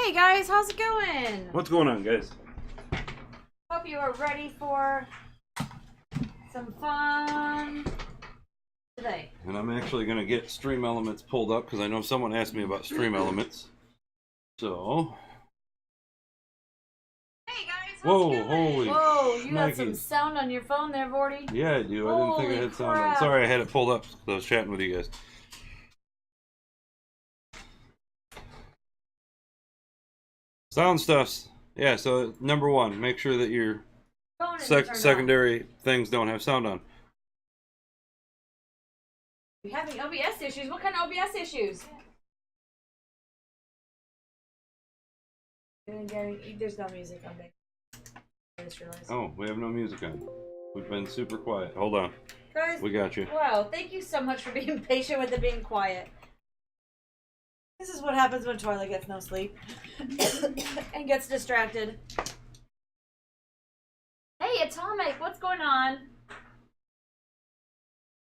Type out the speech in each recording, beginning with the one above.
Hey guys, how's it going? What's going on, guys? Hope you are ready for some fun today. And I'm actually going to get Stream Elements pulled up because I know someone asked me about Stream Elements. So. Hey guys, how's Whoa, it going? holy Whoa, you got some shnikes. sound on your phone there, Vorty? Yeah, I do. I didn't think I Holy had sound on. crap. Sorry, I had it pulled up because I was chatting with you guys. Sound stuffs. Yeah, so number one, make sure that your Phone isn't turned on. secondary things don't have sound on. You're having OBS issues? What kind of OBS issues? There's no music on there. I just realized. Oh, we have no music on. We've been super quiet. Hold on. Guys, We got you. wow, thank you so much for being patient with it being quiet. This is what happens when Twilight gets no sleep and gets distracted. Hey, Atomic, what's going on?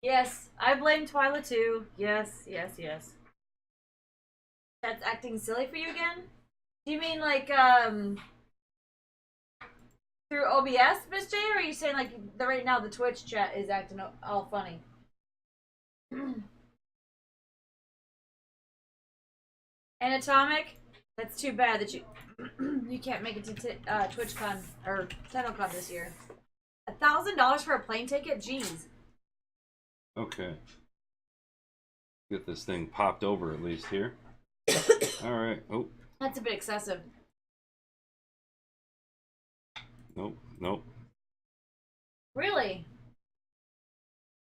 Yes, I blame Twyla too. Yes. That's acting silly for you again? Do you mean like, through OBS, Miss J, or are you saying like right now the Twitch chat is acting all funny? And Atomic, that's too bad that you you can't make it to TwitchCon or TennoCon this year. $1,000 for a plane ticket? Jeez. Okay. Get this thing popped over at least here. Alright. Oh, That's a bit excessive. nope. Really?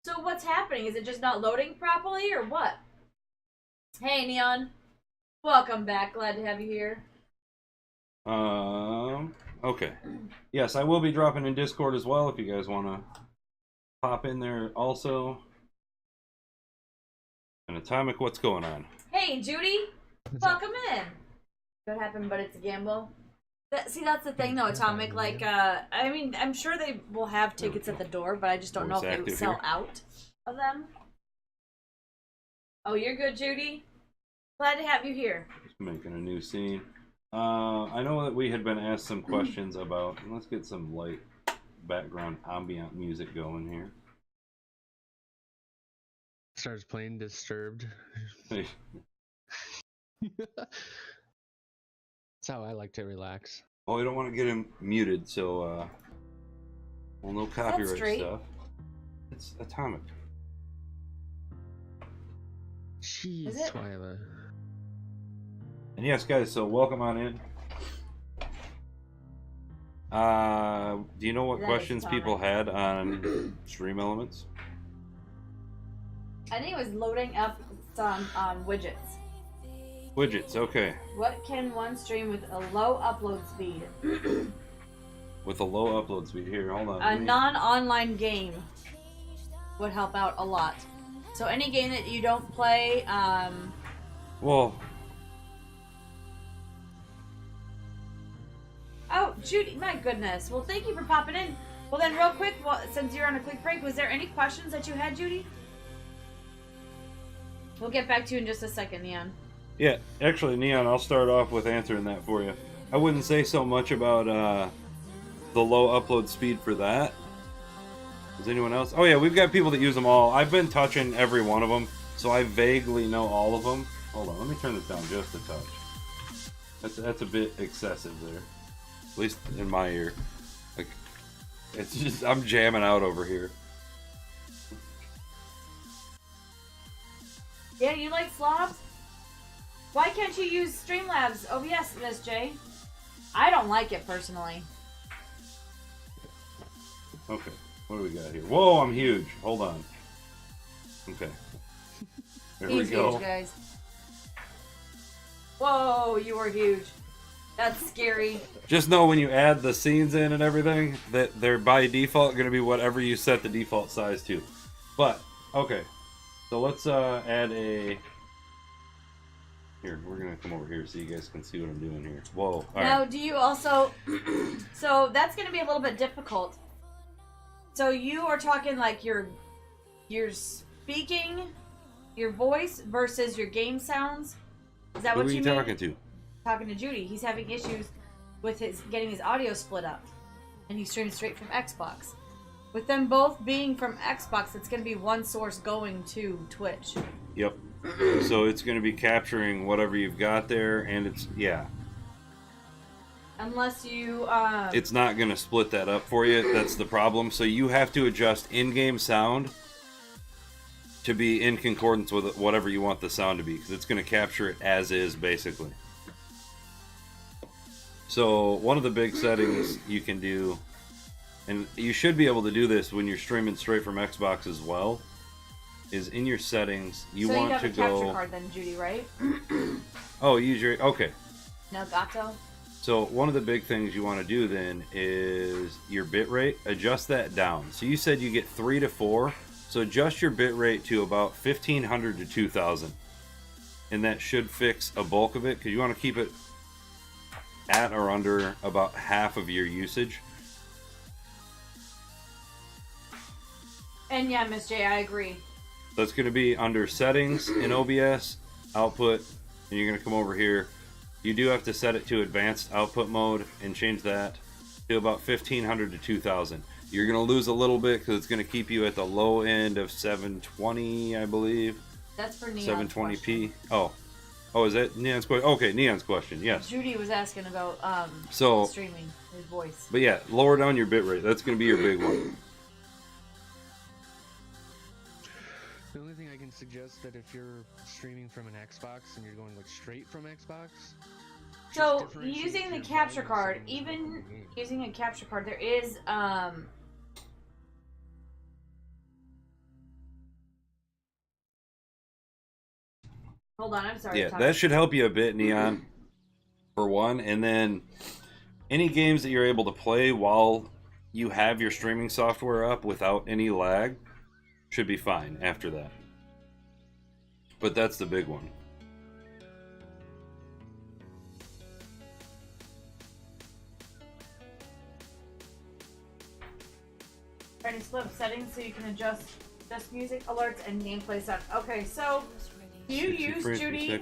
So what's happening? Is it just not loading properly or what? Hey, Neon. Welcome back. Glad to have you here. Okay. Yes, I will be dropping in Discord as well if you guys want to pop in there also. And Atomic, what's going on? Hey, Judy. Welcome in. What happened, but it's a gamble. See, that's the thing, though, Atomic. Like, I mean, I'm sure they will have tickets at the door, but I just don't know if they would sell out of them. Oh, you're good, Judy. Glad to have you here. Just making a new scene. I know that we had been asked some questions about. Let's get some light background ambient music going here. Starts playing Disturbed. Hey, That's how I like to relax. oh, we don't want to get him muted, so well, no copyright straight. stuff. It's Atomic. Jeez, Is it? Twyla. And yes, guys, so welcome on in. Do you know what That is questions people Atomic. had on Stream Elements? I think it was loading up some widgets. Widgets, okay. What can one stream with a low upload speed? With a low upload speed. Here, hold on. A non-online game would help out a lot. So any game that you don't play, Well, oh, Judy, my goodness. Well, thank you for popping in. Well, then, real quick, since you're on a quick break, was there any questions that you had, Judy? We'll get back to you in just a second, Neon. yeah, actually, Neon, I'll start off with answering that for you. I wouldn't say so much about the low upload speed for that. Does anyone else? Oh, yeah, we've got people that use them all. I've been touching every one of them, so I vaguely know all of them. Hold on, let me turn this down just a touch. That's a bit excessive there. At least in my ear. Like, it's just, I'm jamming out over here. Yeah, you like slobs? Why can't you use Streamlabs OBS, Miss J? I don't like it personally. Okay, what do we got here? Whoa, I'm huge. Hold on. Okay. There He's we go. huge, guys. Whoa, you are huge. That's scary. Just know when you add the scenes in and everything, that they're by default going to be whatever you set the default size to. But, okay. So let's add a... Here, we're going to come over here so you guys can see what I'm doing here. Whoa. All Now, right. do you also... So, that's going to be a little bit difficult. So, you are talking like your speaking, your voice versus your game sounds? Is that Who what are you you mean? talking to? talking to Judy, he's having issues with getting his audio split up, and he's streaming straight from Xbox. With them both being from Xbox, it's going to be one source going to Twitch. Yep. So it's going to be capturing whatever you've got there, and it's, yeah. Unless you... It's not going to split that up for you. That's the problem. So you have to adjust in-game sound to be in concordance with whatever you want the sound to be, because it's going to capture it as is, basically. So one of the big settings you can do, and you should be able to do this when you're streaming straight from Xbox as well, is in your settings, you want to go... So you have a capture card then, Judy, right? Oh, use your... Okay. No, Gato? So one of the big things you want to do then is your bitrate. Adjust that down. So you said you get 3 to 4. So adjust your bitrate to about 1500 to 2000. And that should fix a bulk of it, because you want to keep it at or under about half of your usage. And yeah, Miss J, I agree. That's going to be under settings in OBS, output, and you're going to come over here. You do have to set it to advanced output mode and change that to about 1500 to 2000. You're going to lose a little bit because it's going to keep you at the low end of 720, I believe. That's for Neon's 720p. question. Oh, is that Neon's question? Okay, Neon's question, yes. Judy was asking about streaming his voice. But yeah, lower down your bitrate. That's going to be your big one. The only thing I can suggest that if you're streaming from an Xbox and you're going like straight from Xbox. So using the capture card, even using a capture card, there is hold on, I'm sorry. Yeah, that should help you a bit, Neon, for one. And then any games that you're able to play while you have your streaming software up without any lag should be fine after that. But that's the big one. Trying to split up settings so you can adjust music alerts and gameplay sound. Okay, so do you use, Judy,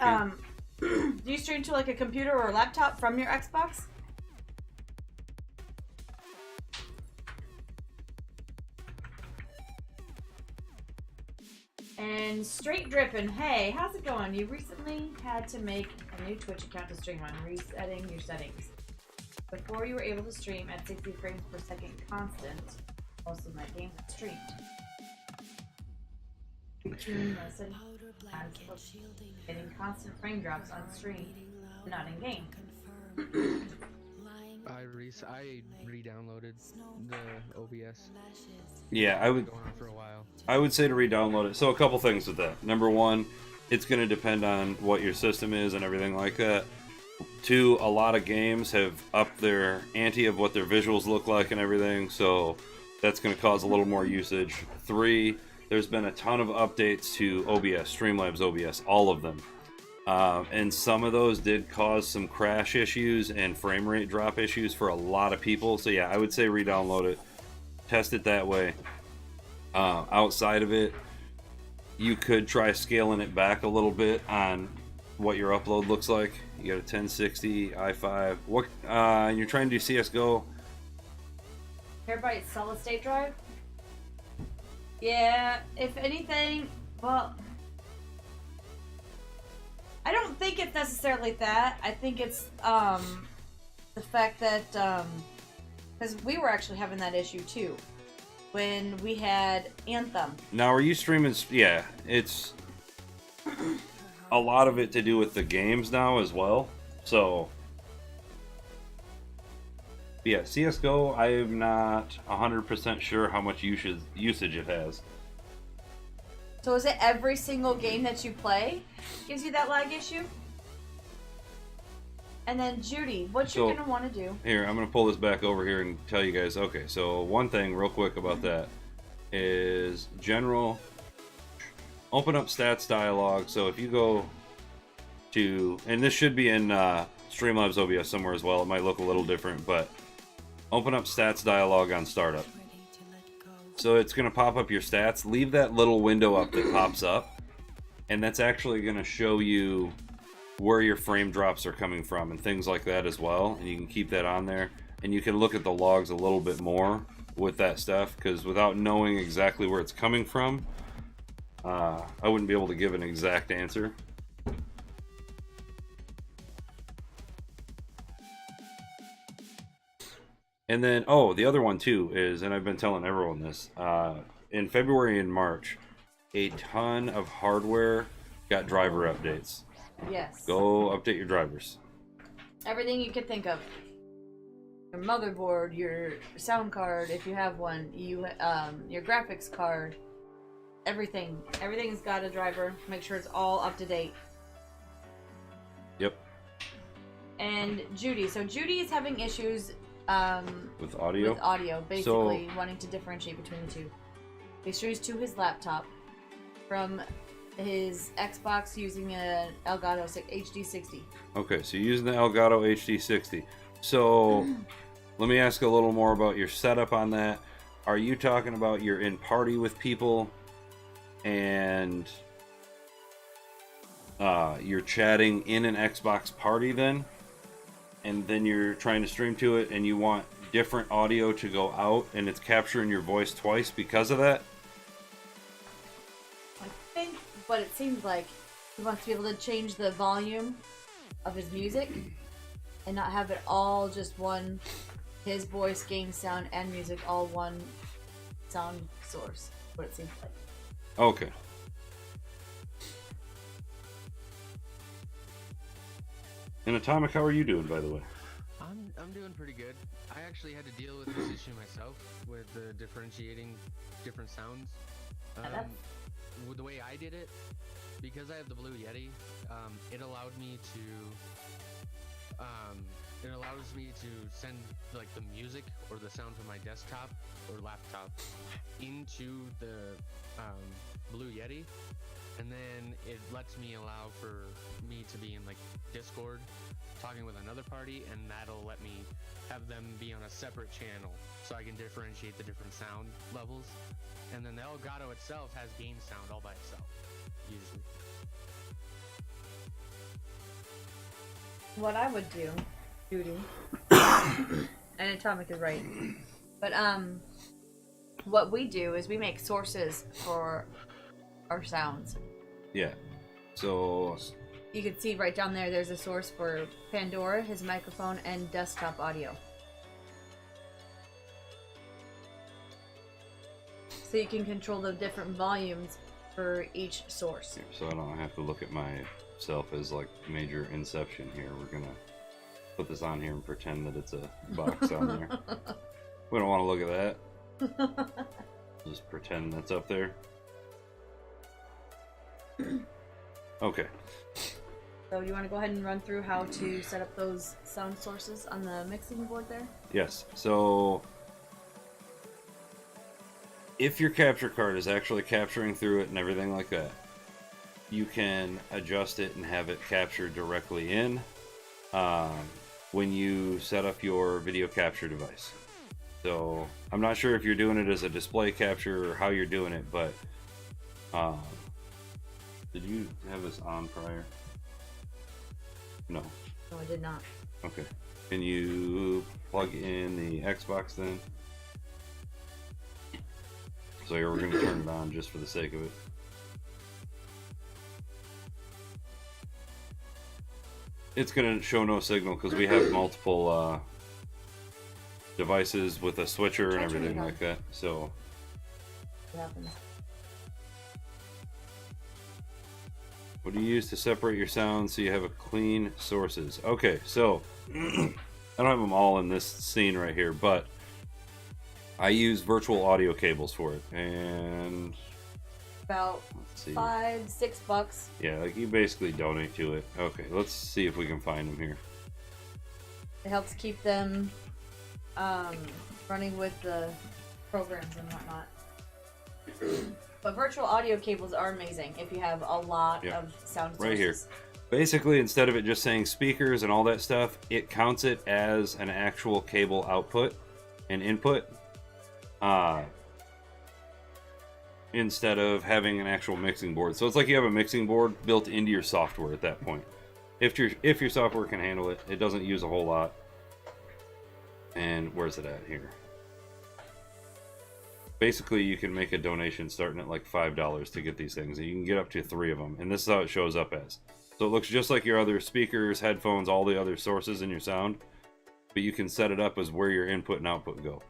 do you stream to like a computer or a laptop from your Xbox? And Straight Drippin', hey, how's it going? You recently had to make a new Twitch account to stream on, resetting your settings. Before you were able to stream at 60 frames per second constant, most of my games streamed. Getting constant frame drops on stream, not in game. I re-downloaded the OBS. Yeah, I would. Going on for a while. I would say to re-download it. So a couple things with that. Number one, it's going to depend on what your system is and everything like that. Two, a lot of games have upped their ante of what their visuals look like and everything, so that's going to cause a little more usage. Three, there's been a ton of updates to OBS, Streamlabs OBS, all of them. And some of those did cause some crash issues and frame rate drop issues for a lot of people. So yeah, I would say re-download it. Test it that way. Outside of it, you could try scaling it back a little bit on what your upload looks like. You got a 1060 i5. What? And you're trying to do CS:GO. Terabyte solid state drive? Yeah, if anything, well, I don't think it's necessarily that. I think it's the fact that because we were actually having that issue too when we had Anthem. Now, are you streaming? Yeah, it's a lot of it to do with the games now as well. So yeah, CS:GO, I am not 100% sure how much usage it has. So is it every single game that you play gives you that lag issue? And then Judy, what you're going to want to do... Here, I'm going to pull this back over here and tell you guys. Okay, so one thing real quick about that is general... Open up stats dialog. So if you go to... And this should be in Streamlabs OBS somewhere as well. It might look a little different, but... Open up stats dialog on startup. So it's going to pop up your stats. Leave that little window up that pops up. And that's actually going to show you where your frame drops are coming from and things like that as well, and you can keep that on there, and you can look at the logs a little bit more with that stuff, because without knowing exactly where it's coming from, I wouldn't be able to give an exact answer. And then, oh, the other one too is, and I've been telling everyone this, in February and March, a ton of hardware got driver updates. Yes. Go update your drivers. Everything you could think of. Your motherboard, your sound card, if you have one, your graphics card, everything. Everything's got a driver. Make sure it's all up to date. Yep. And Judy. So Judy is having issues with audio? With audio, basically wanting to differentiate between the two. Issues to his laptop from his Xbox using an Elgato HD60. Okay, so you're using the Elgato HD60. So let me ask a little more about your setup on that. Are you talking about you're in party with people and you're chatting in an Xbox party then? And then you're trying to stream to it and you want different audio to go out and it's capturing your voice twice because of that? I think, but it seems like he wants to be able to change the volume of his music and not have it all just one, his voice, game sound, and music, all one sound source, what it seems like. Okay. And Atomic, how are you doing, by the way? I'm doing pretty good. I actually had to deal with this issue myself with differentiating different sounds. With the way I did it, because I have the Blue Yeti, it allowed me to it allows me to send like the music or the sound from my desktop or laptop into the Blue Yeti, and then it lets me allow for me to be in like Discord talking with another party, and that'll let me have them be on a separate channel so I can differentiate the different sound levels. And then the Elgato itself has game sound all by itself, usually. What I would do, Judy, and Atomic is right, but what we do is we make sources for our sounds. Yeah. So you can see right down there, there's a source for Pandora, his microphone, and desktop audio. So you can control the different volumes for each source. So I don't have to look at myself as like major Inception here. We're gonna put this on here and pretend that it's a box on there. We don't want to look at that. Just pretend that's up there. Okay. So you want to go ahead and run through how to set up those sound sources on the mixing board there? Yes. So if your capture card is actually capturing through it and everything like that, you can adjust it and have it capture directly in when you set up your video capture device. So I'm not sure if you're doing it as a display capture or how you're doing it, but did you have this on prior? No. No, I did not. Okay. Can you plug in the Xbox then? So here we're going to turn it on just for the sake of it. It's going to show no signal because we have multiple devices with a switcher and everything like that. So What happens? what do you use to separate your sounds so you have a clean sources? Okay, so I don't have them all in this scene right here, but I use virtual audio cables for it, and About $5-6. Yeah, like you basically donate to it. Okay, let's see if we can find them here. It helps keep them running with the programs and whatnot. But virtual audio cables are amazing if you have a lot of sound sources. Right here. Basically, instead of it just saying speakers and all that stuff, it counts it as an actual cable output and input. Instead of having an actual mixing board. So it's like you have a mixing board built into your software at that point. if your software can handle it. It doesn't use a whole lot. And where's it at here? Basically, you can make a donation starting at like $5 to get these things, and you can get up to 3 of them. And this is how it shows up as. So it looks just like your other speakers, headphones, all the other sources in your sound, but you can set it up as where your input and output go.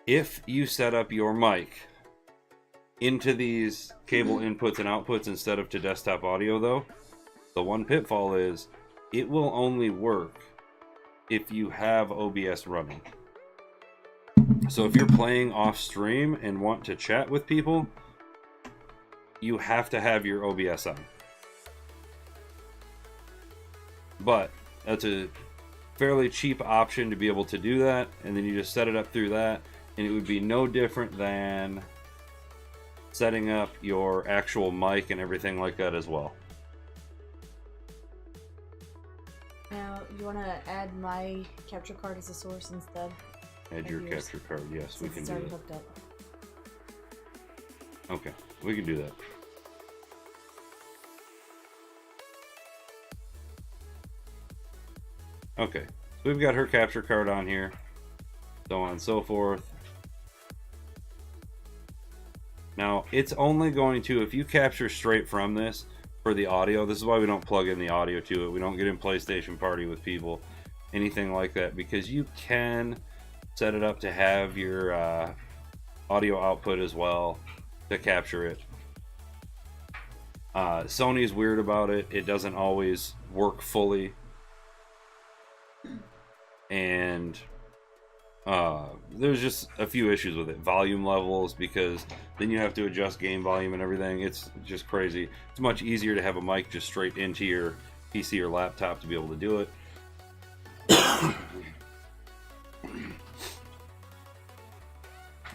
If you set up your mic into these cable inputs and outputs instead of to desktop audio, though, the one pitfall is it will only work if you have OBS running. So if you're playing off stream and want to chat with people, you have to have your OBS on. But that's a fairly cheap option to be able to do that, and then you just set it up through that, and it would be no different than setting up your actual mic and everything like that as well. Now, you want to add my capture card as a source instead? Add your capture card, yes, we can do that. Hooked up. Okay, we can do that. Okay, so we've got her capture card on here, so on and so forth. Now, it's only going to, if you capture straight from this for the audio, this is why we don't plug in the audio to it. We don't get in PlayStation Party with people, anything like that, because you can set it up to have your audio output as well to capture it. Sony's weird about it. It doesn't always work fully. And there's just a few issues with it. Volume levels, because then you have to adjust game volume and everything. It's just crazy. It's much easier to have a mic just straight into your PC or laptop to be able to do it.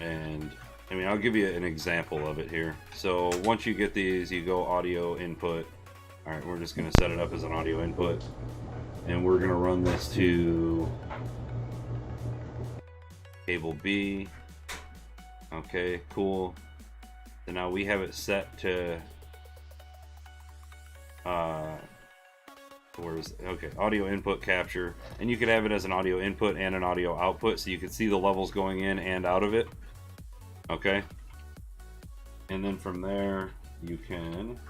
And I mean, I'll give you an example of it here. So once you get these, you go audio input. All right, we're just going to set it up as an audio input, and we're going to run this to cable B. Okay, cool. So now we have it set to okay, audio input capture, and you could have it as an audio input and an audio output, so you can see the levels going in and out of it. Okay, and then from there you can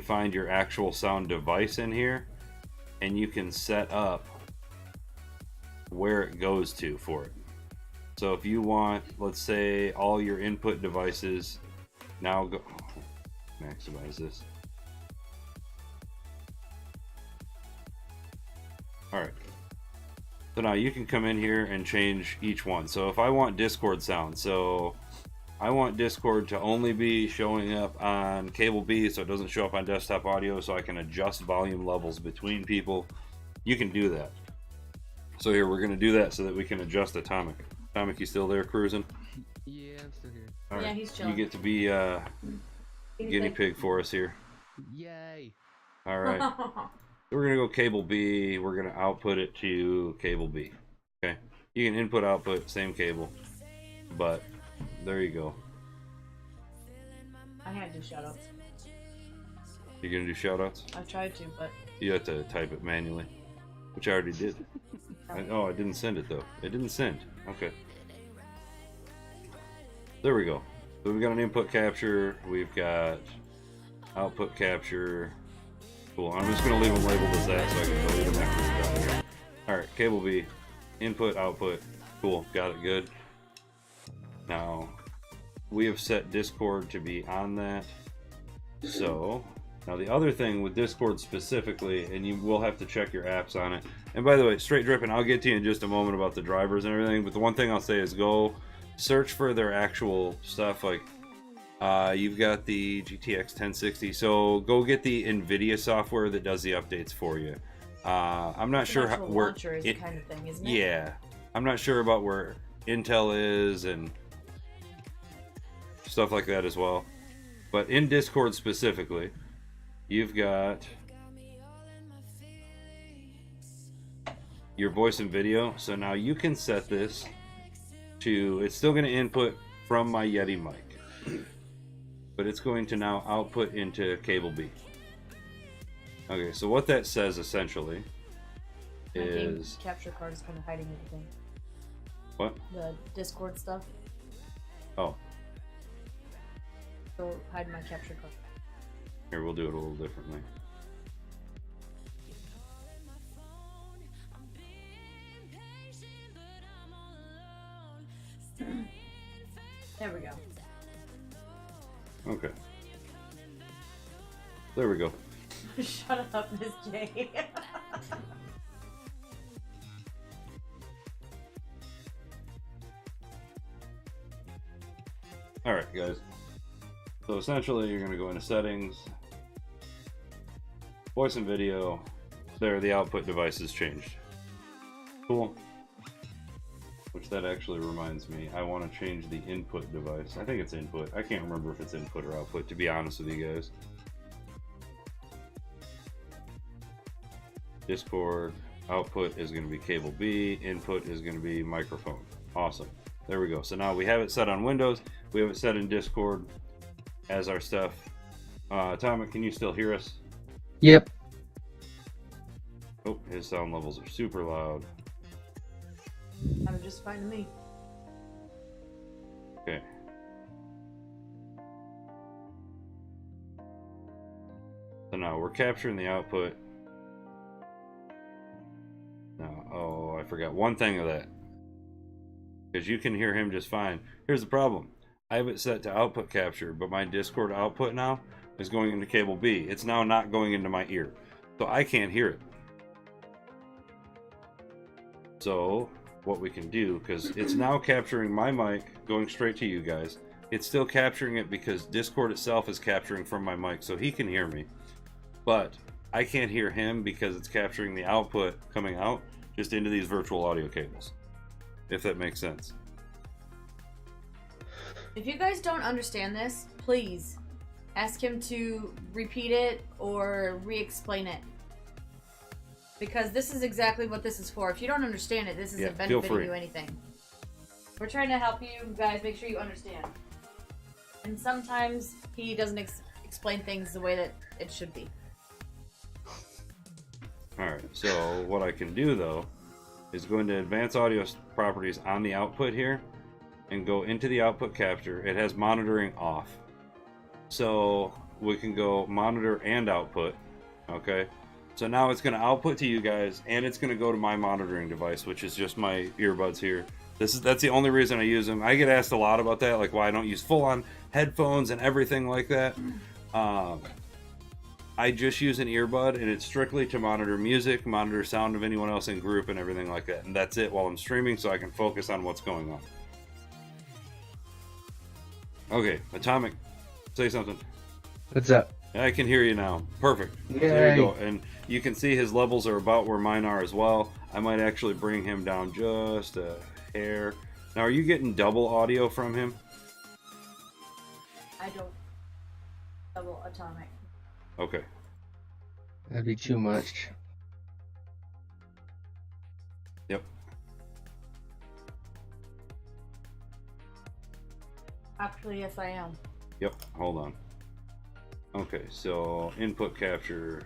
find your actual sound device in here, and you can set up where it goes to for it. So if you want, let's say, all your input devices now go, maximize this. All right. So now you can come in here and change each one. So if I want Discord sound, so I want Discord to only be showing up on cable B, so it doesn't show up on desktop audio, so I can adjust volume levels between people. You can do that. So here, we're going to do that so that we can adjust Atomic. Atomic, you still there cruising? Yeah, I'm still here. All right. Yeah, he's chilling. You get to be guinea pig for us here. Yay! All right. We're going to go cable B. We're going to output it to cable B. Okay. You can input, output, same cable. But there you go. I had to do shoutouts. You're going to do shoutouts? I've tried to, but You have to type it manually, which I already did. I didn't send it though. It didn't send. Okay. There we go. So we've got an input capture. We've got output capture. Cool. I'm just going to leave them labeled as that so I can delete them after we're done here. Alright, cable B. Input, output. Cool. Got it good. Now, we have set Discord to be on that. So, now the other thing with Discord specifically, and you will have to check your apps on it. And by the way, Straight Dripping, I'll get to you in just a moment about the drivers and everything, but the one thing I'll say is go search for their actual stuff. Like, you've got the GTX 1060, so go get the NVIDIA software that does the updates for you. I'm not sure how, where launcher is kind of thing, isn't it? Yeah, I'm not sure about where Intel is and stuff like that as well. But in Discord specifically, you've got your voice and video. So now you can set this to, it's still going to input from my Yeti mic, but it's going to now output into cable B. Okay, so what that says essentially is... My capture card is kind of hiding everything. What? The Discord stuff. Oh. So hide my capture card. Here, we'll do it a little differently. There we go. Okay. There we go. Shut up, Miss J. Alright, guys. So essentially, you're going to go into settings, voice and video. There, the output device has changed. Cool. Which that actually reminds me, I want to change the input device. I think it's input. I can't remember if it's input or output, to be honest with you guys. Discord, output is going to be cable B, input is going to be microphone. Awesome. There we go. So now we have it set on Windows, we have it set in Discord as our stuff. Atomic, can you still hear us? Yep. Oh, his sound levels are super loud. I'm just fine to me. Okay. So now we're capturing the output. Now, oh, I forgot one thing of that. Because you can hear him just fine. Here's the problem. I have it set to output capture, but my Discord output now is going into cable B. It's now not going into my ear. So I can't hear it. So what we can do, because it's now capturing my mic going straight to you guys. It's still capturing it because Discord itself is capturing from my mic, so he can hear me. But I can't hear him because it's capturing the output coming out just into these virtual audio cables. If that makes sense. If you guys don't understand this, please ask him to repeat it or re-explain it. Because this is exactly what this is for. If you don't understand it, this isn't benefiting you anything. We're trying to help you guys make sure you understand. And sometimes he doesn't explain things the way that it should be. Alright, so what I can do though is go into advanced audio properties on the output here and go into the output capture. It has monitoring off. So we can go monitor and output. Okay. So now it's going to output to you guys and it's going to go to my monitoring device, which is just my earbuds here. That's the only reason I use them. I get asked a lot about that, like why I don't use full-on headphones and everything like that. I just use an earbud and it's strictly to monitor music, monitor sound of anyone else in group and everything like that. And that's it while I'm streaming so I can focus on what's going on. Okay, Atomic, say something. What's up? I can hear you now. Perfect. Yay. There you go. And you can see his levels are about where mine are as well. I might actually bring him down just a hair. Now, are you getting double audio from him? I don't double Atomic. Okay. That'd be too much. Yep. Actually, yes, I am. Yep. Hold on. Okay, so input capture.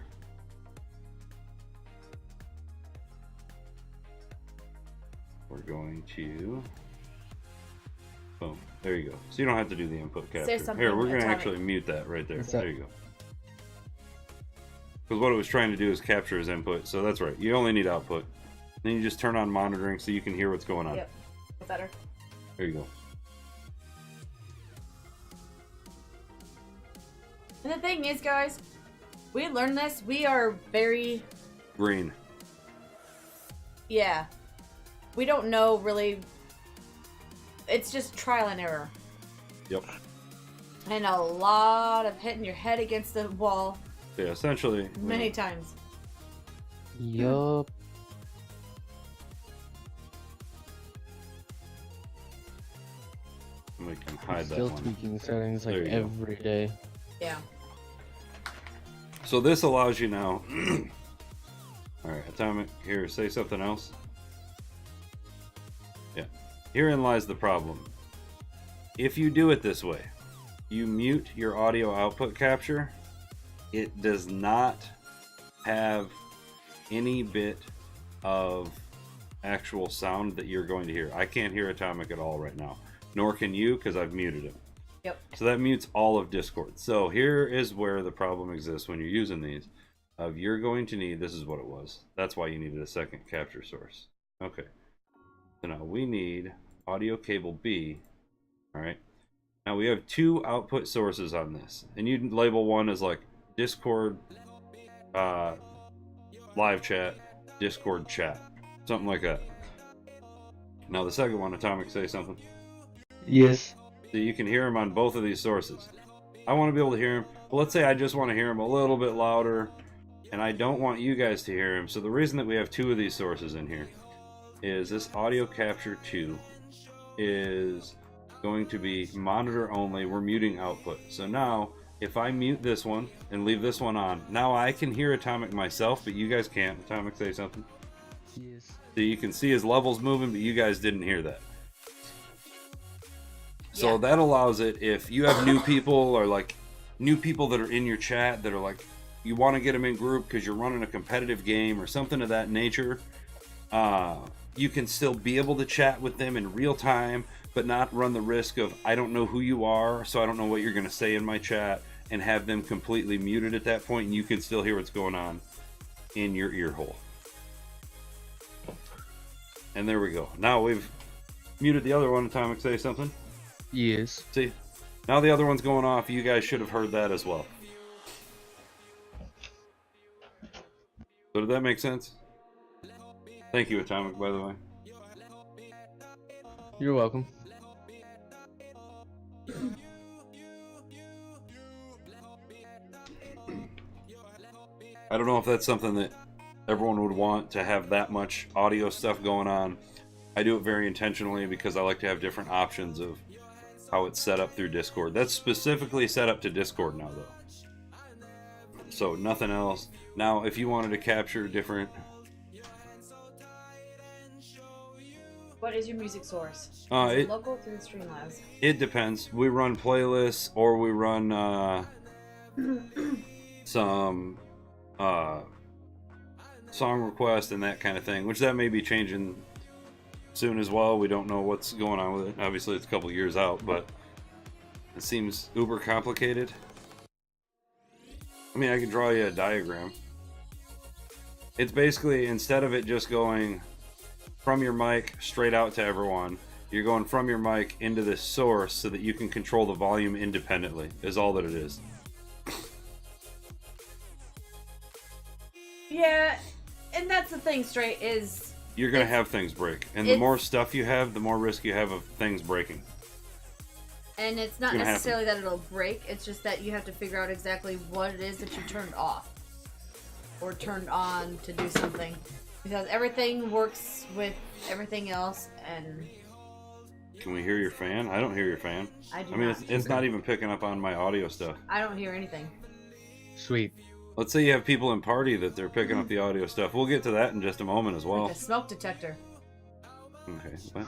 We're going to... Boom. There you go. So you don't have to do the input capture. something, Here, we're going to Atomic. actually mute that right there. What's that? There you go. Because what it was trying to do is capture his input. So that's right. You only need output. Then you just turn on monitoring so you can hear what's going on. Yep. Better. There you go. And the thing is, guys, we learned this. We are very... Green. Yeah. We don't know, really. It's just trial and error. Yep. And a lot of hitting your head against the wall Yeah, essentially. many times. Yup. We can hide that Still one. tweaking settings like There you go. every day. Yeah. So this allows you now. Alright, Atomic, here, say something else. Yeah. Herein lies the problem. If you do it this way, you mute your audio output capture, it does not have any bit of actual sound that you're going to hear. I can't hear Atomic at all right now, nor can you, because I've muted him. Yep. So that mutes all of Discord. So here is where the problem exists when you're using these. You're going to need, this is what it was. That's why you needed a second capture source. Okay. So now we need audio cable B. All right. Now we have 2 output sources on this, and you can label one as like Discord, live chat, Discord chat, something like that. Now the second one, Atomic, say something. Yes. So you can hear him on both of these sources. I want to be able to hear him. Well, let's say I just want to hear him a little bit louder, and I don't want you guys to hear him. So the reason that we have 2 of these sources in here is this audio capture 2 is going to be monitor only. We're muting output. So now if I mute this one and leave this one on, now I can hear Atomic myself, but you guys can't. Atomic, say something. Yes. So you can see his levels moving, but you guys didn't hear that. So Yeah. that allows it, if you have new people or like new people that are in your chat that are like, you want to get them in group because you're running a competitive game or something of that nature, you can still be able to chat with them in real time, but not run the risk of, I don't know who you are, so I don't know what you're going to say in my chat, and have them completely muted at that point, and you can still hear what's going on in your ear hole. And there we go. Now we've muted the other one. Atomic, say something. Yes. See, now the other one's going off. You guys should have heard that as well. So did that make sense? Thank you, Atomic, by the way. You're welcome. I don't know if that's something that everyone would want, to have that much audio stuff going on. I do it very intentionally because I like to have different options of how it's set up through Discord. That's specifically set up to Discord now, though. So nothing else. Now, if you wanted to capture different... What is your music source? Is it- it local through Streamlabs? It depends. We run playlists, or we run some song requests and that kind of thing, which that may be changing soon as well. We don't know what's going on with it. Obviously, it's a couple years out, but it seems uber complicated. I mean, I can draw you a diagram. It's basically, instead of it just going from your mic straight out to everyone, you're going from your mic into this source so that you can control the volume independently, is all that it is. Yeah, and that's the thing, Straight, is... You're going to have things break. And the more stuff you have, the more risk you have of things breaking. And it's not gonna necessarily that it'll break, it's just that you have to figure out exactly what it is that you turned off. Or turned on to do something. Because everything works with everything else, and... Can we hear your fan? I don't hear your fan. I do mean, not. it's not even picking up on my audio stuff. I don't hear anything. Sweet. Let's say you have people in party that they're picking up the audio stuff. We'll get to that in just a moment as well. Like a smoke detector. Okay, what?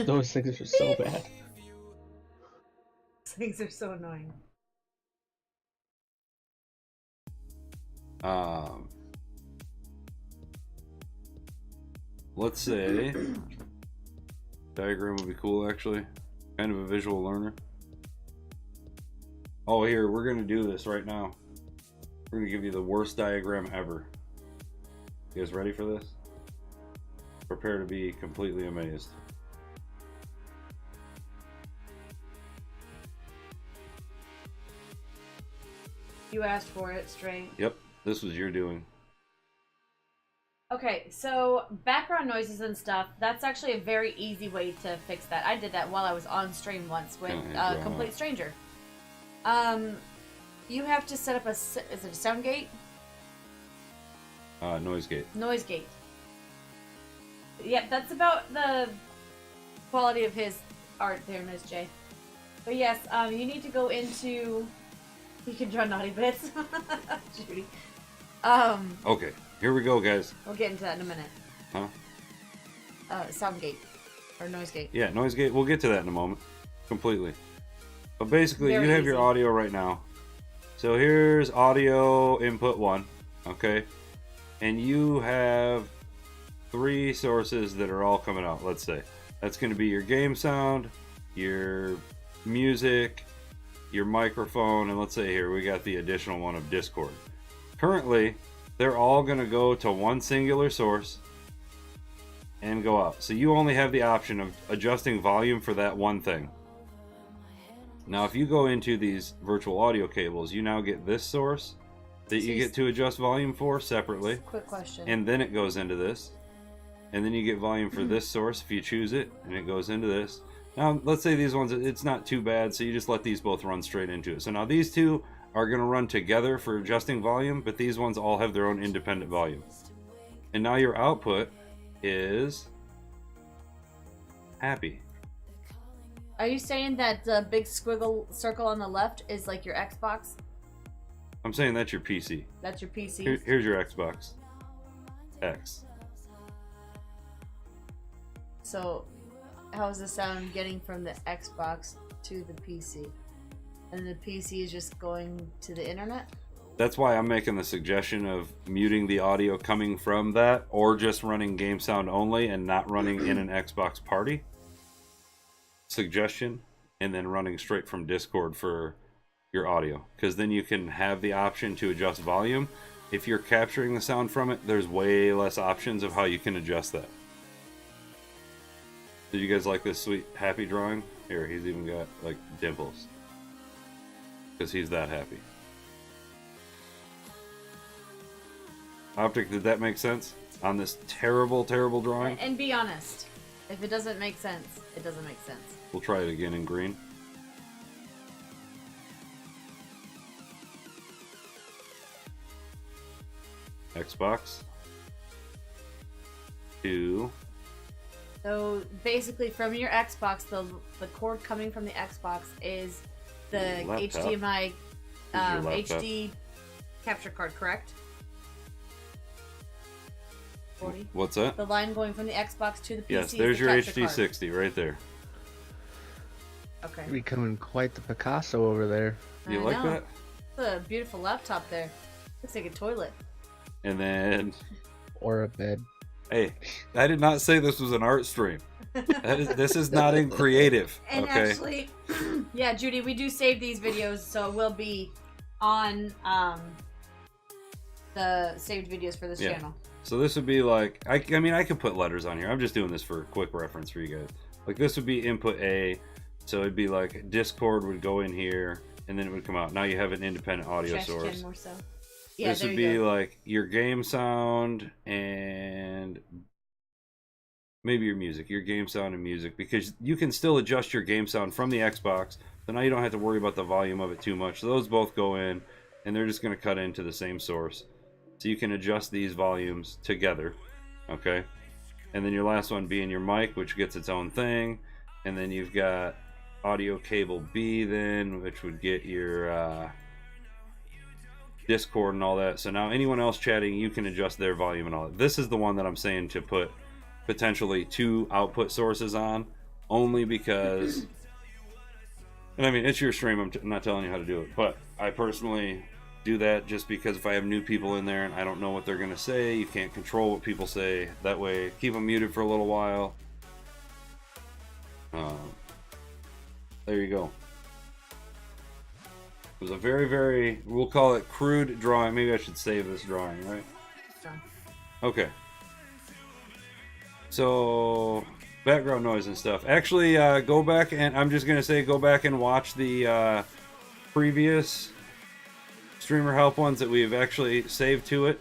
Those things are so bad. Things are so annoying. Let's say diagram would be cool, actually. Kind of a visual learner. Oh, here, we're gonna do this right now. We're gonna give you the worst diagram ever. You guys ready for this? Prepare to be completely amazed. You asked for it, Straight. Yep, this was your doing. Okay, so background noises and stuff, that's actually a very easy way to fix that. I did that while I was on stream once with Complete Stranger. You have to set up is it a sound gate? Noise gate. Noise gate. Yep, that's about the quality of his art there, Ms. J. But yes, you need to go into... You can draw naughty bits. Judy. Okay, here we go, guys. We'll get into that in a minute. Huh? Sound gate. Or noise gate. Yeah, noise gate. We'll get to that in a moment. Completely. But basically, Very you have easy. your audio right now. So here's audio input 1, okay? And you have 3 sources that are all coming out, let's say. That's going to be your game sound, your music, your microphone, and let's say here we got the additional one of Discord. Currently, they're all going to go to one singular source and go out. So you only have the option of adjusting volume for that one thing. Now, if you go into these virtual audio cables, you now get this source that you get to adjust volume for separately. Quick question. And then it goes into this. And then you get volume for this source if you choose it, and it goes into this. Now, let's say these ones, it's not too bad, so you just let these both run straight into it. So now these two are going to run together for adjusting volume, but these ones all have their own independent volume. And now your output is happy. Are you saying that the big squiggle circle on the left is like your Xbox? I'm saying that's your PC. That's your PC? Here's your Xbox X. So, how is the sound getting from the Xbox to the PC? And the PC is just going to the internet? That's why I'm making the suggestion of muting the audio coming from that, or just running game sound only and not running in an Xbox party. Suggestion, and then running straight from Discord for your audio, because then you can have the option to adjust volume. If you're capturing the sound from it, there's way less options of how you can adjust that. Did you guys like this sweet happy drawing? Here, he's even got like dimples because he's that happy. Optic, did that make sense on this terrible drawing? And be honest. If it doesn't make sense, it doesn't make sense. We'll try it again in green. Xbox. 2. So basically, from your Xbox, the cord coming from the Xbox is the Laptop. HDMI Your laptop. HD capture card, correct? 40. What's that? The line going from the Xbox to the PC. Yes, is there's the your capture card. HD60 right there. Okay. Becoming quite the Picasso over there. You I like know. that? It's a beautiful laptop there. Looks like a toilet. And then, Or a bed. hey, I did not say this was an art stream. This is not in creative. And Okay. actually, yeah, Judy, we do save these videos, so it will be on the saved videos for this Yeah. channel. So this would be like, I mean, I could put letters on here. I'm just doing this for a quick reference for you guys. Like this would be input A. So it'd be like Discord would go in here and then it would come out. Now you have an independent audio Trash source. can more so. Yeah, This there would you be go. like your game sound and maybe your music, your game sound and music, because you can still adjust your game sound from the Xbox. So now you don't have to worry about the volume of it too much. So those both go in and they're just going to cut into the same source. So you can adjust these volumes together. Okay. And then your last one being your mic, which gets its own thing. And then you've got audio cable B then, which would get your Discord and all that. So now anyone else chatting, you can adjust their volume and all that. This is the one that I'm saying to put potentially 2 output sources on, only because, and I mean, it's your stream, I'm not telling you how to do it, but I personally do that just because if I have new people in there and I don't know what they're going to say, you can't control what people say. That way, keep them muted for a little while. There you go. It was a very, we'll call it crude drawing. Maybe I should save this drawing, right? Done. Okay. So, background noise and stuff. Actually, go back and I'm just going to say go back and watch the previous streamer help ones that we've actually saved to it,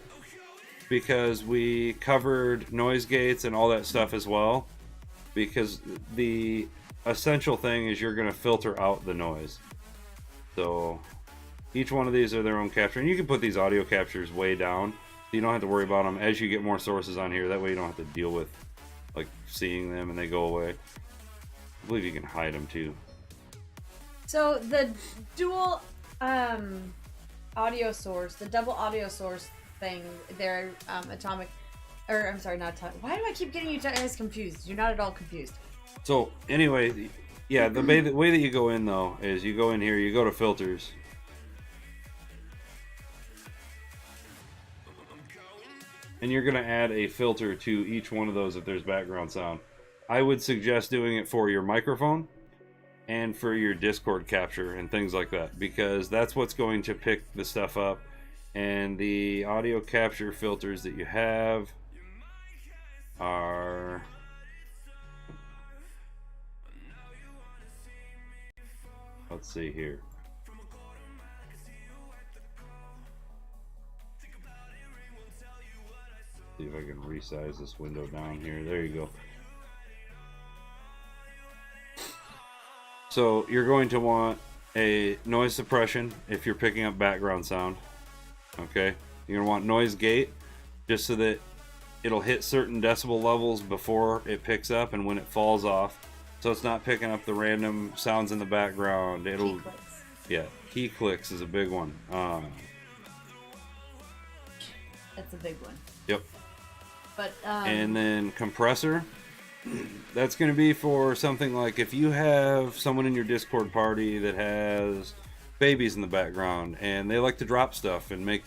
because we covered noise gates and all that stuff as well, because the essential thing is you're going to filter out the noise. So each one of these are their own capture, and you can put these audio captures way down so you don't have to worry about them as you get more sources on here. That way you don't have to deal with like seeing them and they go away. I believe you can hide them too. So the dual audio source, the double audio source thing, they're atomic, or I'm sorry, not atomic. Why do I keep getting you guys confused? You're not at all confused. So anyway, Yeah, the way that you go in though is you go in here, you go to filters. And you're going to add a filter to each one of those if there's background sound. I would suggest doing it for your microphone and for your Discord capture and things like that, because that's what's going to pick the stuff up. And the audio capture filters that you have are... Let's see here. See if I can resize this window down here. There you go. So you're going to want a noise suppression if you're picking up background sound. Okay. You're going to want noise gate just so that it'll hit certain decibel levels before it picks up and when it falls off. So it's not picking up the random sounds in the background. It'll, Key clicks. Yeah, key clicks is a big one. That's a big one. Yep. But and then compressor, that's going to be for something like if you have someone in your Discord party that has babies in the background and they like to drop stuff and make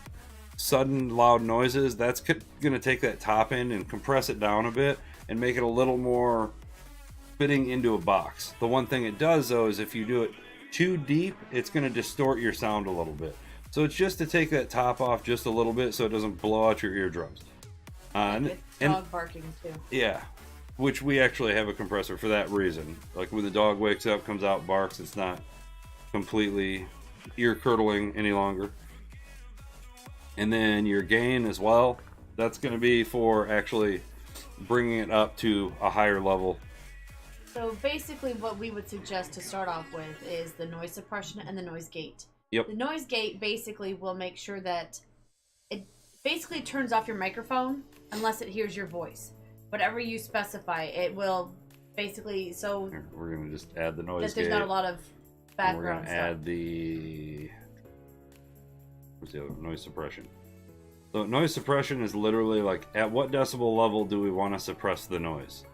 sudden loud noises, that's going to take that top end and compress it down a bit and make it a little more fitting into a box. The one thing it does though is if you do it too deep, it's going to distort your sound a little bit. So it's just to take that top off just a little bit so it doesn't blow out your eardrums. with dog barking too. Yeah, which we actually have a compressor for that reason. Like when the dog wakes up, comes out, barks, it's not completely ear curdling any longer. And then your gain as well, that's going to be for actually bringing it up to a higher level. So basically what we would suggest to start off with is the noise suppression and the noise gate. Yep. The noise gate basically will make sure that it basically turns off your microphone unless it hears your voice. Whatever you specify, it will basically, so Here, we're going to just add the noise that there's gate. not a lot of And background we're going to stuff. add the... What's the other? Noise suppression. So noise suppression is literally like, at what decibel level do we want to suppress the noise?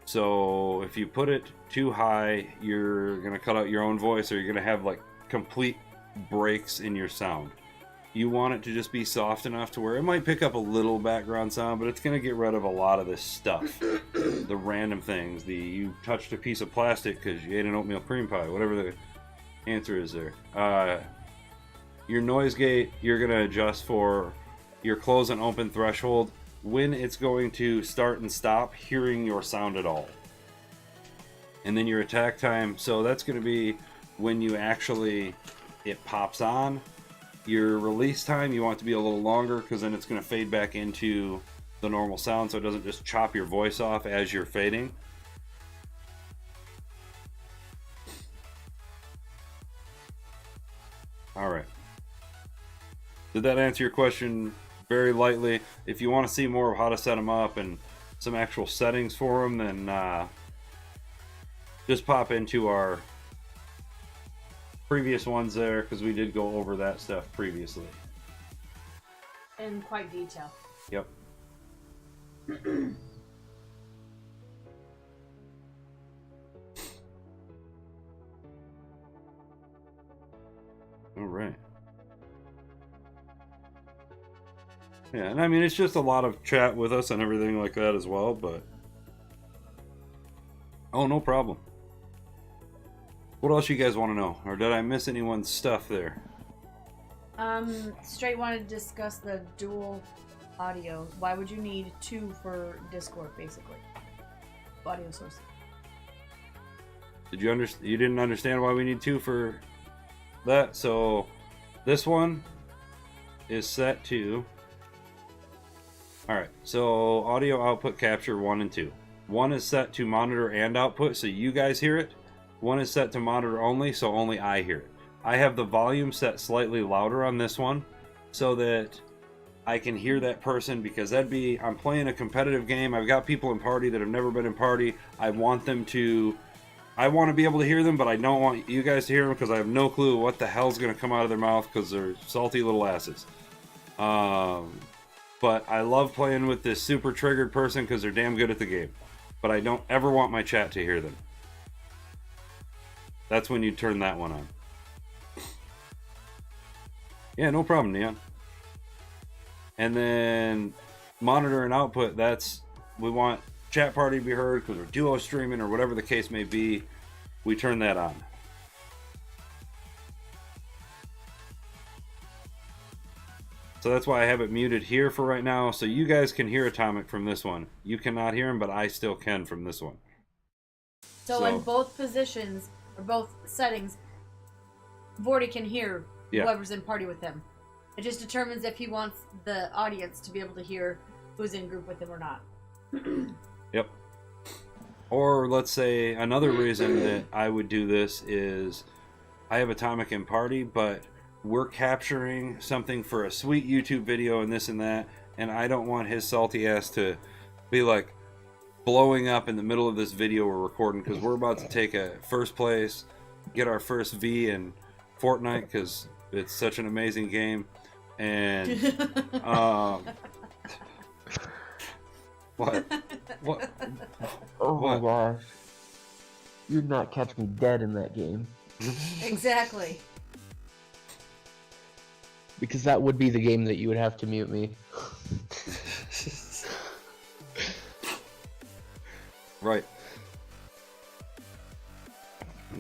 So if you put it too high, you're going to cut out your own voice, or you're going to have like complete breaks in your sound. You want it to just be soft enough to where it might pick up a little background sound, but it's going to get rid of a lot of this stuff. The random things. You touched a piece of plastic because you ate an oatmeal cream pie, whatever the answer is there. Your noise gate, you're going to adjust for your close and open threshold, when it's going to start and stop hearing your sound at all. And then your attack time, so that's going to be when you actually, it pops on. Your release time, you want it to be a little longer because then it's going to fade back into the normal sound so it doesn't just chop your voice off as you're fading. Alright. Did that answer your question very lightly? If you want to see more of how to set them up and some actual settings for them, then just pop into our previous ones there, because we did go over that stuff previously. In quite detail. Yep. All right. Yeah, and I mean, it's just a lot of chat with us and everything like that as well, but... Oh, no problem. What else you guys want to know? Or did I miss anyone's stuff there? Straight wanted to discuss the dual audio. Why would you need two for Discord, basically? Audio source. Did you you didn't understand why we need two for that? So this one is set to... Alright, so audio output capture 1 and 2. 1 is set to monitor and output, so you guys hear it. 1 is set to monitor only, so only I hear it. I have the volume set slightly louder on this one so that I can hear that person, because that'd be, I'm playing a competitive game. I've got people in party that have never been in party. I want them to, I want to be able to hear them, but I don't want you guys to hear them because I have no clue what the hell's going to come out of their mouth because they're salty little asses. But I love playing with this super triggered person because they're damn good at the game. But I don't ever want my chat to hear them. That's when you turn that one on. Yeah, no problem, Neon. And then monitor and output, that's, we want chat party to be heard because we're duo streaming or whatever the case may be. We turn that on. So that's why I have it muted here for right now, so you guys can hear Atomic from this one. You cannot hear him, but I still can from this one. So in both positions, or both settings, Vorty can hear whoever's in party with him. It just determines if he wants the audience to be able to hear who's in group with him or not. Yep. Or let's say another reason that I would do this is I have Atomic in party, but we're capturing something for a sweet YouTube video and this and that, and I don't want his salty ass to be like blowing up in the middle of this video we're recording because we're about to take a first place, get our first V in Fortnite because it's such an amazing game, and what? Oh my What? gosh. You'd not catch me dead in that game. Exactly. Because that would be the game that you would have to mute me. Right.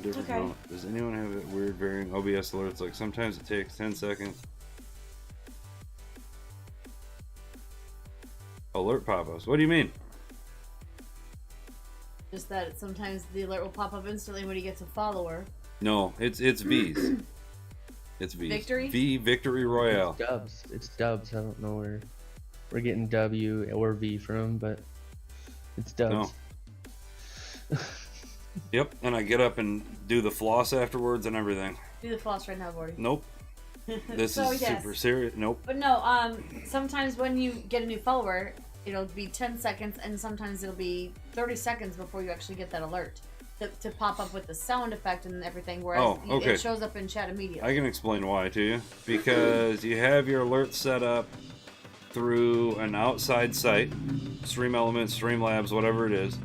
Okay. Does anyone have a weird varying OBS alerts? Like sometimes it takes 10 seconds. Alert pop-ups. What do you mean? Just that sometimes the alert will pop up instantly when he gets a follower. No, it's V's. It's V's. Victory? V Victory Royale. It's dubs. It's dubs. I don't know where we're getting W or V from, but it's dubs. No. Yep, and I get up and do the floss afterwards and everything. Do the floss right now, Vorty. Nope. This So, is yes. super serious. Nope. But no, sometimes when you get a new follower, it'll be 10 seconds, and sometimes it'll be 30 seconds before you actually get that alert to pop up with the sound effect and everything, whereas okay. it shows up in chat immediately. I can explain why to you. Because you have your alerts set up through an outside site, Stream Elements, Streamlabs, whatever it is.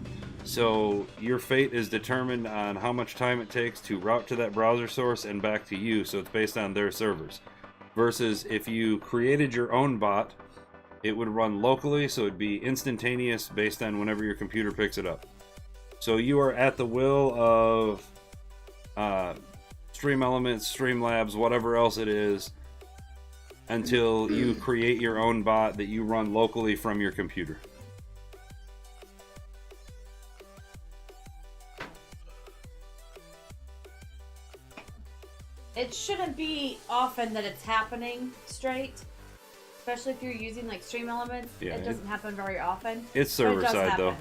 So your fate is determined on how much time it takes to route to that browser source and back to you, so it's based on their servers. Versus if you created your own bot, it would run locally, so it'd be instantaneous based on whenever your computer picks it up. So you are at the will of Stream Elements, Streamlabs, whatever else it is, until you create your own bot that you run locally from your computer. It shouldn't be often that it's happening straight, especially if you're using like Stream Elements. Yeah, it doesn't happen very often. It's but it server does side happen. though.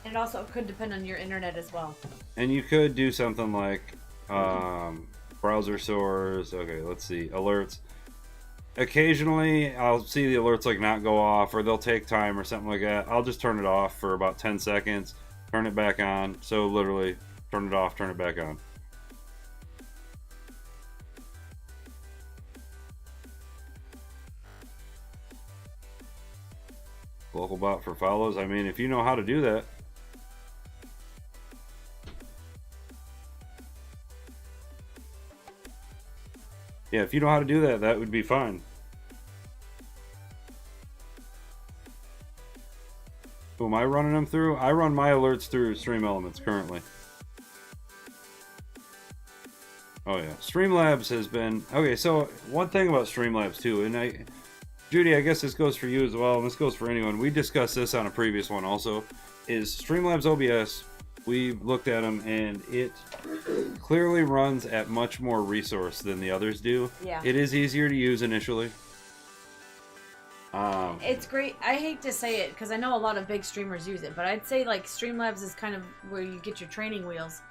And it also could depend on your internet as well. And you could do something like browser source. Okay, let's see. Alerts. Occasionally, I'll see the alerts like not go off, or they'll take time or something like that. I'll just turn it off for about 10 seconds, turn it back on. So literally, turn it off, turn it back on. Local bot for follows. I mean, if you know how to do that. Yeah, if you know how to do that, that would be fine. Who am I running them through? I run my alerts through Stream Elements currently. Oh yeah, Streamlabs has been... Okay, so one thing about Streamlabs too, and Judy, I guess this goes for you as well, and this goes for anyone. We discussed this on a previous one also, is Streamlabs OBS, we've looked at them, and it clearly runs at much more resource than the others do. Yeah. It is easier to use initially. It's great. I hate to say it because I know a lot of big streamers use it, but I'd say like Streamlabs is kind of where you get your training wheels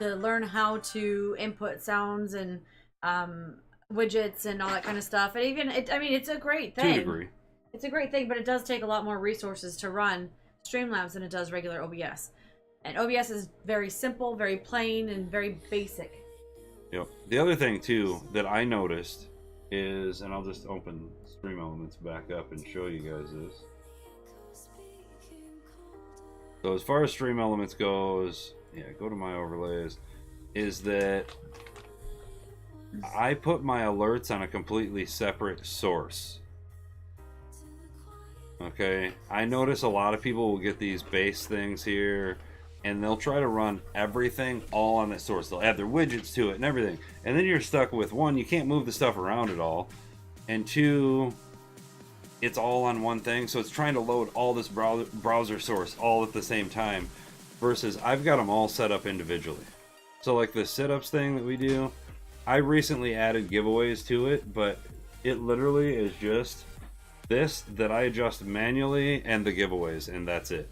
to learn how to input sounds and widgets and all that kind of stuff. And even, I mean, it's a great thing. To a degree. It's a great thing, but it does take a lot more resources to run Streamlabs than it does regular OBS. And OBS is very simple, very plain, and very basic. Yep. The other thing too that I noticed is, and I'll just open Stream Elements back up and show you guys this. So as far as Stream Elements goes, yeah, go to my overlays. is that I put my alerts on a completely separate source. Okay, I notice a lot of people will get these base things here, and they'll try to run everything all on that source. They'll add their widgets to it and everything, and then you're stuck with, one, you can't move the stuff around at all, and two, it's all on one thing, so it's trying to load all this browser source all at the same time, versus I've got them all set up individually. So like the sit-ups thing that we do, I recently added giveaways to it, but it literally is just this that I adjust manually and the giveaways, and that's it.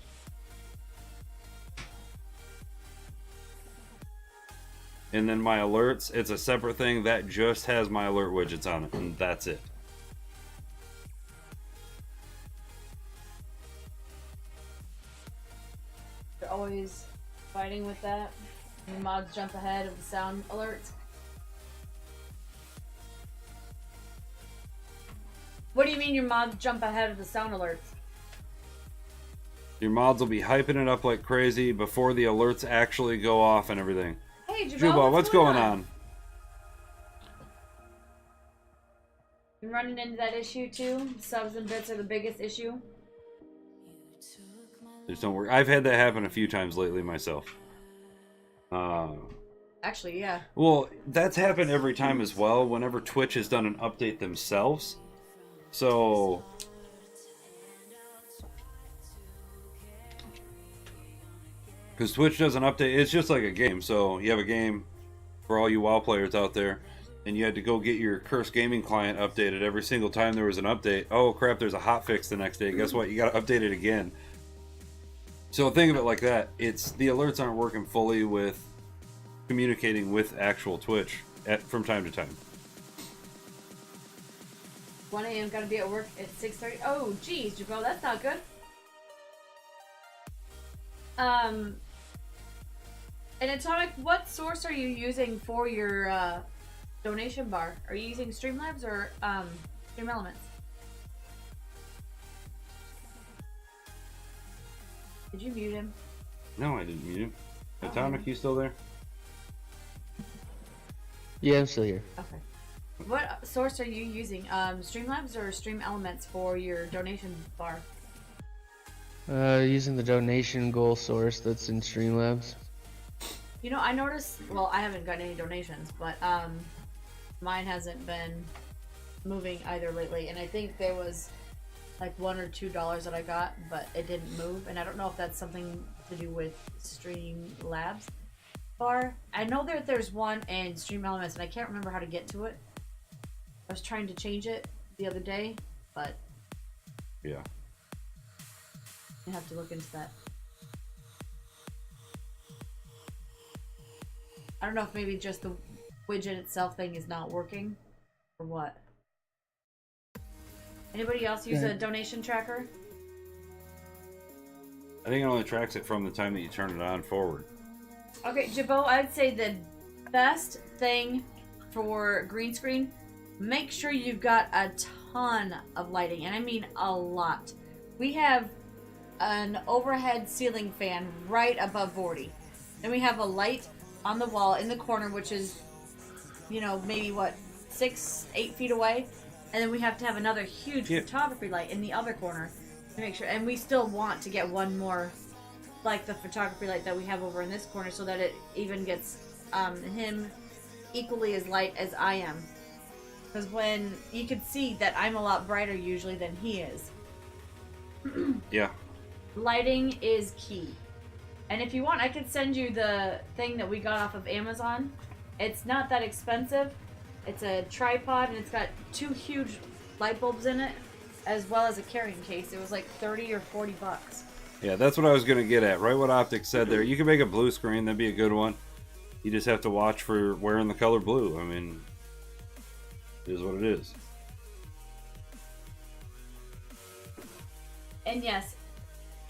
And then my alerts, it's a separate thing that just has my alert widgets on it, and that's it. You're always fighting with that. Your mods jump ahead of the sound alerts. What do you mean your mods jump ahead of the sound alerts? Your mods will be hyping it up like crazy before the alerts actually go off and everything. Hey, Jubal, what's going on? You running into that issue too? Subs and bits are the biggest issue. Just don't worry. I've had that happen a few times lately myself. Actually, yeah. Well, that's happened every time as well, whenever Twitch has done an update themselves. So because Twitch does an update, it's just like a game. So you have a game for all you WoW players out there, and you had to go get your Curse Gaming client updated every single time there was an update. Oh crap, there's a hotfix the next day. Guess what? You got to update it again. So think of it like that. It's the alerts aren't working fully with communicating with actual Twitch from time to time. 1 a.m. Gotta be at work at 6:30. Oh, geez, Jabal, that's not good. And Atomic, what source are you using for your donation bar? Are you using Streamlabs or Stream Elements? Did you mute him? No, I didn't mute him. Atomic, you still there? Yeah, I'm still here. Okay. What source are you using? Streamlabs or Stream Elements for your donation bar? Using the donation goal source that's in Streamlabs. You know, I noticed, well, I haven't gotten any donations, but mine hasn't been moving either lately, and I think there was like $1 or $2 that I got, but it didn't move, and I don't know if that's something to do with Streamlabs bar. I know that there's one in Stream Elements, and I can't remember how to get to it. I was trying to change it the other day, but yeah, I have to look into that. I don't know if maybe just the widget itself thing is not working, or what. Anybody else use a donation tracker? I think it only tracks it from the time that you turn it on forward. Okay, Jabbo, I'd say the best thing for green screen, make sure you've got a ton of lighting, and I mean a lot. We have an overhead ceiling fan right above Vorty. Then we have a light on the wall in the corner, which is, you know, maybe what, 6-8 feet away. And then we have to have another huge photography light in the other corner to make sure. And we still want to get one more, like the photography light that we have over in this corner, so that it even gets him equally as light as I am. Because when you can see that I'm a lot brighter usually than he is. Yeah. Lighting is key. And if you want, I could send you the thing that we got off of Amazon. It's not that expensive. It's a tripod, and it's got 2 huge light bulbs in it, as well as a carrying case. It was like 30 or 40 bucks. Yeah, that's what I was going to get at. Right what Optic said there. You can make a blue screen. That'd be a good one. You just have to watch for wearing the color blue. I mean, it is what it is. And yes,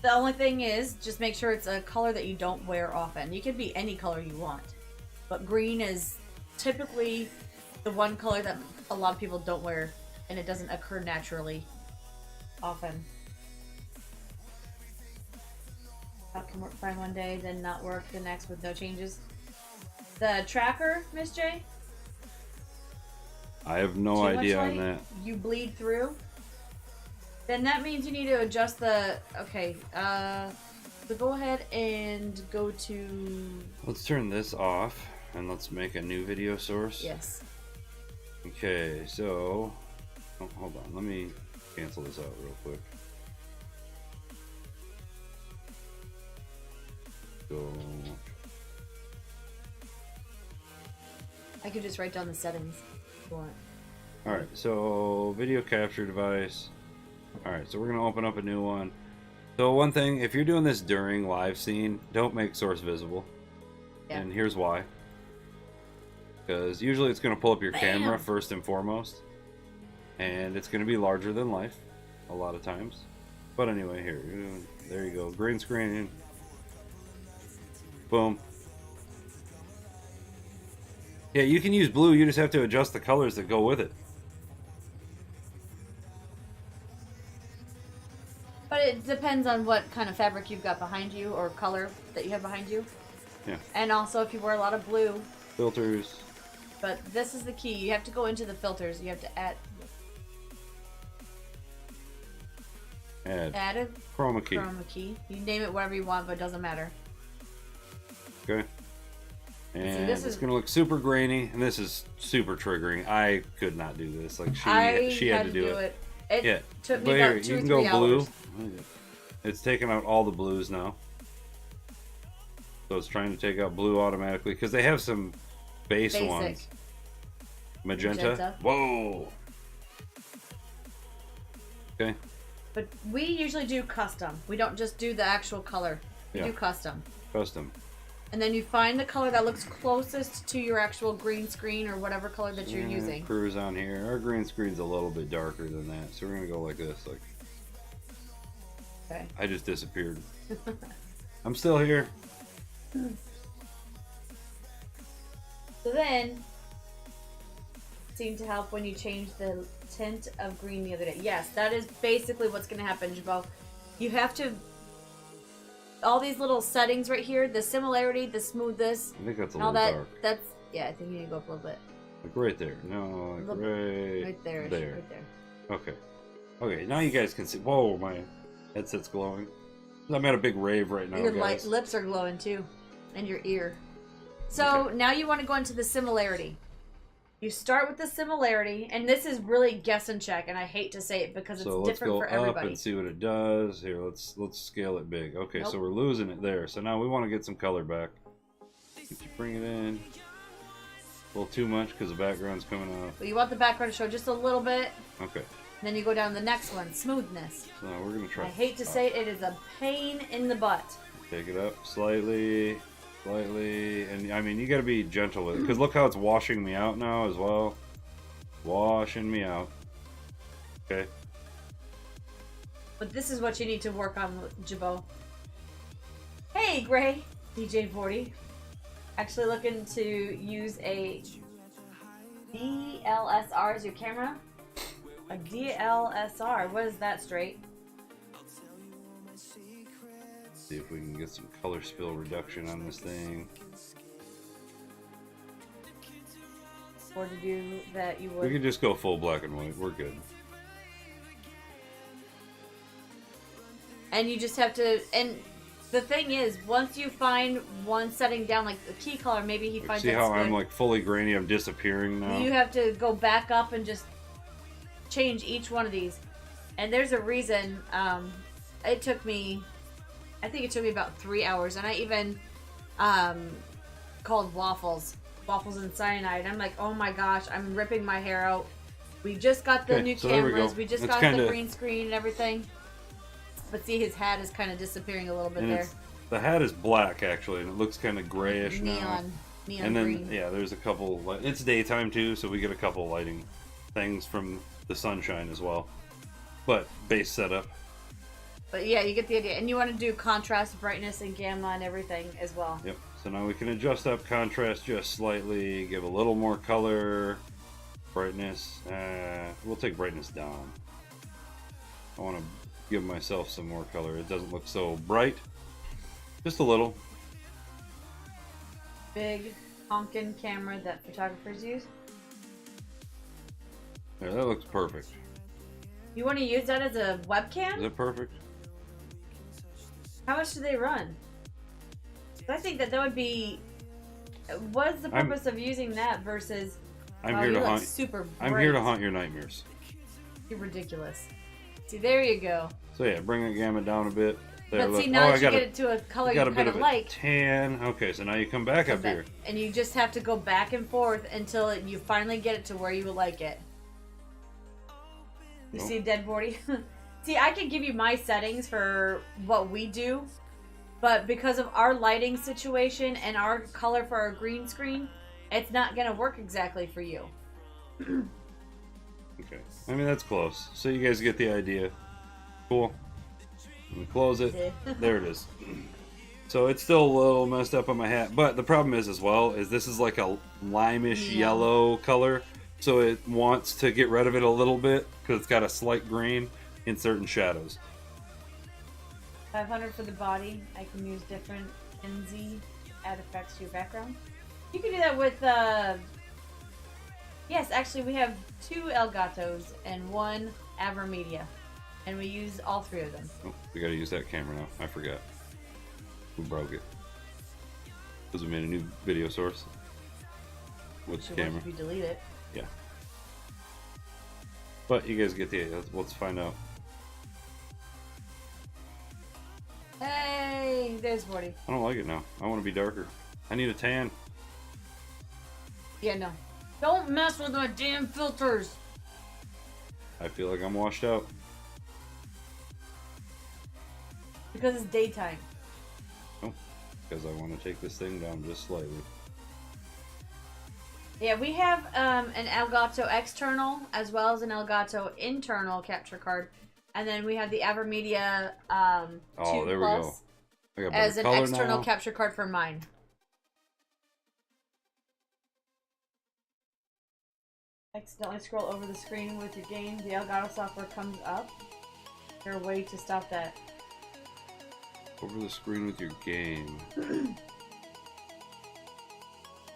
the only thing is, just make sure it's a color that you don't wear often. You can be any color you want. But green is typically the one color that a lot of people don't wear, and it doesn't occur naturally often. How can work fine one day, then not work the next with no changes? The tracker, Miss J? I have no Too much idea on light? that. You bleed through? Then that means you need to adjust the... Okay, so go ahead and go to... Let's turn this off and let's make a new video source. Yes. Okay, so... Oh, hold on, let me cancel this out real quick. Go... I could just write down the settings if you want. Alright, so video capture device. Alright, so we're going to open up a new one. So one thing, if you're doing this during live scene, don't make source visible. Yeah. And here's why. Because usually it's going to pull up your Bam! camera first and foremost. And it's going to be larger than life a lot of times. But anyway, here, there you go. Green screen. Boom. Yeah, you can use blue, you just have to adjust the colors that go with it. But it depends on what kind of fabric you've got behind you or color that you have behind you. Yeah. And also if you wear a lot of blue. Filters. But this is the key. You have to go into the filters. You have to add Add chroma key. Chroma key. You name it whatever you want, but it doesn't matter. Okay. And this it's is- gonna look super grainy, and this is super triggering. I could not do this. Like I she had to do it. It Yeah. took me But about here, 2 you or can 3 go blue. hours. It's taking out all the blues now. So it's trying to take out blue automatically because they have some basic ones. Magenta. Whoa. Okay. But we usually do custom. We don't just do the actual color. We Yeah. do custom. Custom. And then you find the color that looks closest to your actual green screen or whatever color that you're Yeah, using. Cruise on here. Our green screen's a little bit darker than that, so we're gonna go like this. Like Okay. I just disappeared. I'm still here. So then, seemed to help when you change the tint of green the other day. Yes, that is basically what's going to happen, Jabo. You have to, all these little settings right here, the similarity, the smoothness, I think that's a and all little that, dark. that's, yeah, I think you need to go up a little bit. Like right there. No, like right, Right there. there. Right there. Okay. Okay, now you guys can see. Whoa, my headset's glowing. I'm at a big rave right now, Your guys. lips are glowing too, and your ear. So now you want to go into the similarity. You start with the similarity, and this is really guess and check, and I hate to say it because it's So let's different go for up everybody. and see what it does. Here, let's scale it big. Okay, Nope. so we're losing it there. So now we want to get some color back. Bring it in. A little too much because the background's coming off. But you want the background to show just a little bit. Okay. Then you go down to the next one, smoothness. So now we're gonna try. I hate to say it is a pain in the butt. Take it up slightly, and I mean you got to be gentle with it because look how it's washing me out now as well. Washing me out. Okay. But this is what you need to work on, Jabo. Hey, Gray, DJ40. Actually looking to use a DLSR as your camera. A DLSR. What is that, straight? See if we can get some color spill reduction on this thing. Or to do that, you We would. could just go full black and white. We're good. And you just have to. And the thing is, once you find one setting down, like the key color, maybe he finds See that's how I'm good. like fully grainy? I'm disappearing now. You have to go back up and just change each one of these. And there's a reason. It took me, I think it took me about 3 hours, and I even called Waffles and Cyanide. I'm like, oh my gosh, I'm ripping my hair out. We just got the Okay, new so there we cameras. go. We just That's got the kinda- green screen and everything. But see, his hat is kind of disappearing a little bit And there. the hat is black actually, and it looks kind of grayish now. Neon And then green. yeah, there's a couple. It's daytime too, so we get a couple lighting things from the sunshine as well. But base setup. But yeah, you get the idea. And you want to do contrast, brightness, and gamma and everything as well. Yep. So now we can adjust up contrast just slightly, give a little more color, brightness. We'll take brightness down. I want to give myself some more color. It doesn't look so bright. Just a little. Big honkin' camera that photographers use. Yeah, that looks perfect. You want to use that as a Is webcam? that perfect? How much do they run? I think that would be. What's the purpose of using that versus? I'm here to hunt. Super bright. I'm here to hunt your nightmares. You're ridiculous. See, there you go. So yeah, bring the gamut down a bit. There, But see, look. now I that you got get a, it to a color I you got a bit kind of of a like, tan. Okay, so now you come back up here. and you just have to go back and forth until you finally get it to where you like it. You Nope. see, dead body. See, I could give you my settings for what we do, but because of our lighting situation and our color for our green screen, it's not gonna work exactly for you. Okay, I mean that's close. So you guys get the idea. Cool. Let me close it. There it is. So it's still a little messed up on my hat, but the problem is as well is this is like a limeish yellow color, so it wants to get rid of it a little bit because it's got a slight green in certain shadows. 500 for the body. I can use different NZ add effects to your background. You can do that with yes, actually we have 2 Elgatos and 1 Avermedia, and we use all 3 of them. Oh, we gotta use that camera now. I forgot. We broke it. Because we made a new video source with the Should camera. work if you delete it. Yeah. But you guys get the idea. Let's find out. Hey, there's Morty. I don't like it now. I want to be darker. I need a tan. Yeah, no. Don't mess with my damn filters. I feel like I'm washed out. Because it's daytime. Because I want to take this thing down just slightly. Yeah, we have an Elgato external as well as an Elgato internal capture card. And then we have the Avermedia 2 there we Plus go. I got as better an color external now. capture card for mine. Accidentally scroll over the screen with your game. The Elgato software comes up. Is there a way to stop that? Over the screen with your game.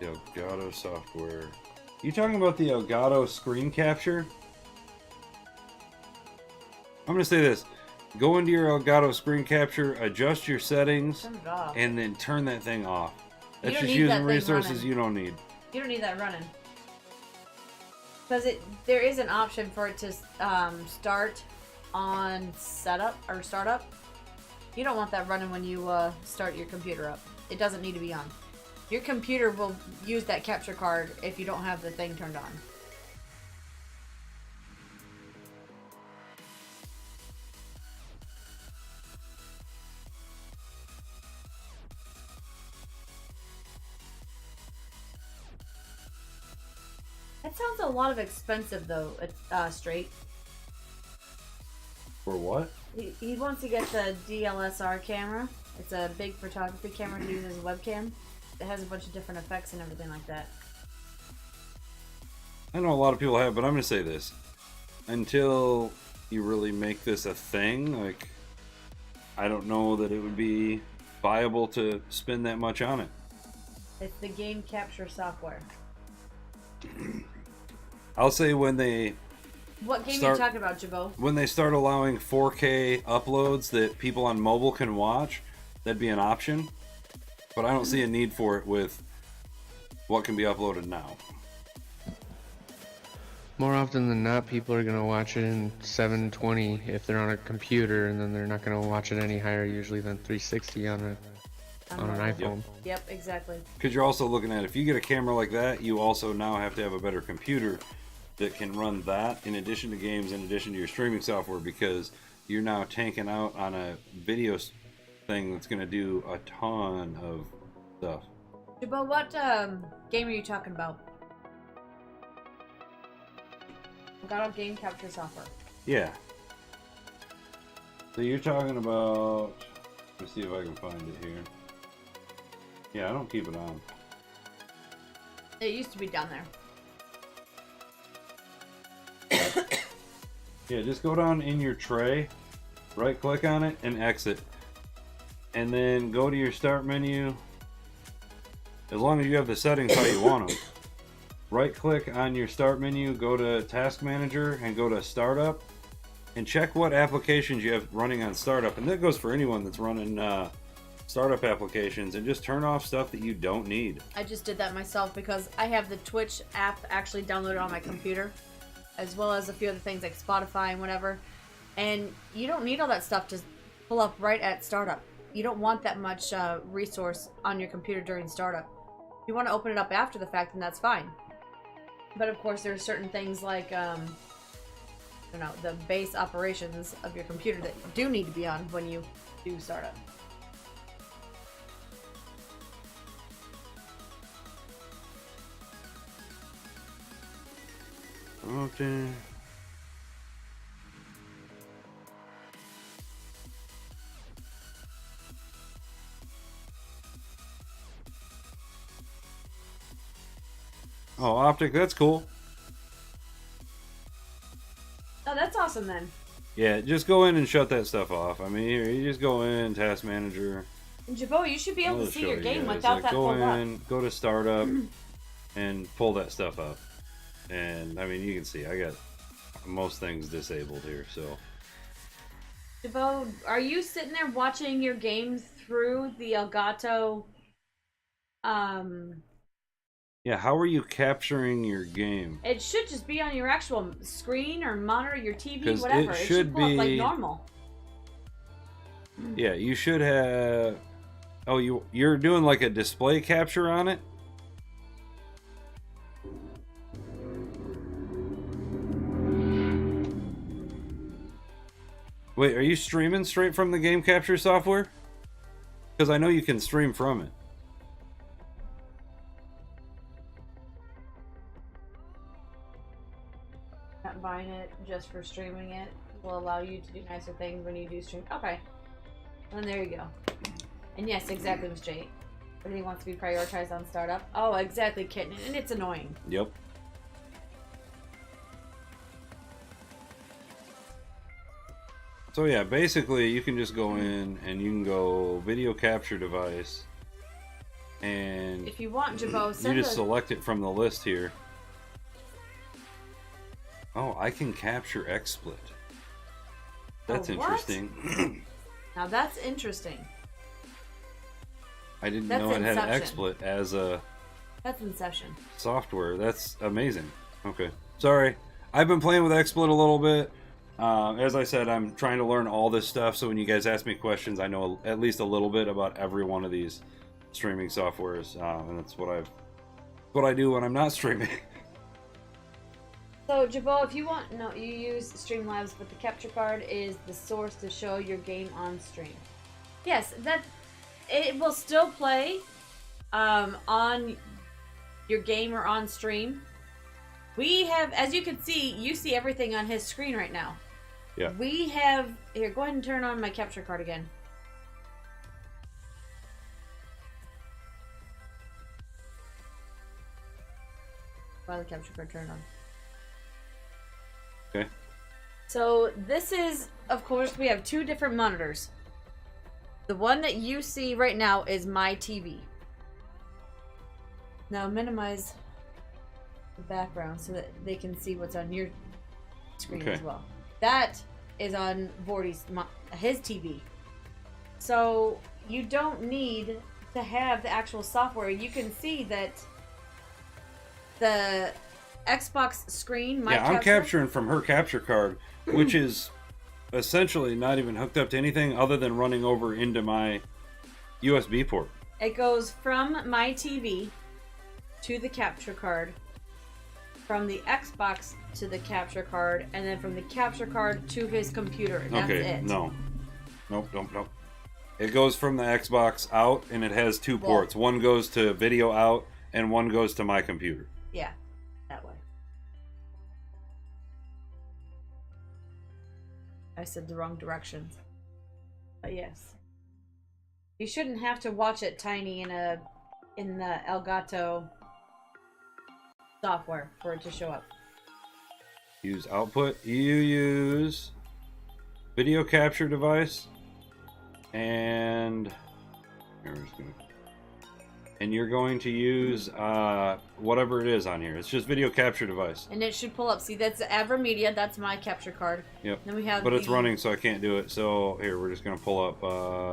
The Elgato software. You talking about the Elgato screen capture? I'm gonna say this. Go into your Elgato screen capture, adjust your settings, Turn it off. and then turn that thing off. That's don't just need that using thing resources running. you don't need. You don't need that running. Because there is an option for it to start on setup or startup. You don't want that running when you start your computer up. It doesn't need to be on. Your computer will use that capture card if you don't have the thing turned on. That sounds a lot of expensive though, straight. For what? He wants to get the DLSR camera. It's a big photography camera to use as a webcam. It has a bunch of different effects and everything like that. I know a lot of people have, but I'm gonna say this. Until you really make this a thing, like, I don't know that it would be viable to spend that much on it. It's the game capture software. I'll say when they What game Start- are you talking about, Jabbo? when they start allowing 4K uploads that people on mobile can watch, that'd be an option. But I don't see a need for it with what can be uploaded now. More often than not, people are gonna watch it in 720 if they're on a computer, and then they're not gonna watch it any higher usually than 360 on an iPhone. Yep, exactly. Because you're also looking at, if you get a camera like that, you also now have to have a better computer that can run that in addition to games, in addition to your streaming software, because you're now tanking out on a video thing that's going to do a ton of stuff. Jabbo, what game are you talking about? Got on game capture software. Yeah. So you're talking about, let me see if I can find it here. Yeah, I don't keep it on. It used to be down there. Yeah, just go down in your tray, right click on it, and exit. And then go to your start menu, as long as you have the settings how you want them. Right click on your start menu, go to Task Manager, and go to Startup, and check what applications you have running on Startup. And that goes for anyone that's running startup applications, and just turn off stuff that you don't need. I just did that myself because I have the Twitch app actually downloaded on my computer, as well as a few other things like Spotify and whatever. And you don't need all that stuff to pull up right at startup. You don't want that much resource on your computer during startup. If you want to open it up after the fact, then that's fine. But of course, there are certain things like, the base operations of your computer that do need to be on when you do startup. Okay. Oh, Optic, that's cool. Oh, that's awesome then. Yeah, just go in and shut that stuff off. I mean, here, you just go in, Task Manager. And Jabot, you should be able I'll to see show your you game guys. without Like, that pulled up. Go in, go to Startup, and pull that stuff up. And, I mean, you can see, I got most things disabled here, so. Jabot, are you sitting there watching your game through the Elgato, Yeah, how are you capturing your game? It should just be on your actual screen or monitor, your TV, 'Cause whatever. it It should should pull up like be- normal. Yeah, you should have... Oh, you're doing like a display capture on it? Wait, are you streaming straight from the game capture software? Because I know you can stream from it. Not buying it just for streaming it will allow you to do nicer things when you do stream. Okay. And there you go. And yes, exactly, Miss Jade. Everything wants to be prioritized on startup. Oh, exactly, Kitten. And it's annoying. Yep. So yeah, basically you can just go in and you can go video capture device, and If you want, Jabot, you send just us. select it from the list here. Oh, I can capture XSplit. That's Oh, what? interesting. Now that's interesting. I didn't That's know it had Inception. XSplit as a That's Inception. software. That's amazing. Okay, sorry. I've been playing with XSplit a little bit. As I said, I'm trying to learn all this stuff, so when you guys ask me questions, I know at least a little bit about every one of these streaming softwares, and that's what I do when I'm not streaming. So, Jabot, if you want, no, you use Streamlabs, but the capture card is the source to show your game on stream. Yes, that it will still play on your game or on stream. We have, as you can see, you see everything on his screen right now. Yeah. We have, here, go ahead and turn on my capture card again. While the capture card turned on. Okay. So this is, of course, we have two different monitors. The one that you see right now is my TV. Now minimize the background so that they can see what's on your screen Okay. as well. That is on Vorty's, his TV. So you don't need to have the actual software. You can see that the Xbox screen, my Yeah, I'm capturing from her capture card, which is essentially not even hooked up to anything other than running over into my USB port. It goes from my TV to the capture card, from the Xbox to the capture card, and then from the capture card to his computer. That's Okay, it. no. Nope. It goes from the Xbox out, and it has two Well- ports. One goes to video out, and one goes to my computer. Yeah, that way. I said the wrong directions. But yes. You shouldn't have to watch it tiny in the Elgato software for it to show up. Use output. You use video capture device, and here, we're just gonna and you're going to use whatever it is on here. It's just video capture device. And it should pull up. See, that's AverMedia. That's my capture card. Yep. Then we have but it's running, so I can't do it. So here, we're just going to pull up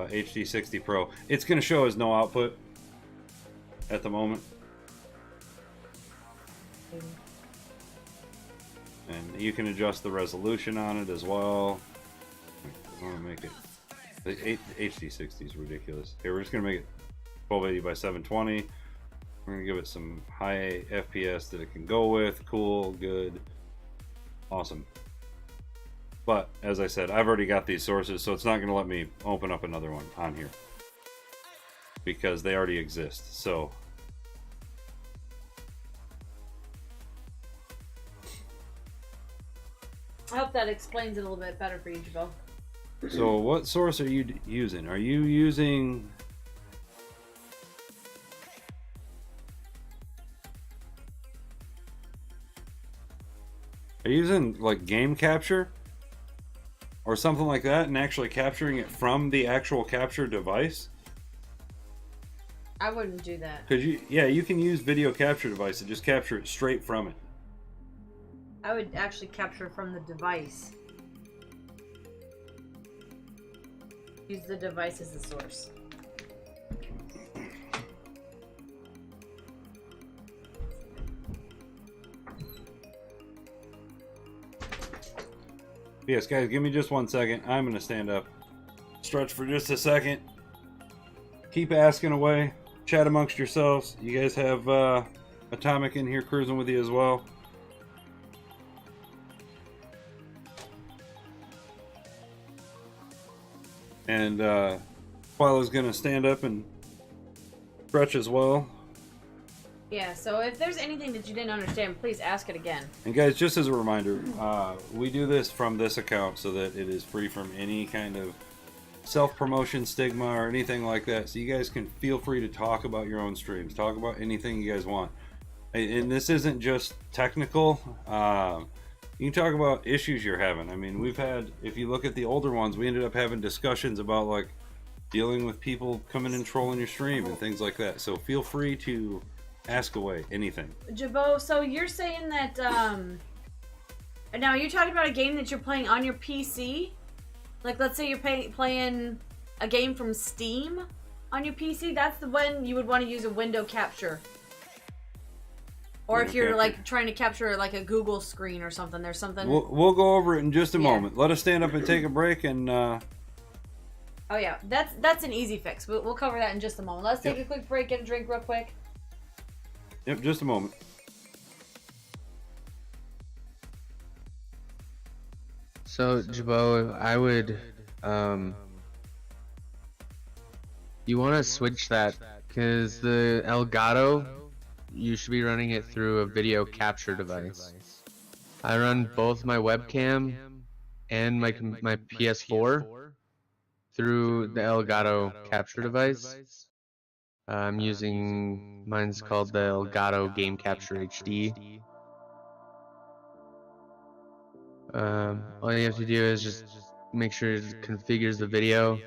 HD60 Pro. It's going to show as no output at the moment. And you can adjust the resolution on it as well. I want to make it. The HD60 is ridiculous. Here, we're just going to make it 1280 by 720. We're going to give it some high FPS that it can go with. Cool, good, awesome. But as I said, I've already got these sources, so it's not going to let me open up another one on here because they already exist. So I hope that explains it a little bit better for you, Jabbo. So what source are you using? Are you using... Are you using like game capture? Or something like that and actually capturing it from the actual capture device? I wouldn't do that. Because you can use video capture device and just capture it straight from it. I would actually capture from the device. Use the device as the source. Yes, guys, give me just 1 second. I'm going to stand up. Stretch for just a second. Keep asking away. Chat amongst yourselves. You guys have Atomic in here cruising with you as well. And Quila's going to stand up and stretch as well. Yeah, so if there's anything that you didn't understand, please ask it again. And guys, just as a reminder, we do this from this account so that it is free from any kind of self-promotion stigma or anything like that. So you guys can feel free to talk about your own streams, talk about anything you guys want. And this isn't just technical. You can talk about issues you're having. I mean, we've had, if you look at the older ones, we ended up having discussions about like dealing with people coming and trolling your stream and things like that. So feel free to ask away anything. Jabbo, so you're saying that now you're talking about a game that you're playing on your PC? Like let's say you're playing a game from Steam on your PC, that's the when you would want to use a window capture. Or if you're like trying to capture like a Google screen or something, there's something. We'll go over it in just a moment. Let us stand up and take a break and Oh yeah, that's an easy fix. We'll cover that in just a moment. Let's take a quick break, get a drink real quick. Yep, just a moment. So, Jabbo, I would, you want to switch that, because the Elgato, you should be running it through a video capture device. I run both my webcam and my PS4 through the Elgato capture device. I'm using, mine's called the Elgato Game Capture HD. All you have to do is just make sure it configures the video,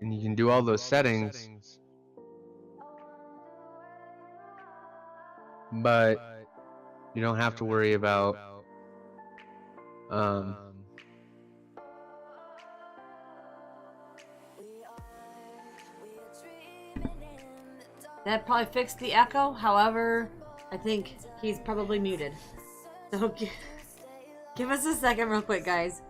and you can do all those settings, but you don't have to worry about That probably fixed the echo. However, I think he's probably muted. So give us a second real quick, guys.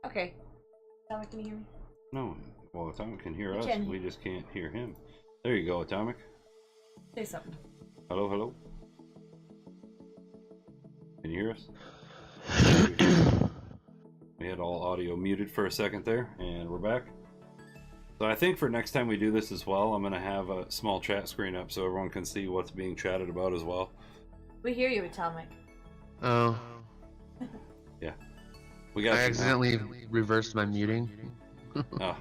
Okay. Atomic, can you hear me? No. Well, Atomic can hear We us. can. We just can't hear him. There you go, Atomic. Say something. Hello, hello. Can you hear us? We had all audio muted for a second there, and we're back. So I think for next time we do this as well, I'm going to have a small chat screen up so everyone can see what's being chatted about as well. We hear you, Atomic. Oh. Yeah. We got I accidentally reversed my muting. Oh.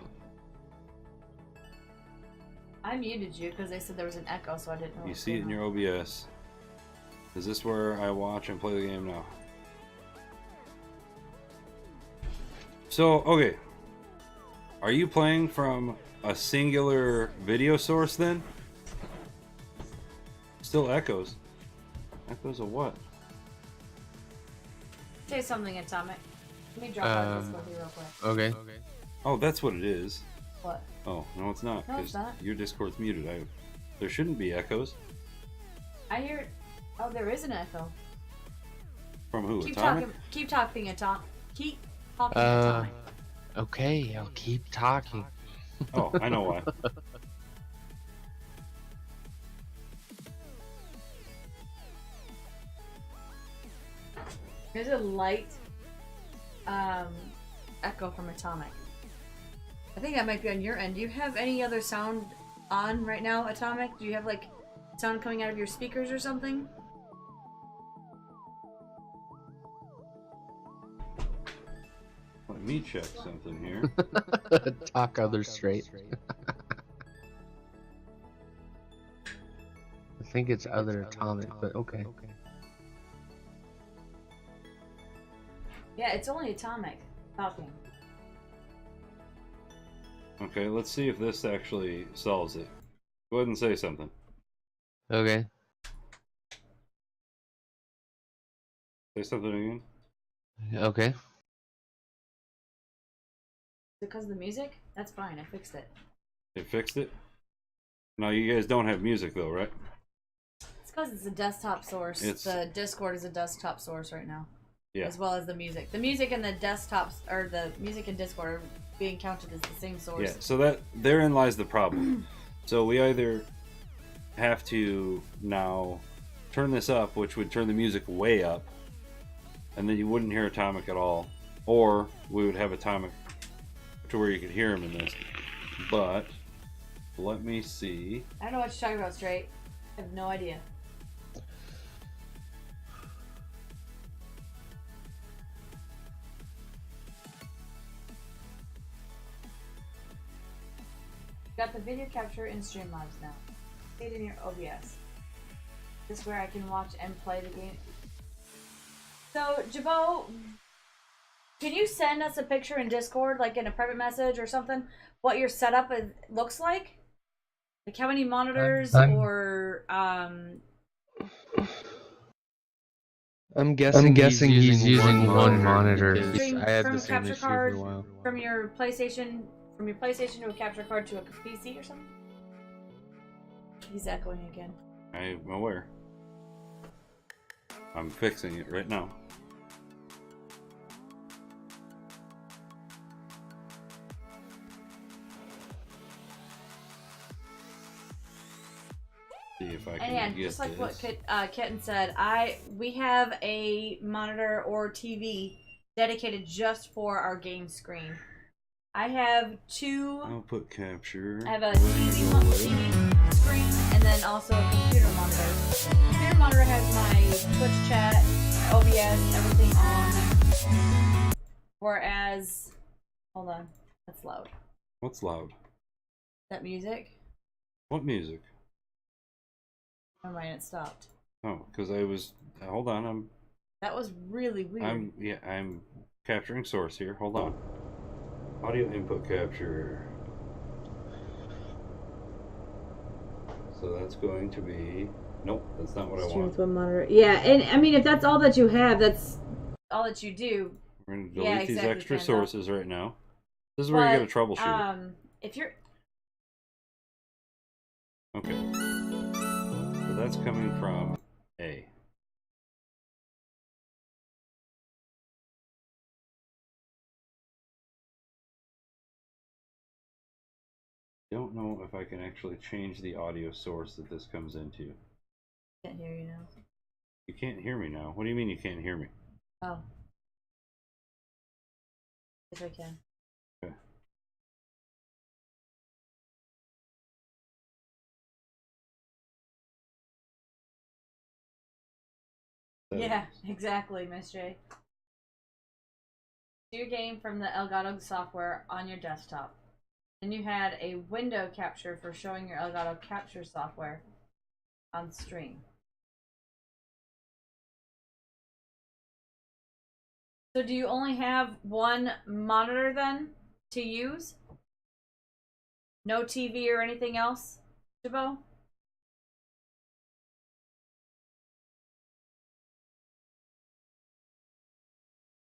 I muted you because they said there was an echo, so I didn't know. You see it in your OBS. Is this where I watch and play the game now? So, okay. Are you playing from a singular video source then? Still echoes. Echoes of what? Say something, Atomic. Let me drop out this with you real quick. Okay. Oh, that's what it is. What? Oh, no, it's not. No, it's 'cause not. Your Discord's muted. There shouldn't be echoes. I hear. Oh, there is an echo. From who? Keep Atomic? talking. Keep talking, Atomic. Keep talking, Atomic. Okay, I'll keep talking. Oh, I know why. There's a light echo from Atomic. I think that might be on your end. Do you have any other sound on right now, Atomic? Do you have like sound coming out of your speakers or something? Let me check something here. Talk others straight. I think it's other Atomic, but okay. Yeah, it's only Atomic talking. Okay, let's see if this actually solves it. Go ahead and say something. Okay. Say something again. Okay. Because of the music? That's fine, I fixed it. It fixed it? No, you guys don't have music though, right? It's because it's a desktop source. It's- The Discord is a desktop source right now. Yeah. As well as the music. The music and the desktops, or the music and Discord are being counted as the same source. Yeah, so that therein lies the problem. So we either have to now turn this up, which would turn the music way up, and then you wouldn't hear Atomic at all, or we would have Atomic to where you could hear him in this. But let me see. I don't know what you're talking about, straight. I have no idea. Got the video capture in Streamlabs now. See it in your OBS. This is where I can watch and play the game. So, Jabot, can you send us a picture in Discord, like in a private message or something, what your setup looks like? Like how many monitors or I'm guessing he's using one monitor. Stream I had from the a same capture issue for card a while. from your PlayStation to a capture card to a PC or something? He's echoing again. I'm aware. I'm fixing it right now. See if I can And get just like this. what Kitten said, we have a monitor or TV dedicated just for our game screen. I have two. Output capture. I have a TV screen and then also a computer monitor. Computer monitor has my Twitch chat, my OBS, everything on. Whereas, hold on, that's loud. What's loud? That music? What music? Never mind, it stopped. Oh, because I was. Hold on, That was really weird. I'm capturing source here. Hold on. Audio input capture. So that's going to be. Nope, that's not what I want. One monitor. Yeah, and I mean, if that's all that you have, that's all that you do. We're going to delete these extra sources right now. This is where you got to troubleshoot. If you're. Okay. So that's coming from A. Don't know if I can actually change the audio source that this comes into. Can't hear you now. You can't hear me now. What do you mean you can't hear me? Oh. Yes, I can. Okay. Yeah, exactly, Miss J. Do your game from the Elgato software on your desktop. Then you had a window capture for showing your Elgato capture software on stream. So do you only have one monitor then to use? No TV or anything else, Jabbo?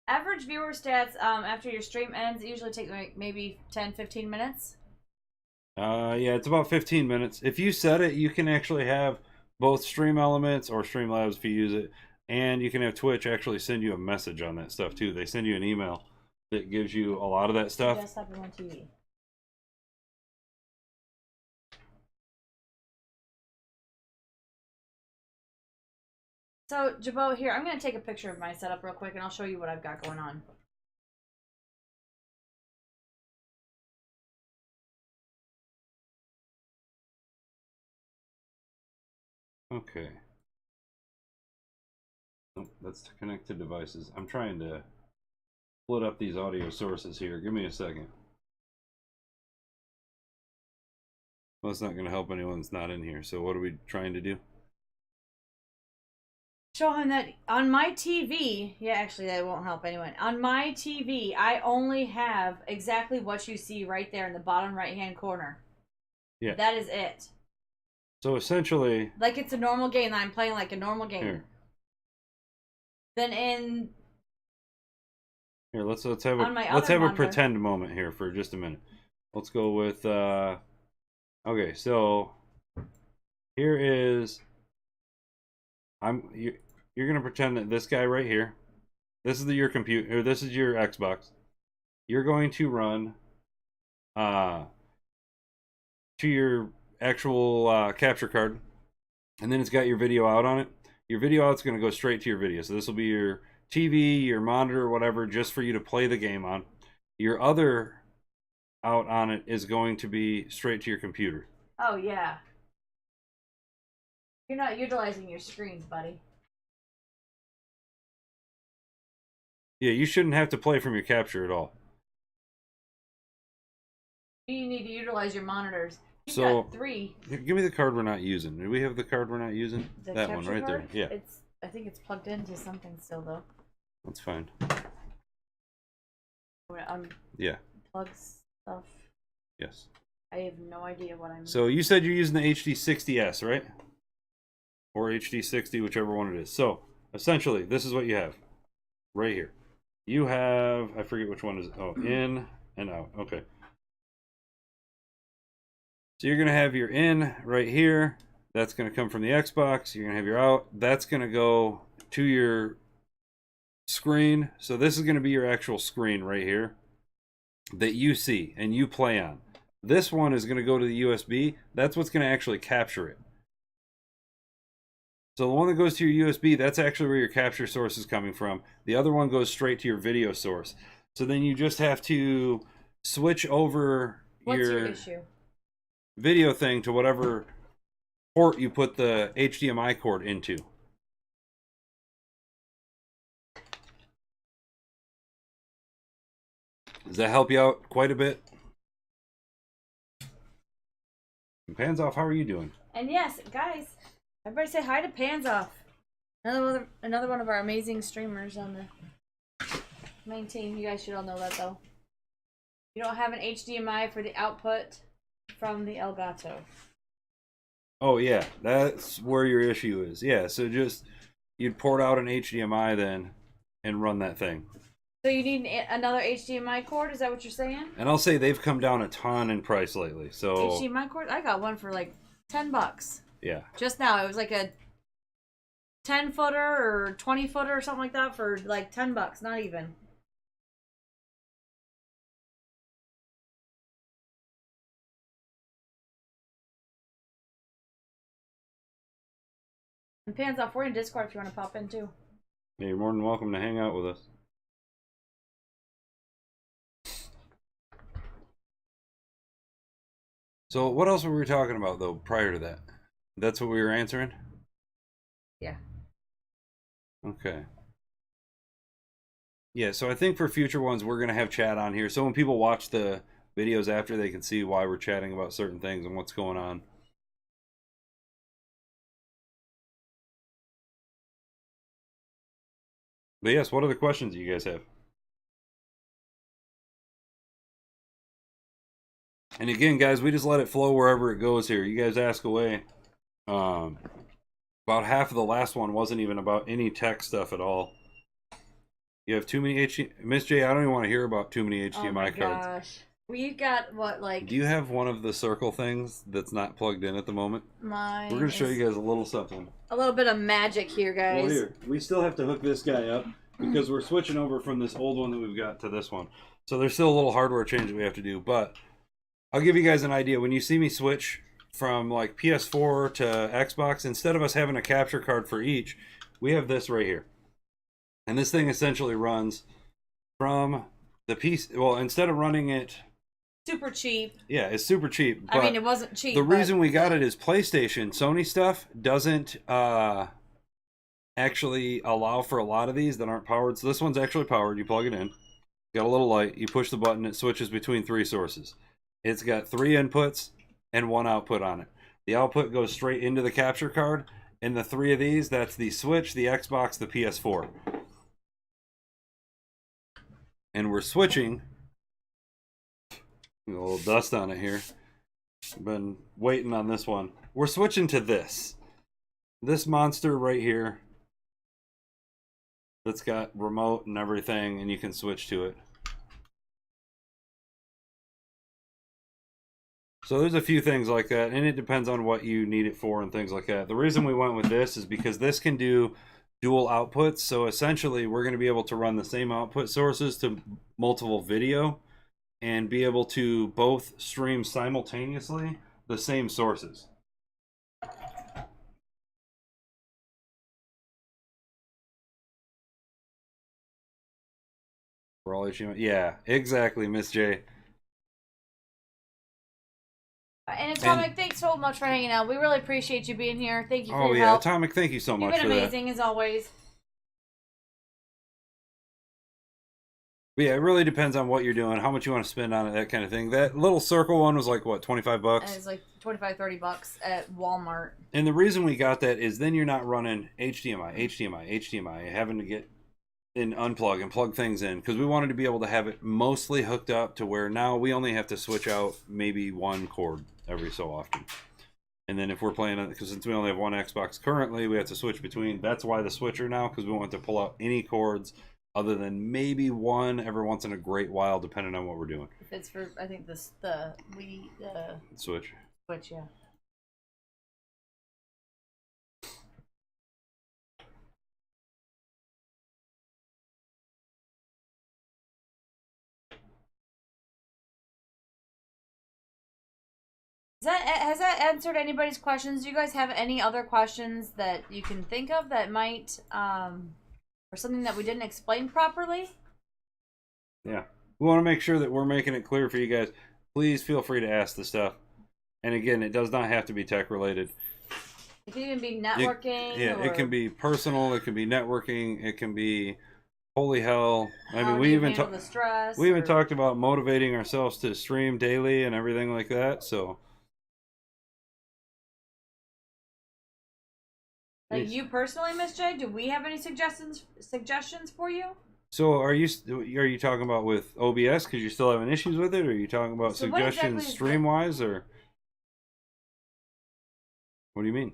Average viewer stats after your stream ends usually take like maybe 10-15 minutes. Yeah, it's about 15 minutes. If you set it, you can actually have both Stream Elements or Streamlabs if you use it, and you can have Twitch actually send you a message on that stuff too. They send you an email that gives you a lot of that stuff. Desktop and one TV. So, Jabbo, here, I'm going to take a picture of my setup real quick and I'll show you what I've got going on. Okay. Oh, that's to connect to devices. I'm trying to split up these audio sources here. Give me a second. Well, it's not going to help anyone that's not in here. So what are we trying to do? Show him that on my TV, yeah, actually that won't help anyone. On my TV, I only have exactly what you see right there in the bottom right-hand corner. Yeah. That is it. So essentially... Like it's a normal game that I'm playing like a normal game. Here. Then in... Here, let's have a pretend moment here for just a minute. Let's go with... Okay, so... Here is... You're gonna pretend that this guy right here, this is your computer, or this is your Xbox. You're going to run to your actual capture card, and then it's got your video out on it. Your video out's gonna go straight to your video. So this will be your TV, your monitor, whatever, just for you to play the game on. Your other out on it is going to be straight to your computer. Oh yeah. You're not utilizing your screens, buddy. Yeah, you shouldn't have to play from your capture at all. You need to utilize your monitors. You've So, got 3. Give me the card we're not using. Do we have the card we're not using? The That one right card? there. Yeah, I think it's plugged into something still though. that's fine. Yeah. Unplug stuff. Yes. I have no idea what I'm. So you said you're using the HD60S, right? Or HD60, whichever one it is. So essentially, this is what you have right here. You have, I forget which one is. Oh, in and out. Okay. So you're going to have your in right here. That's going to come from the Xbox. You're going to have your out. That's going to go to your screen. So this is going to be your actual screen right here that you see and you play on. This one is going to go to the USB. That's what's going to actually capture it. So the one that goes to your USB, that's actually where your capture source is coming from. The other one goes straight to your video source. So then you just have to switch over your issue? Video thing to whatever port you put the HDMI cord into. Does that help you out quite a bit? And Panzoff, how are you doing? And yes, guys, everybody say hi to Panzoff. Another one of our amazing streamers on the main team. You guys should all know that though. You don't have an HDMI for the output from the Elgato. Oh yeah, that's where your issue is. Yeah, so just you'd port out an HDMI then and run that thing. So you need another HDMI cord? Is that what you're saying? And I'll say they've come down a ton in price lately. So HDMI cord? I got one for like $10. Yeah. Just now, it was like a 10-footer or 20-footer or something like that for like $10. Not even. And Panzoff, we're in Discord if you want to pop in too. Yeah, you're more than welcome to hang out with us. So what else were we talking about though prior to that? That's what we were answering? Yeah. Okay. Yeah, so I think for future ones we're going to have chat on here. So when people watch the videos after, they can see why we're chatting about certain things and what's going on. But yes, what other questions do you guys have? And again, guys, we just let it flow wherever it goes here. You guys ask away. About half of the last one wasn't even about any tech stuff at all. You have too many Miss J, I don't even want to hear about too many HDMI oh my cards. Gosh. We got what, like... Do you have one of the circle things that's not plugged in at the moment? Mine We're going to show you guys a little something. A little bit of magic here, guys. Well, here, we still have to hook this guy up because we're switching over from this old one that we've got to this one. So there's still a little hardware change that we have to do, but I'll give you guys an idea. When you see me switch from like PS4 to Xbox, instead of us having a capture card for each, we have this right here. And this thing essentially runs from the PC. Well, instead of running it super cheap. Yeah, it's super cheap. I mean, it wasn't cheap. The reason we got it is PlayStation. Sony stuff doesn't actually allow for a lot of these that aren't powered. So this one's actually powered. You plug it in. Got a little light. You push the button. It switches between 3 sources. It's got 3 inputs and 1 output on it. The output goes straight into the capture card. And the 3 of these, that's the Switch, the Xbox, the PS4. And we're switching. A little dust on it here. Been waiting on this one. We're switching to this. This monster right here. That's got remote and everything, and you can switch to it. So there's a few things like that, and it depends on what you need it for and things like that. The reason we went with this is because this can do dual outputs. So essentially, we're going to be able to run the same output sources to multiple video and be able to both stream simultaneously the same sources. For all HDMI. Yeah, exactly, Miss J. And Atomic, thanks so much for hanging out. We really appreciate you being here. Thank you for your help. Atomic, thank you so much for that. You've been amazing as always. But yeah, it really depends on what you're doing, how much you want to spend on it, that kind of thing. That little circle one was like, what, $25? And it's like $25-$30 at Walmart. And the reason we got that is then you're not running HDMI, having to get and unplug and plug things in, because we wanted to be able to have it mostly hooked up to where now we only have to switch out maybe one cord every so often. And then if we're playing it, because since we only have one Xbox currently, we have to switch between. That's why the switcher now, because we want to pull out any cords other than maybe one every once in a great while, depending on what we're doing. If it's for, I think the Switch. Twitch, yeah. Has that answered anybody's questions? Do you guys have any other questions that you can think of that might, or something that we didn't explain properly? Yeah. We want to make sure that we're making it clear for you guys. Please feel free to ask the stuff. And again, it does not have to be tech related. It can even be networking. It can be personal. It can be networking. It can be holy hell. I mean, we even talked about motivating ourselves to stream daily and everything like that. So, like you personally, Miss J, do we have any suggestions for you? So are you talking about with OBS because you're still having issues with it, or are you talking about suggestions stream wise, or what do you mean?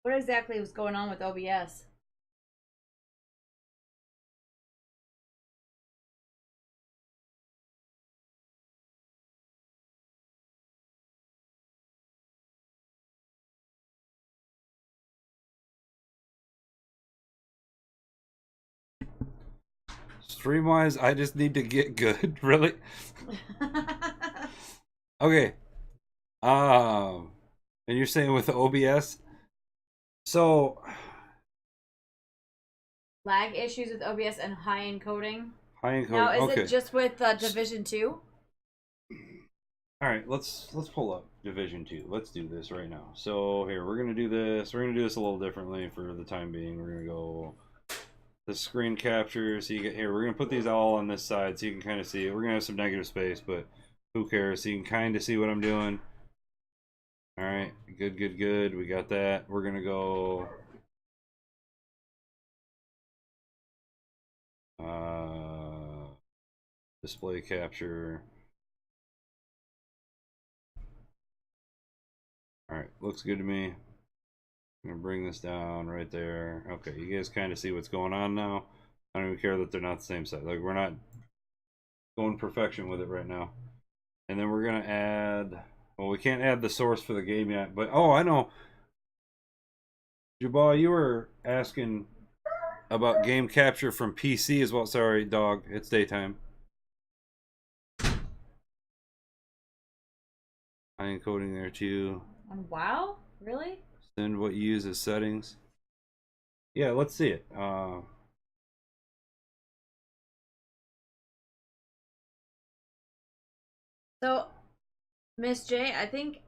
What exactly was going on with OBS? Stream wise, I just need to get good. Really? Okay. And you're saying with the OBS? So lag issues with OBS and high encoding. High encoding. Now, is it just with Division 2? All right, let's pull up Division 2. Let's do this right now. So here, we're gonna do this. We're gonna do this a little differently for the time being. We're gonna go the screen capture. So you get here. We're gonna put these all on this side so you can kind of see it. We're gonna have some negative space, but who cares? So you can kind of see what I'm doing. All right, good. We got that. We're gonna go. Display capture. All right, looks good to me. I'm gonna bring this down right there. Okay, you guys kind of see what's going on now. I don't even care that they're not the same size. Like, we're not going perfection with it right now. And then we're gonna add. Well, we can't add the source for the game yet, but oh, I know. Jabal, you were asking about game capture from PC as well. Sorry, dog. It's daytime. High encoding there too. Wow, really? Send what you use as settings. Yeah, let's see it. So, Miss J, I think.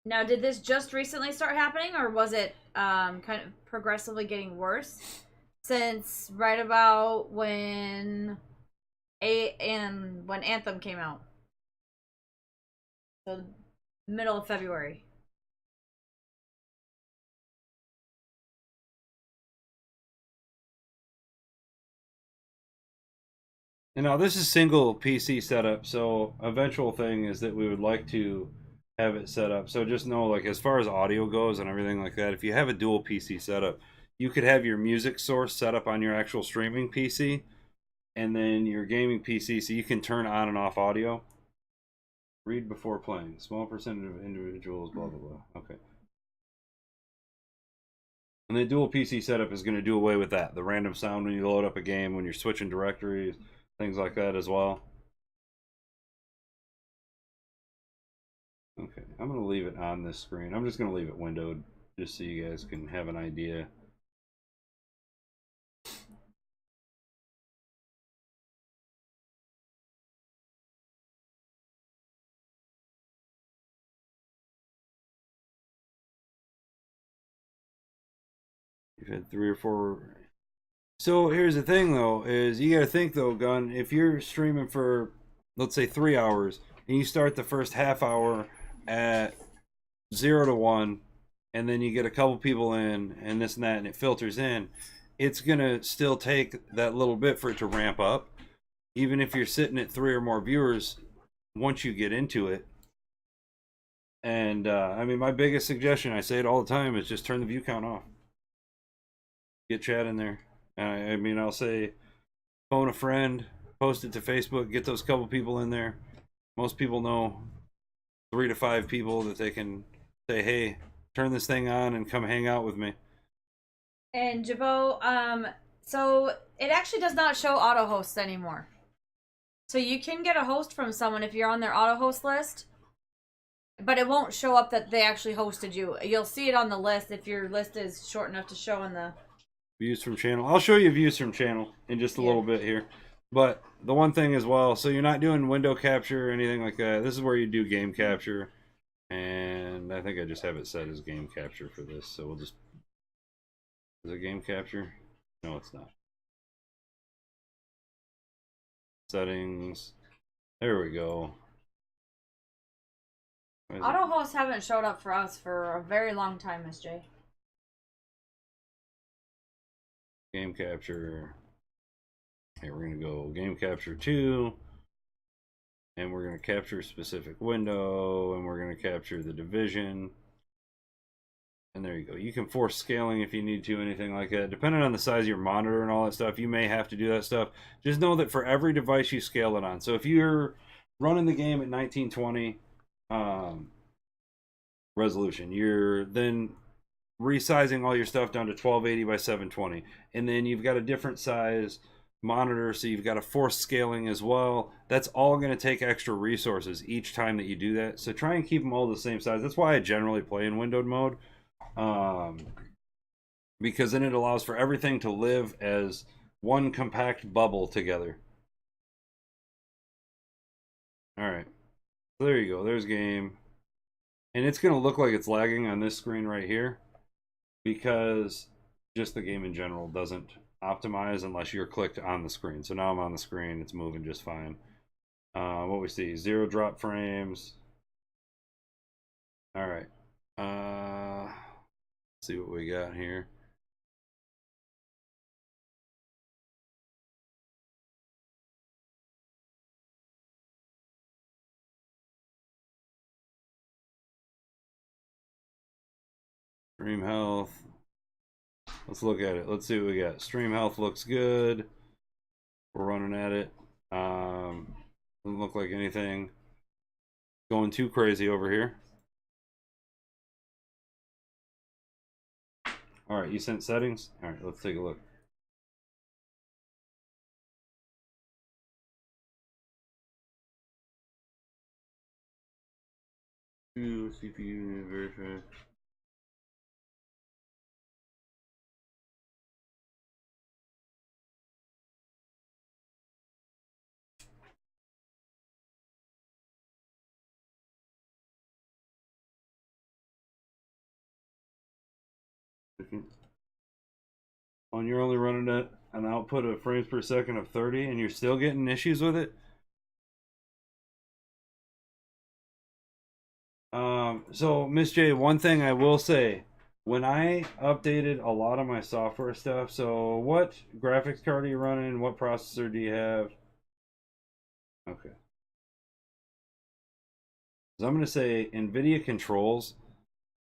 Now, did this just recently start happening, or was it kind of progressively getting worse since right about when Anthem came out? So, middle of February. And now this is single PC setup, so eventual thing is that we would like to have it set up. So just know, like, as far as audio goes and everything like that, if you have a dual PC setup, you could have your music source set up on your actual streaming PC and then your gaming PC, so you can turn on and off audio. Read before playing. Small percentage of individuals, blah, blah, blah. Okay. And the dual PC setup is going to do away with that. The random sound when you load up a game, when you're switching directories, things like that as well. Okay, I'm going to leave it on this screen. I'm just going to leave it windowed just so you guys can have an idea. You've had 3 or 4. So here's the thing, though, is you got to think, though, Gun, if you're streaming for, let's say, 3 hours, and you start the first half hour at 0 to 1, and then you get a couple people in, and this and that, and it filters in, it's going to still take that little bit for it to ramp up. Even if you're sitting at 3 or more viewers, once you get into it. And, I mean, my biggest suggestion, I say it all the time, is just turn the view count off. Get chat in there. I mean, I'll say phone a friend, post it to Facebook, get those couple people in there. Most people know 3 to 5 people that they can say, hey, turn this thing on and come hang out with me. And Jabot, so it actually does not show auto hosts anymore. So you can get a host from someone if you're on their auto host list, but it won't show up that they actually hosted you. You'll see it on the list if your list is short enough to show on the views from channel. I'll show you views from channel in just a little bit here. But the one thing as well, so you're not doing window capture or anything like that. This is where you do game capture. And I think I just have it set as game capture for this. So we'll just... Is it game capture? No, it's not. Settings. There we go. Auto hosts haven't showed up for us for a very long time, Miss J. Game capture. Okay, we're going to go game capture 2. And we're going to capture a specific window. And we're going to capture the division. And there you go. You can force scaling if you need to, anything like that. Depending on the size of your monitor and all that stuff, you may have to do that stuff. Just know that for every device you scale it on. So if you're running the game at 1920 resolution, you're then resizing all your stuff down to 1280 by 720. And then you've got a different size monitor, so you've got a force scaling as well. That's all going to take extra resources each time that you do that. So try and keep them all the same size. That's why I generally play in windowed mode. Because then it allows for everything to live as one compact bubble together. Alright, so there you go, there's game. And it's going to look like it's lagging on this screen right here, because just the game in general doesn't optimize unless you're clicked on the screen. So now I'm on the screen, it's moving just fine. What we see, 0 drop frames. Alright, see what we got here. Stream health. Let's look at it. Let's see what we got. Stream health looks good. We're running at it. Doesn't look like anything going too crazy over here. Alright, you sent settings? Alright, let's take a look. CPU verify. And you're only running at an output of frames per second of 30 and you're still getting issues with it? So Miss J, one thing I will say, when I updated a lot of my software stuff, so what graphics card are you running? What processor do you have? Okay. So I'm going to say NVIDIA controls,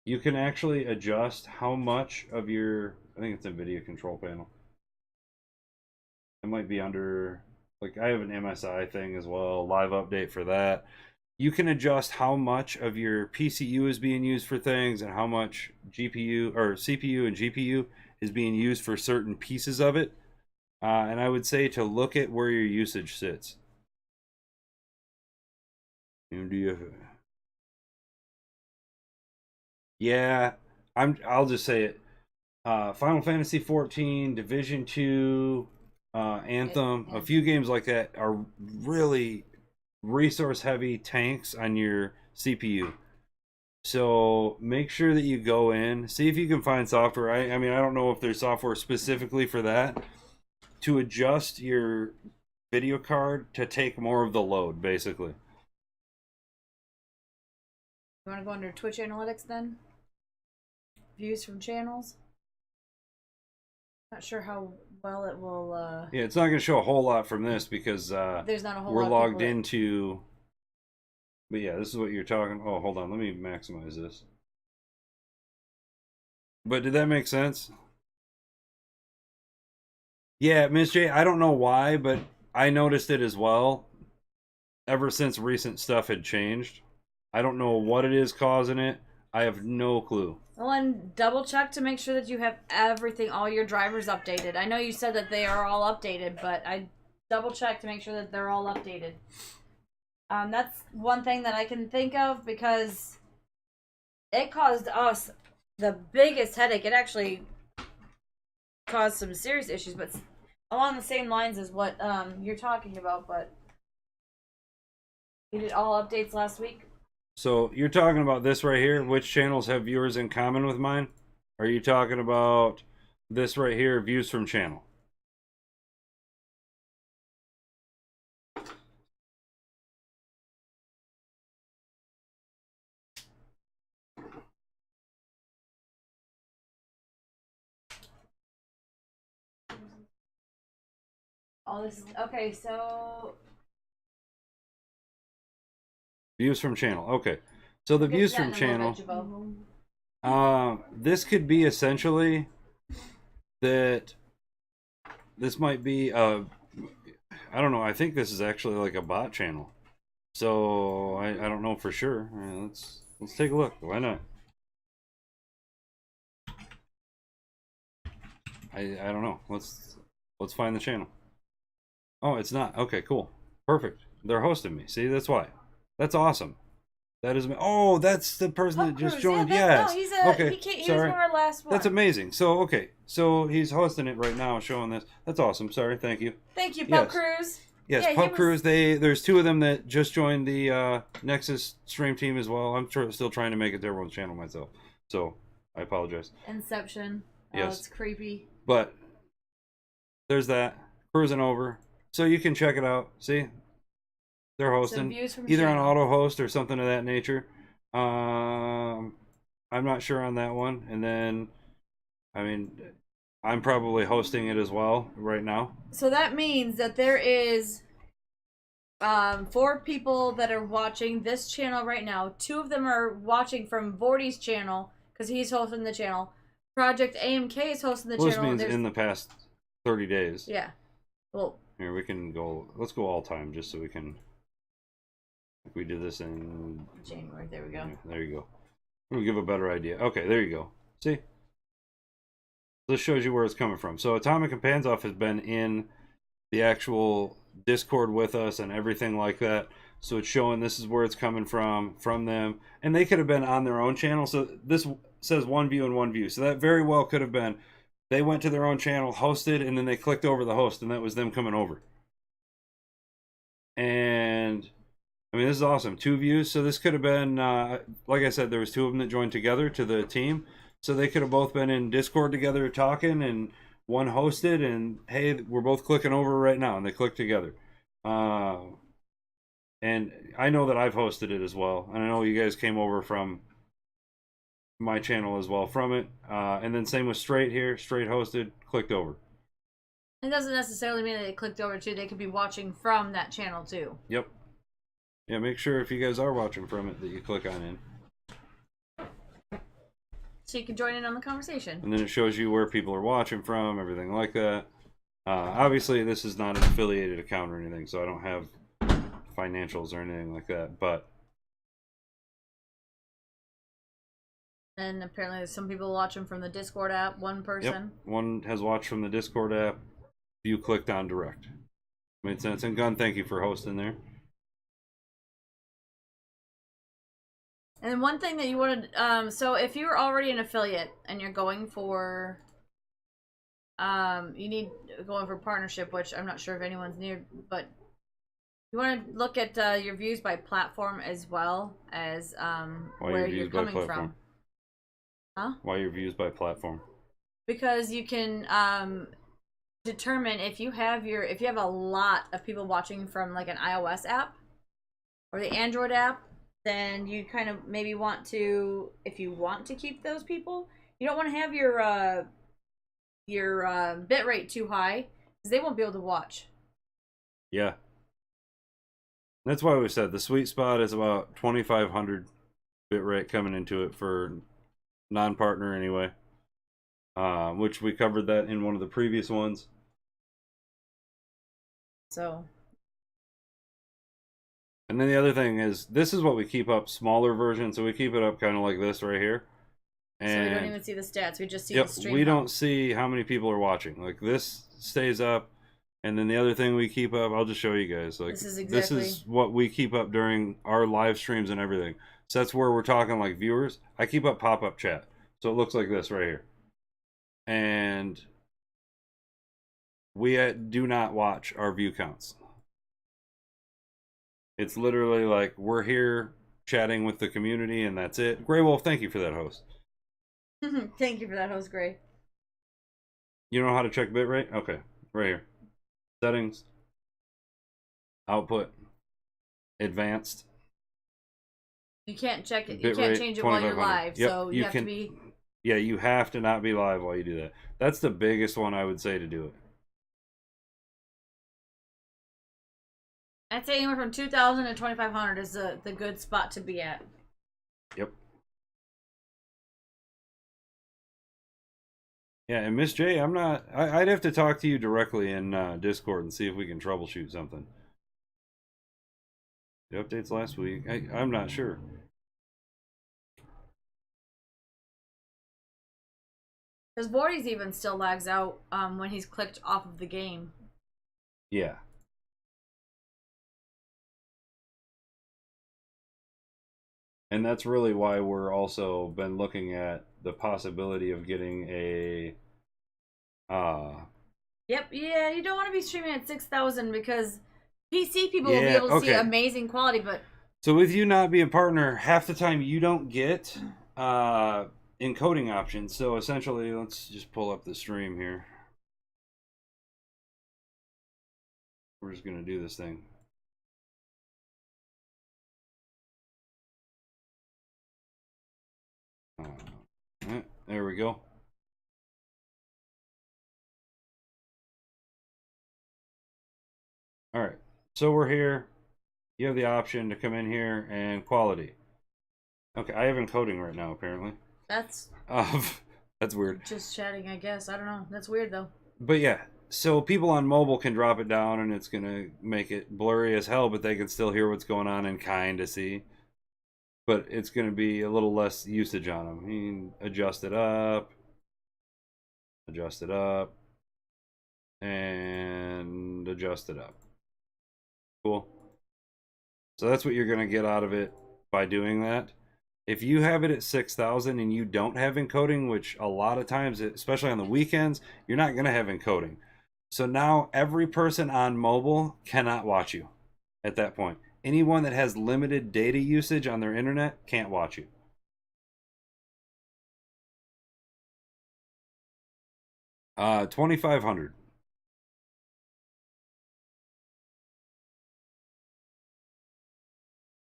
you can actually adjust how much of your, I think it's NVIDIA control panel. It might be under, like I have an MSI thing as well, live update for that. You can adjust how much of your PCU is being used for things and how much GPU or CPU and GPU is being used for certain pieces of it. And I would say to look at where your usage sits. Yeah, I'll just say it. Final Fantasy 14, Division 2, Anthem, a few games like that are really resource heavy tanks on your CPU. So make sure that you go in, see if you can find software. I mean, I don't know if there's software specifically for that to adjust your video card to take more of the load, basically. You want to go under Twitch analytics then? Views from channels? Not sure how well it will yeah, it's not going to show a whole lot from this because there's not a whole we're lot logged into, but yeah, this is what you're talking. Oh, hold on, let me maximize this. But did that make sense? Yeah, Miss J, I don't know why, but I noticed it as well. ever since recent stuff had changed. I don't know what it is causing it. I have no clue. Well, and double check to make sure that you have everything, all your drivers updated. I know you said that they are all updated, but I double check to make sure that they're all updated. That's one thing that I can think of because it caused us the biggest headache. It actually caused some serious issues, but along the same lines as what you're talking about. But we did all updates last week. So you're talking about this right here? Which channels have viewers in common with mine? Are you talking about this right here, views from channel? All this, okay, so Views from channel. Okay. So the views from channel. This could be essentially that this might be I don't know. I think this is actually like a bot channel. So I don't know for sure. Let's take a look. Why not? I don't know. Let's find the channel. Oh, it's not. Okay, cool. Perfect. They're hosting me. See, that's why. That's awesome. That is. Oh, that's the person that just joined. Yes. No, okay. He was sorry. from our last one. That's amazing. So okay. So he's hosting it right now, showing this. That's awesome. Sorry. Thank you. Thank you, Pub Cruise. Yes, yeah, Pub Cruise. There's two of them that just joined the Nexus stream team as well. I'm still trying to make it to everyone's channel myself, so I apologize. Inception. Oh, yes. It's creepy. But there's that cruising over, so you can check it out. See, they're hosting either on auto host or something of that nature. I'm not sure on that one. And then, I mean, I'm probably hosting it as well right now. So that means that there is 4 people that are watching this channel right now. 2 of them are watching from Vorty's channel because he's hosting the channel. Project AMK is hosting the channel. This means in the past 30 days. Yeah. Well, here we can go. Let's go all time just so we can. We did this in January. There we go. Yeah, there you go. We'll give a better idea. Okay, there you go. See, this shows you where it's coming from. So Atomic and Panzoff has been in the actual Discord with us and everything like that. So it's showing this is where it's coming from them, and they could have been on their own channel. So this says 1 view and 1 view. So that very well could have been they went to their own channel, hosted, and then they clicked over the host, and that was them coming over. And I mean, this is awesome. 2 views. So this could have been, like I said, there was 2 of them that joined together to the team. So they could have both been in Discord together talking, and one hosted, and hey, we're both clicking over right now, and they click together. And I know that I've hosted it as well, and I know you guys came over from my channel as well from it. And then same with Straight here. Straight hosted, clicked over. It doesn't necessarily mean that they clicked over too. They could be watching from that channel too. Yep. Yeah, make sure if you guys are watching from it that you click on in. So you can join in on the conversation. And then it shows you where people are watching from, everything like that. Obviously, this is not an affiliated account or anything, so I don't have financials or anything like that, but... And apparently there's some people watching from the Discord app, one person. Yep, one has watched from the Discord app. You clicked on direct. Made sense. And Gun, thank you for hosting there. And one thing that you wanted, so if you're already an affiliate and you're going for, going for partnership, which I'm not sure if anyone's near, but you want to look at your views by platform as well as where you're coming from. Huh? Why your views by platform? Because you can determine if you have a lot of people watching from like an iOS app or the Android app, then you kind of maybe want to, if you want to keep those people, you don't want to have your bitrate too high because they won't be able to watch. Yeah. That's why we said the sweet spot is about 2500 bitrate coming into it for non-partner anyway. Which we covered that in one of the previous ones. So And then the other thing is, this is what we keep up, smaller version, so we keep it up kind of like this right here. And so we don't even see the stats. We just see the stream. We don't see how many people are watching. Like this stays up, and then the other thing we keep up, I'll just show you guys. Like this is what we keep up during our live streams and everything. So that's where we're talking like viewers. I keep up pop-up chat, so it looks like this right here. And we do not watch our view counts. It's literally like we're here chatting with the community, and that's it. Grey Wolf, thank you for that, host. Thank you for that, host Gray. You know how to check bitrate? Okay, right here. Settings. Output. Advanced. You can't check it. You can't change it while you're live. Yep, so you have to be. Yeah, you have to not be live while you do that. That's the biggest one I would say to do it. I'd say anywhere from 2,000 to 2,500 is the good spot to be at. Yep. Yeah, and Miss J, I'm not. I'd have to talk to you directly in Discord and see if we can troubleshoot something. The updates last week. I'm not sure. Because Vordy's even still lags out when he's clicked off of the game. Yeah. And that's really why we're also been looking at the possibility of getting a Yep, yeah, you don't want to be streaming at 6,000 because PC people will be able to see amazing quality, but so with you not being a partner, half the time you don't get encoding options. So essentially, let's just pull up the stream here. We're just gonna do this thing. There we go. All right, so we're here. You have the option to come in here and quality. Okay, I have encoding right now, apparently. that's that's weird. Just chatting, I guess. I don't know. That's weird, though. But yeah, so people on mobile can drop it down, and it's gonna make it blurry as hell, but they can still hear what's going on and kind of see. But it's going to be a little less usage on them. You can adjust it up, and adjust it up. Cool. So that's what you're going to get out of it by doing that. If you have it at 6,000 and you don't have encoding, which a lot of times, especially on the weekends, you're not going to have encoding. So now every person on mobile cannot watch you at that point. Anyone that has limited data usage on their internet can't watch you. Uh, 2,500.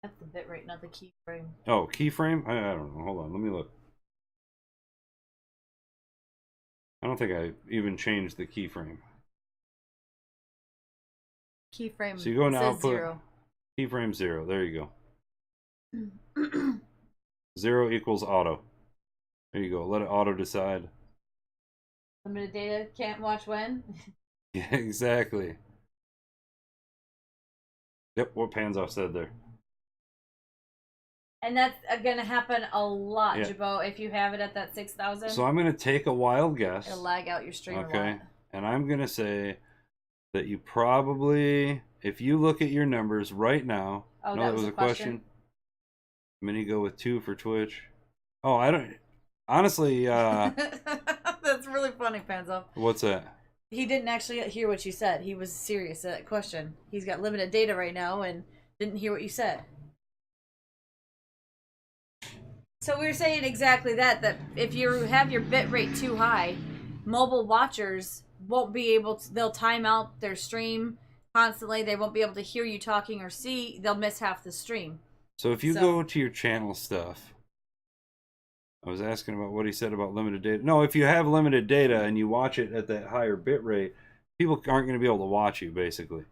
That's the bitrate, not the keyframe. Oh, keyframe? I don't know. Hold on, let me look. I don't think I even changed the keyframe. Keyframe. So you go into output. 0. Keyframe 0. There you go. 0 equals auto. There you go. Let it auto decide. Limited data, can't watch when. Yeah, exactly. Yep, what Panzoff said there. And that's going to happen a lot, Jabot, if you have it at that 6,000. So I'm going to take a wild guess. It'll lag out your stream a lot. And I'm going to say that you probably, if you look at your numbers right now. Oh, that was a question? Mini go with 2 for Twitch. Oh, I don't. Honestly, that's really funny, Panzo. What's that? He didn't actually hear what you said. He was serious at that question. He's got limited data right now and didn't hear what you said. So we were saying exactly that if you have your bitrate too high, mobile watchers won't be able to, they'll time out their stream constantly. They won't be able to hear you talking or see. They'll miss half the stream. So if you go to your channel stuff, I was asking about what he said about limited data. No, if you have limited data and you watch it at that higher bit rate, people aren't going to be able to watch you, basically.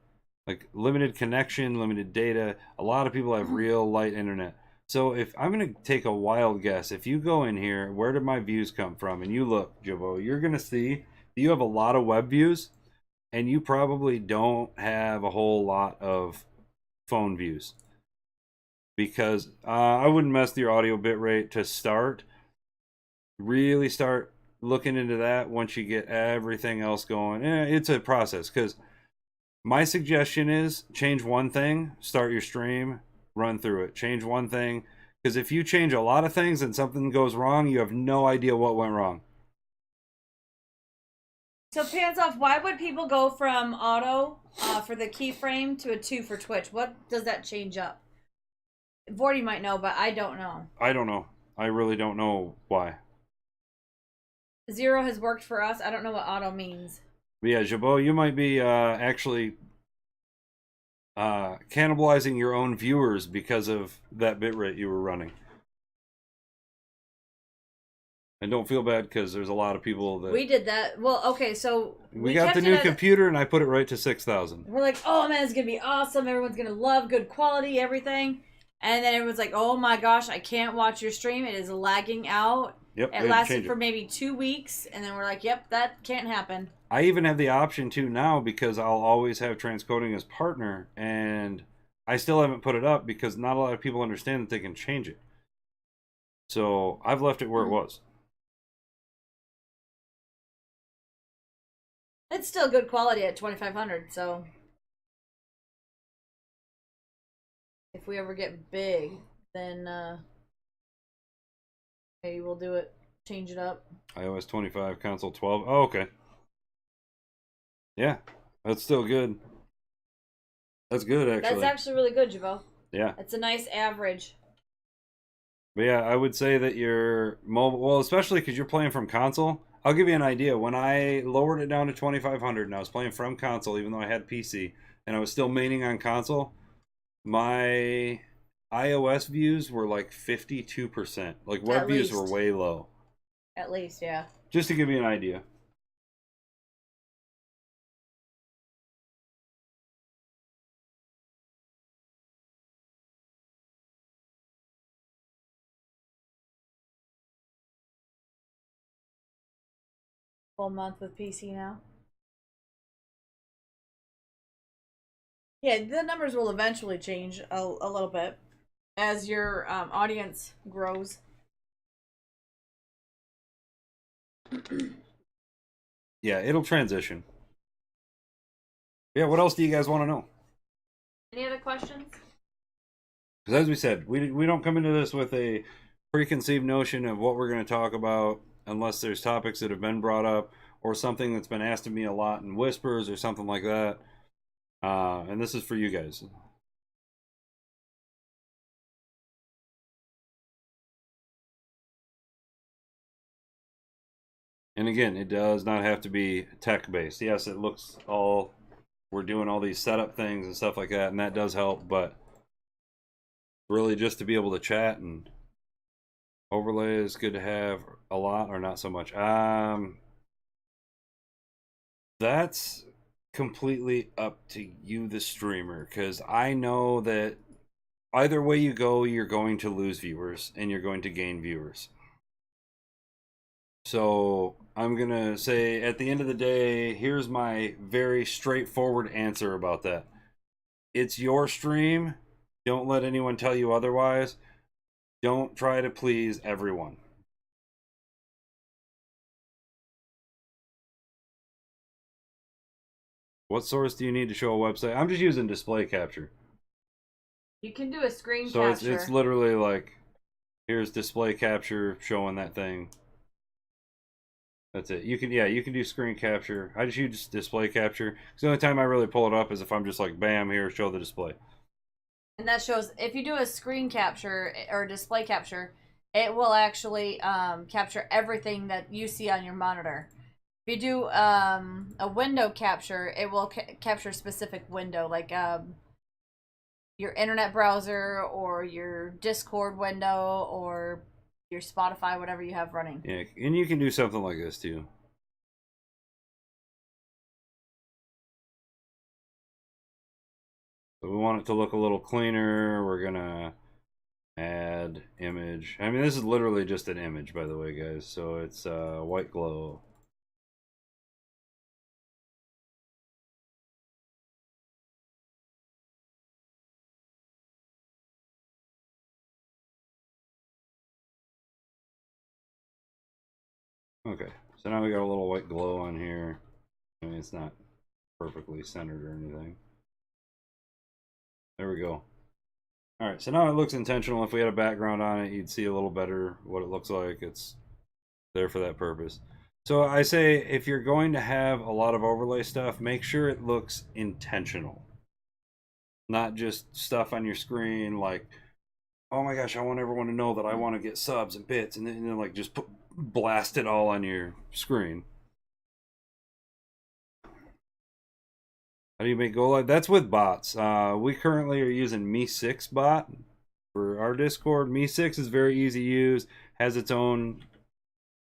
Like limited connection, limited data. A lot of people have real light internet. So if I'm going to take a wild guess, if you go in here, where did my views come from? And you look, Jabo, you're going to see you have a lot of web views and you probably don't have a whole lot of phone views. because I wouldn't mess with your audio bitrate to start. Really start looking into that once you get everything else going. It's a process, because my suggestion is change one thing, start your stream, run through it. Change one thing, because if you change a lot of things and something goes wrong, you have no idea what went wrong. So Pants Off, why would people go from auto for the keyframe to a 2 for Twitch? What does that change up? Vorty might know, but I don't know. I don't know. I really don't know why. 0 has worked for us. I don't know what auto means. But yeah, Jabot, you might be actually cannibalizing your own viewers because of that bitrate you were running. And don't feel bad, because there's a lot of people that... We did that. Well, okay, so... We got the new computer, and I put it right to 6,000. We're like, oh man, it's going to be awesome. Everyone's going to love good quality, everything. And then everyone's like, oh my gosh, I can't watch your stream. It is lagging out. Yep, it lasted for maybe 2 weeks. And then we're like, yep, that can't happen. I even have the option to now, because I'll always have Transcoding as partner. And I still haven't put it up because not a lot of people understand that they can change it. So I've left it where it was. It's still good quality at 2,500, so if we ever get big, then maybe we'll do it, change it up. iOS 25, console 12. Oh, okay. Yeah, that's still good. That's good, actually. That's actually really good, Javo. Yeah. It's a nice average. But yeah, I would say that your mobile, well, especially because you're playing from console. I'll give you an idea. When I lowered it down to 2,500 and I was playing from console, even though I had PC, and I was still maining on console, my iOS views were like 52%. Like web views were way low. At least, yeah. Just to give you an idea. Full month with PC now. Yeah, the numbers will eventually change a little bit as your audience grows. Yeah, it'll transition. Yeah, what else do you guys want to know? Any other questions? Because as we said, we don't come into this with a preconceived notion of what we're going to talk about, unless there's topics that have been brought up or something that's been asked of me a lot in whispers or something like that. And this is for you guys. And again, it does not have to be tech-based. Yes, it looks all... We're doing all these setup things and stuff like that, and that does help, but really just to be able to chat and overlay is good to have a lot, or not so much. That's completely up to you, the streamer, because I know that either way you go, you're going to lose viewers and you're going to gain viewers. So I'm going to say at the end of the day, here's my very straightforward answer about that. It's your stream. Don't let anyone tell you otherwise. Don't try to please everyone. What source do you need to show a website? I'm just using display capture. You can do a screen so capture. It's literally like, here's display capture showing that thing. That's it. You can do screen capture. I just use display capture. Because the only time I really pull it up is if I'm just like, bam, here, show the display. And that shows, if you do a screen capture or display capture, it will actually capture everything that you see on your monitor. If you do a window capture, it will capture a specific window, like your internet browser or your Discord window or your Spotify, whatever you have running. Yeah, and you can do something like this too. So we want it to look a little cleaner. We're gonna add image. I mean, this is literally just an image, by the way, guys. So it's white glow. Okay, so now we got a little white glow on here. I mean, it's not perfectly centered or anything. There we go. Alright, so now it looks intentional. If we had a background on it, you'd see a little better what it looks like. It's there for that purpose. So I say if you're going to have a lot of overlay stuff, make sure it looks intentional. Not just stuff on your screen like, oh my gosh, I want everyone to know that I want to get subs and bits, and then like just blast it all on your screen. How do you make go live? That's with bots. We currently are using Me6 bot for our Discord. Me6 is very easy to use. Has its own.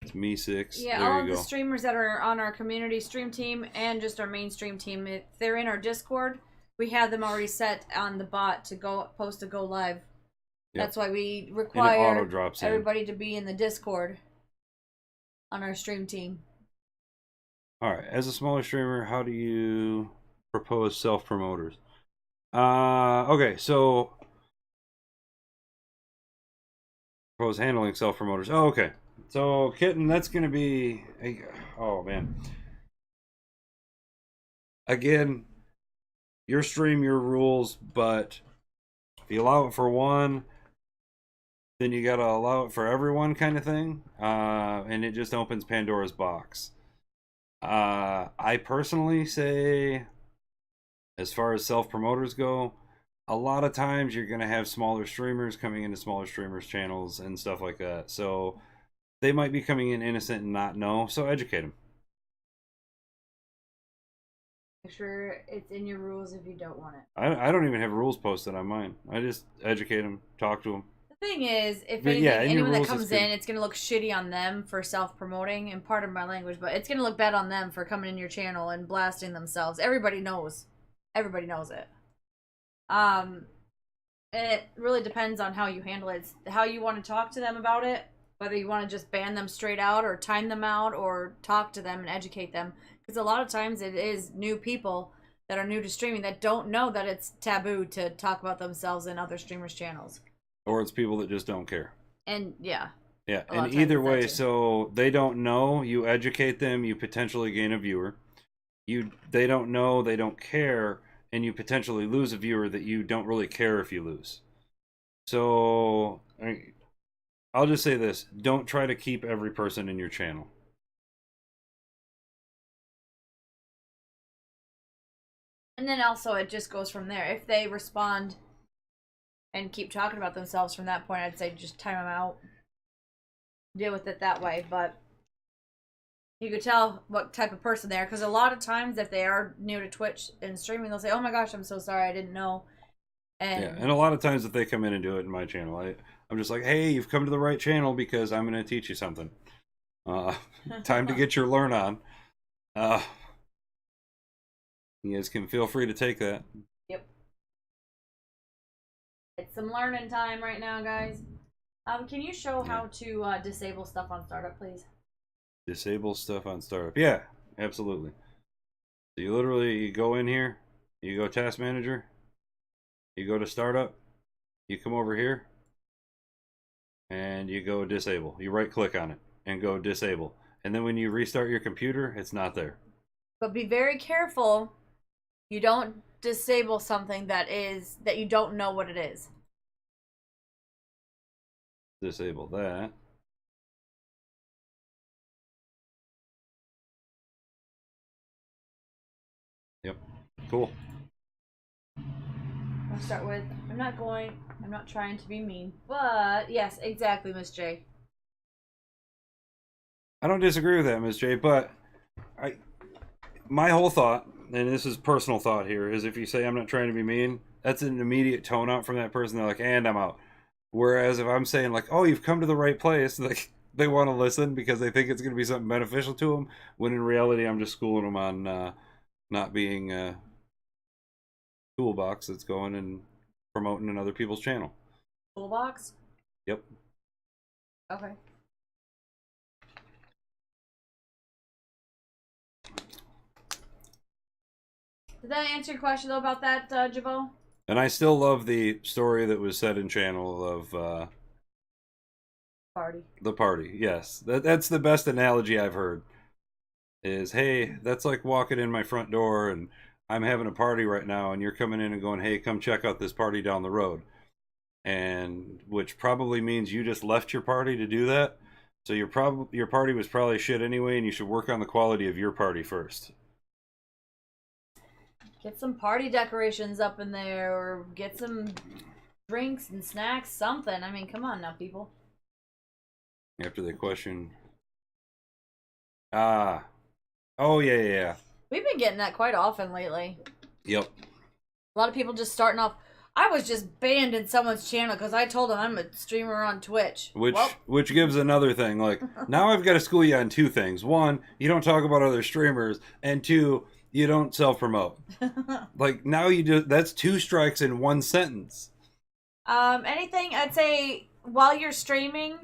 It's Me6. Yeah, there all you of go. the streamers that are on our community stream team and just our main stream team, if they're in our Discord, we have them already set on the bot to go post to go live. Yep. That's why we require everybody to be in the Discord on our stream team. All right, as a smaller streamer, how do you propose self-promoters? Okay, so propose handling self-promoters. Oh, okay. So Kitten, that's gonna be oh man. Again, your stream, your rules, but if you allow it for one, then you gotta allow it for everyone, kind of thing. And it just opens Pandora's box. I personally say, as far as self-promoters go, a lot of times you're going to have smaller streamers coming into smaller streamers' channels and stuff like that. So they might be coming in innocent and not know, so educate them. Make sure it's in your rules if you don't want it. I don't even have rules posted on mine. I just educate them, talk to them. The thing is, if anything, anyone that comes in, it's going to look shitty on them for self-promoting, and pardon my language, but it's going to look bad on them for coming in your channel and blasting themselves. Everybody knows. Everybody knows it. And it really depends on how you handle it. It's how you want to talk to them about it, whether you want to just ban them straight out or time them out or talk to them and educate them. Because a lot of times it is new people that are new to streaming that don't know that it's taboo to talk about themselves in other streamers' channels. Or it's people that just don't care. And yeah. Yeah, and either way, so they don't know, you educate them, you potentially gain a viewer. They don't know, they don't care, and you potentially lose a viewer that you don't really care if you lose. So I'll just say this, don't try to keep every person in your channel. And then also it just goes from there. If they respond and keep talking about themselves from that point, I'd say just time them out. Deal with it that way, but you could tell what type of person they are, because a lot of times if they are new to Twitch and streaming, they'll say, oh my gosh, I'm so sorry, I didn't know. And a lot of times if they come in and do it in my channel, I'm just like, hey, you've come to the right channel because I'm going to teach you something. Time to get your learn on. You guys can feel free to take that. Yep. It's some learning time right now, guys. Can you show how to disable stuff on startup, please? Disable stuff on startup. Yeah, absolutely. So you go in here, you go task manager, you go to startup, you come over here, and you go disable. You right click on it and go disable. And then when you restart your computer, it's not there. But be very careful. You don't disable something that you don't know what it is. Disable that. Yep. Cool. I'll start with, I'm not trying to be mean, but yes, exactly, Miss J. I don't disagree with that, Miss J, but my whole thought, and this is personal thought here, is if you say I'm not trying to be mean, that's an immediate tone out from that person. They're like, and I'm out. Whereas if I'm saying like, oh, you've come to the right place, like they want to listen because they think it's going to be something beneficial to them, when in reality I'm just schooling them on not being a toolbox that's going and promoting in other people's channel. Toolbox? Yep. Okay. Did that answer your question though about that, Javo? And I still love the story that was said in channel of Party. The party, yes. That's the best analogy I've heard. Is, hey, that's like walking in my front door and I'm having a party right now and you're coming in and going, hey, come check out this party down the road. And which probably means you just left your party to do that. So your party was probably shit anyway, and you should work on the quality of your party first. Get some party decorations up in there, or get some drinks and snacks, something. I mean, come on now, people. After they question, oh yeah. We've been getting that quite often lately. Yep. A lot of people just starting off. I was just banned in someone's channel because I told them I'm a streamer on Twitch. Which gives another thing. Like, now I've got to school you on two things. One, you don't talk about other streamers, and two, you don't self-promote. Like, now that's 2 strikes in 1 sentence. Anything, I'd say, while you're streaming,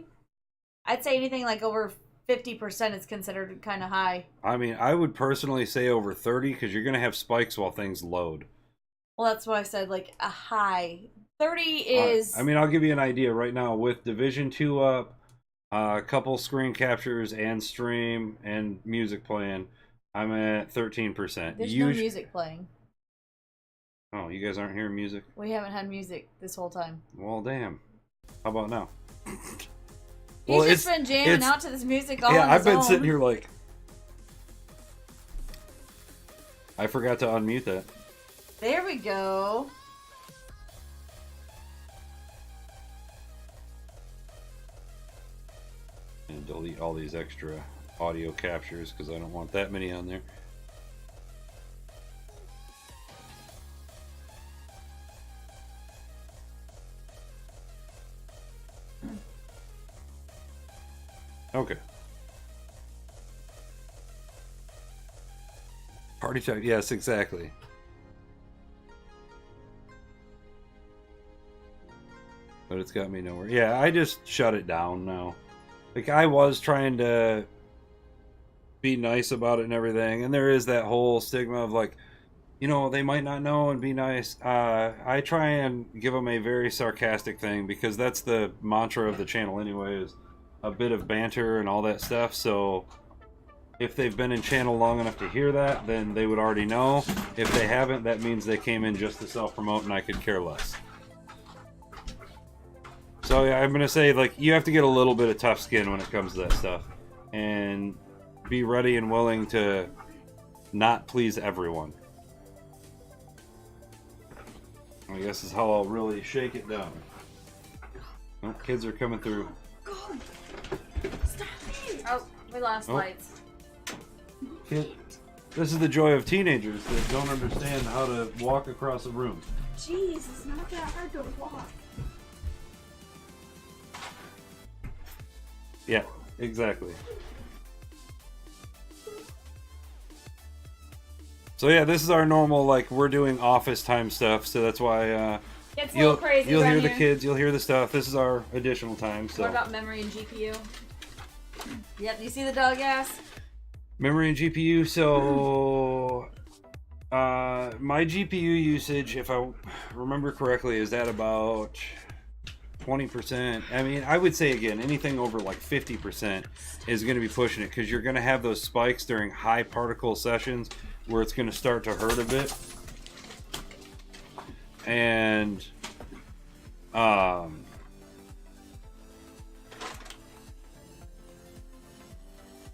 I'd say anything like over 50% is considered kind of high. I mean, I would personally say over 30, because you're going to have spikes while things load. Well, that's why I said, like, a high. 30 is... I mean, I'll give you an idea right now. With Division 2 up, a couple screen captures and stream and music playing, I'm at 13%. There's no music playing. Oh, you guys aren't hearing music? We haven't had music this whole time. Well, damn. How about now? He's just been jamming out to this music all on his I've been own. sitting here like... I forgot to unmute that. There we go. And delete all these extra audio captures because I don't want that many on there. Okay. Party time. Yes, exactly. But it's got me nowhere. Yeah, I just shut it down now. Like, I was trying to be nice about it and everything, and there is that whole stigma of, like, you know, they might not know and be nice. I try and give them a very sarcastic thing, because that's the mantra of the channel anyway, is a bit of banter and all that stuff. So if they've been in channel long enough to hear that, then they would already know. If they haven't, that means they came in just to self-promote, and I could care less. So yeah, I'm going to say, like, you have to get a little bit of tough skin when it comes to that stuff. And be ready and willing to not please everyone. I guess is how I'll really shake it down. Oh, kids are coming through. Stop it! Oh, we lost lights. This is the joy of teenagers that don't understand how to walk across a room. Jeez, it's not that hard to walk. Yeah, exactly. So yeah, this is our normal, like, we're doing office time stuff, so that's why It's a little crazy. You'll hear here. the kids, you'll hear the stuff. This is our additional time. So what about memory and GPU? Yep, you see the dog ass? Memory and GPU, so my GPU usage, if I remember correctly, is at about 20%. I mean, I would say, again, anything over like 50% is going to be pushing it, because you're going to have those spikes during high particle sessions where it's going to start to hurt a bit. And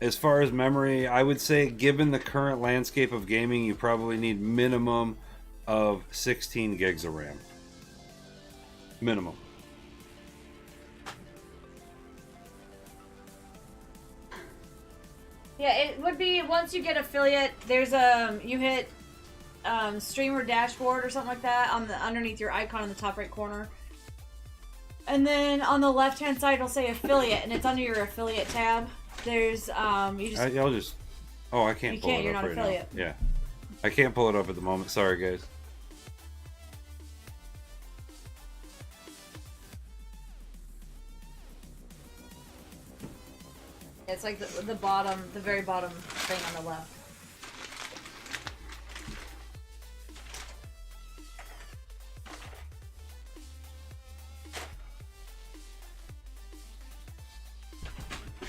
as far as memory, I would say, given the current landscape of gaming, you probably need minimum of 16 gigs of RAM. Minimum. Yeah, it would be once you get affiliate. There's you hit streamer dashboard or something like that on the underneath your icon in the top right corner, and then on the left hand side it'll say affiliate, and it's under your affiliate tab. There's you just I'll just. Oh, I can't. You pull can't. it You're up not right affiliate. now. Yeah, I can't pull it up at the moment. Sorry, guys. It's like the bottom, the very bottom thing on the left.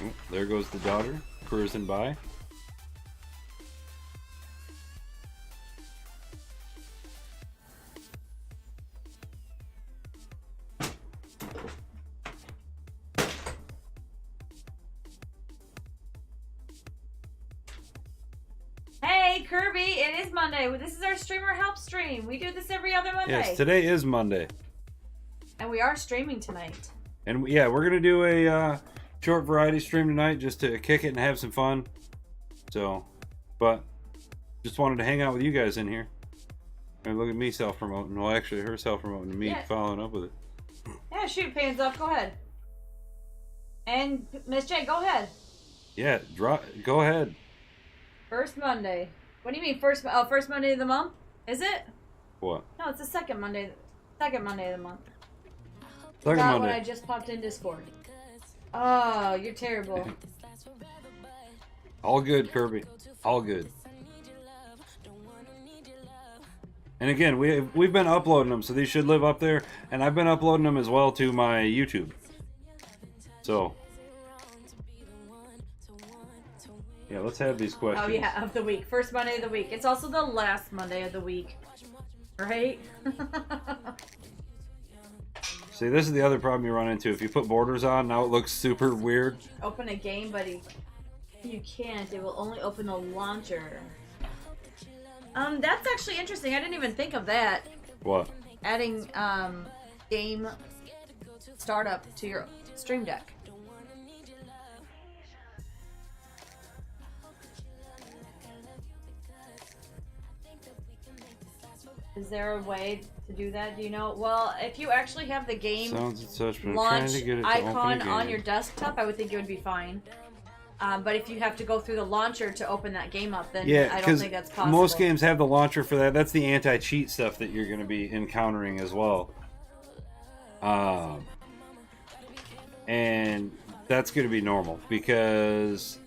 Oh, there goes the daughter, cruising by. Hey, Kirby, it is Monday. This is our streamer help stream. We do this every other Monday. Yes, today is Monday. And we are streaming tonight. And yeah, we're going to do a short variety stream tonight just to kick it and have some fun. So, but just wanted to hang out with you guys in here. And look at me self-promoting. Well, actually, her self-promoting to me, following up with it. Yeah, shoot, Pans Up. Go ahead. And Miss J, go ahead. Yeah, go ahead. First Monday. What do you mean first Monday of the month? Is it? What? No, it's the second Monday. Second Monday of the month. Second Not Monday. when I just popped in Discord. Oh, you're terrible. All good, Kirby. All good. And again, we've been uploading them, so these should live up there. And I've been uploading them as well to my YouTube. So, yeah, let's have these questions. Oh yeah, of the week. First Monday of the week. It's also the last Monday of the week. Right? See, this is the other problem you run into. If you put borders on, now it looks super weird. Open a game, buddy. You can't. It will only open the launcher. That's actually interesting. I didn't even think of that. What? Adding game startup to your Stream Deck. Is there a way to do that? Do you know? Well, if you actually have the game Sounds and such, but I'm launch trying to get it to icon open on again. your desktop, I would think it would be fine. But if you have to go through the launcher to open that game up, then Yeah, I don't think that's possible. most games have the launcher for that. That's the anti-cheat stuff that you're going to be encountering as well. And that's going to be normal because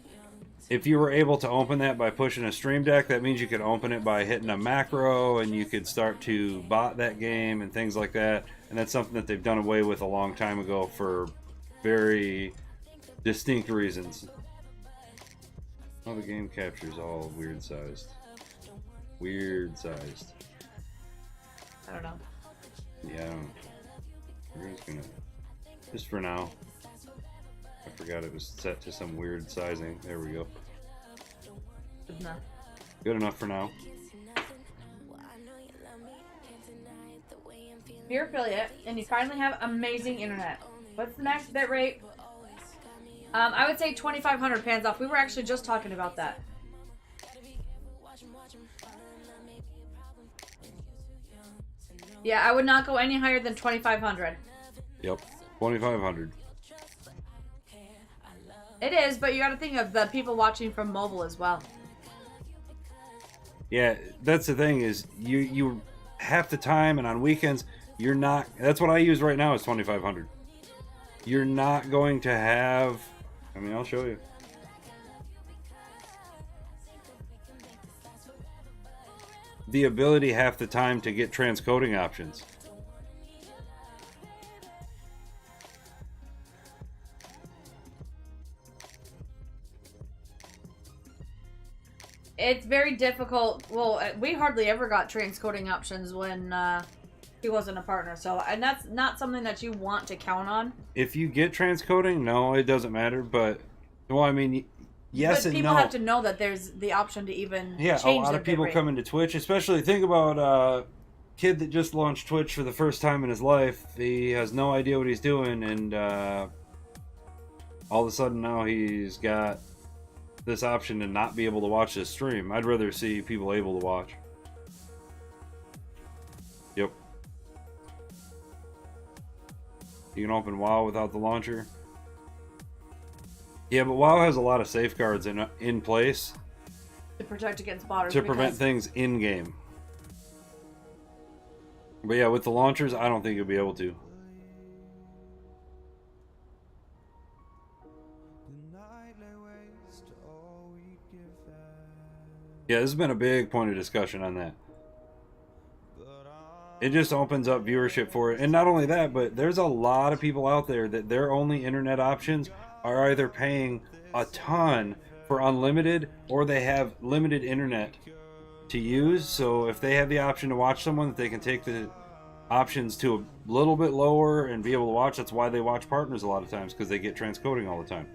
if you were able to open that by pushing a Stream Deck, that means you could open it by hitting a macro and you could start to bot that game and things like that. And that's something that they've done away with a long time ago for very distinct reasons. Oh, the game captures all weird sized. Weird sized. I don't know. Yeah, I don't. We're just gonna. Just for now. I forgot it was set to some weird sizing. There we go. Good enough. Good enough for now. If you're affiliate and you finally have amazing internet, what's the max bit rate? I would say 2,500 pans off. We were actually just talking about that. Yeah, I would not go any higher than 2,500. Yep. 2,500. It is, but you got to think of the people watching from mobile as well. Yeah, that's the thing is you half the time and on weekends you're not. That's what I use right now is 2,500. You're not going to have. I mean, I'll show you. The ability half the time to get transcoding options. It's very difficult. Well, we hardly ever got transcoding options when he wasn't a partner. So, and that's not something that you want to count on. If you get transcoding, no, it doesn't matter. But, well, I mean, yes and no. But people have to know that there's the option to even Yeah, a change lot their of people bitrate. come into Twitch, especially think about a kid that just launched Twitch for the first time in his life. He has no idea what he's doing, and all of a sudden now he's got this option to not be able to watch this stream. I'd rather see people able to watch. Yep. You can open WoW without the launcher. Yeah, but WoW has a lot of safeguards in place To protect against botters. to prevent because things in game. But yeah, with the launchers, I don't think you'll be able to. Yeah, this has been a big point of discussion on that. It just opens up viewership for it. And not only that, but there's a lot of people out there that their only internet options are either paying a ton for unlimited or they have limited internet to use. So if they have the option to watch someone, they can take the options to a little bit lower and be able to watch. That's why they watch partners a lot of times, because they get transcoding all the time.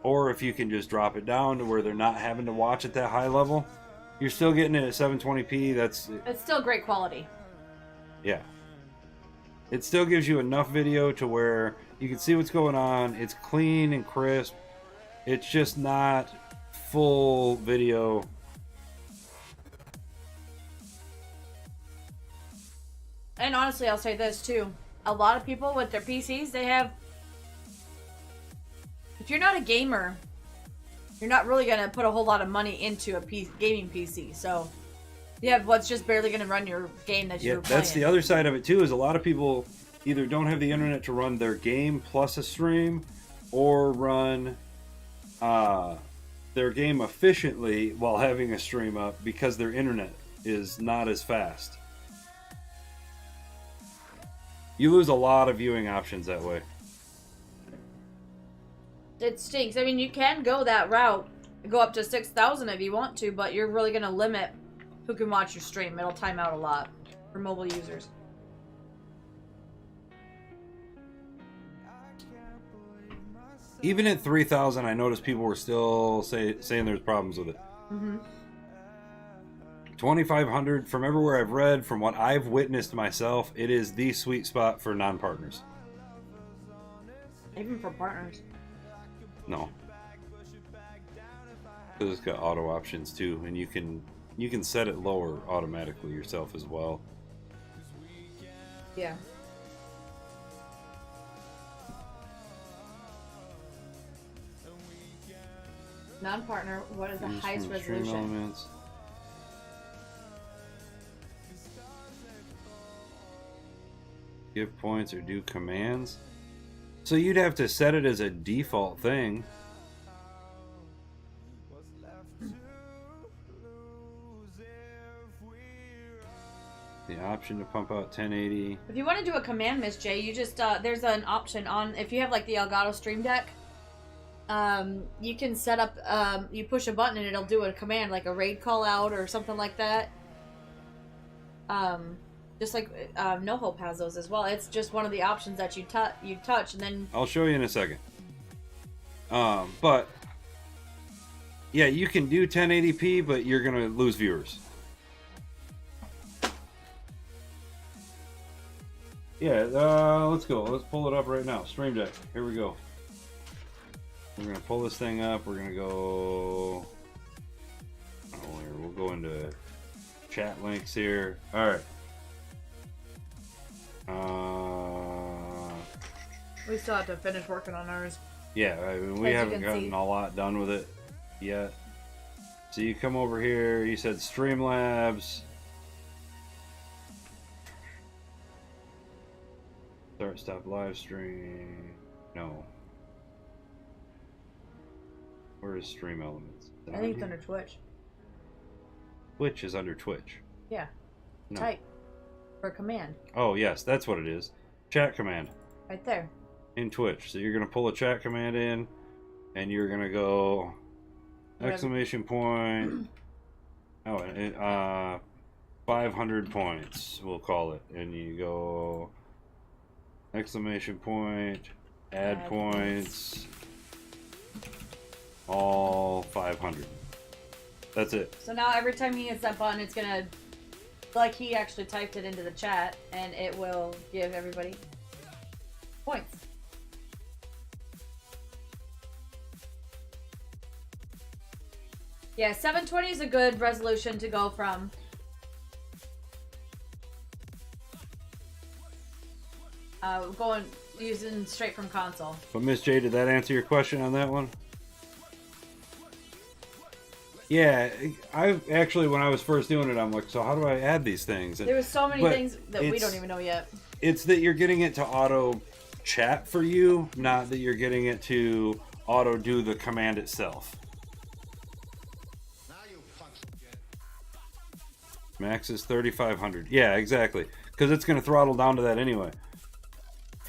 Or if you can just drop it down to where they're not having to watch at that high level, you're still getting it at 720p. It's still great quality. Yeah. It still gives you enough video to where you can see what's going on. It's clean and crisp. It's just not full video. And honestly, I'll say this too. A lot of people with their PCs, they have... If you're not a gamer, you're not really going to put a whole lot of money into a gaming PC. So, you have what's just barely going to run your game that you're playing. That's the other side of it too, is a lot of people either don't have the internet to run their game plus a stream, or run their game efficiently while having a stream up because their internet is not as fast. You lose a lot of viewing options that way. It stinks. I mean, you can go that route, go up to 6,000 if you want to, but you're really going to limit who can watch your stream. It'll time out a lot for mobile users. Even at 3,000, I noticed people were still saying there's problems with it. Mm-hmm. 2,500, from everywhere I've read, from what I've witnessed myself, it is the sweet spot for non-partners. Even for partners. No. Because it's got auto options too, and you can set it lower automatically yourself as well. Yeah. Non-partner, what is the highest resolution? Elements. Give points or do commands. So you'd have to set it as a default thing. The option to pump out 1080. If you want to do a command, Miss J, you just there's an option on, if you have like the Elgato Stream Deck, you can set up, you push a button and it'll do a command like a raid call out or something like that. Just like No Hope has those as well. It's just one of the options that you touch, and then I'll show you in a second. But yeah, you can do 1080p, but you're gonna lose viewers. Yeah, let's go. Let's pull it up right now. Stream Deck. Here we go. We're gonna pull this thing up. We're gonna go. We'll go into chat links here. All right. we still have to finish working on ours. Yeah, I mean, we haven't gotten a lot done with it yet. So you come over here. You said Streamlabs. Start, stop, live stream. No. Where is Stream Elements? I think it's under Twitch. Twitch is under Twitch. Yeah. No. Type. For command. Oh, yes, that's what it is. Chat command. Right there. In Twitch. So you're going to pull a chat command in, and you're going to go exclamation point. 500 points, we'll call it. And you go exclamation point, add points, all 500. That's it. So now every time he hits that button, it's gonna, like he actually typed it into the chat, and it will give everybody points. Yeah, 720 is a good resolution to go from. Going using straight from console. But Miss J, did that answer your question on that one? Yeah, I actually, when I was first doing it, I'm like, so how do I add these things? And, there was so many things that we don't even know yet. It's that you're getting it to auto chat for you, not that you're getting it to auto do the command itself. Max is 3,500. Yeah, exactly. Because it's going to throttle down to that anyway.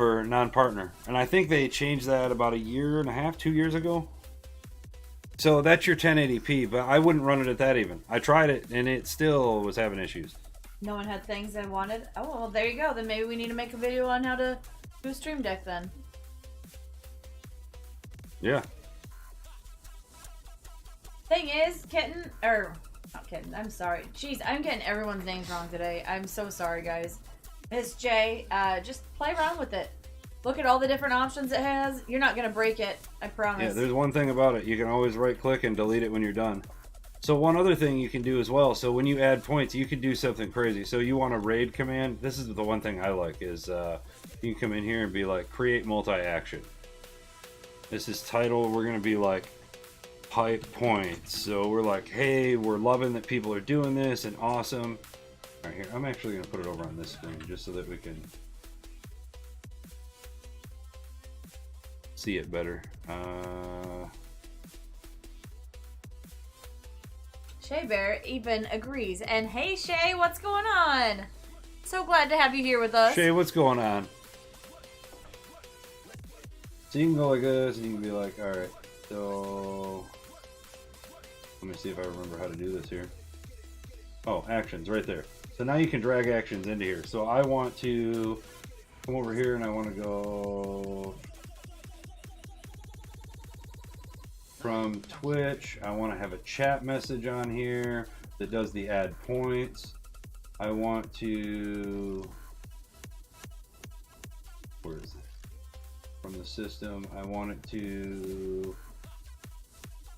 for non-partner. And I think they changed that about 1.5 2 years ago. So that's your 1080p, but I wouldn't run it at that even. I tried it and it still was having issues. No one had things I wanted. Oh, well, there you go. Then maybe we need to make a video on how to do Stream Deck then. Yeah. Thing is, Kitten, or not Kitten, I'm sorry. Jeez, I'm getting everyone's names wrong today. I'm so sorry, guys. Miss J, just play around with it. Look at all the different options it has. You're not going to break it, I promise. Yeah, there's one thing about it. You can always right-click and delete it when you're done. So one other thing you can do as well. So when you add points, you can do something crazy. So you want a raid command. This is the one thing I like is you can come in here and be like, create multi-action. This is title. We're going to be like, pipe points. So we're like, hey, we're loving that people are doing this and awesome. All right, here, I'm actually going to put it over on this screen just so that we can see it better. Shay Bear even agrees. And hey, Shay, what's going on? So glad to have you here with us. Shay, what's going on? So you can go like this, and you can be like, all right, so let me see if I remember how to do this here. Oh, actions right there. So now you can drag actions into here. So I want to come over here and I want to go from Twitch. I want to have a chat message on here that does the add points. I want to, where is it? From the system, I want it to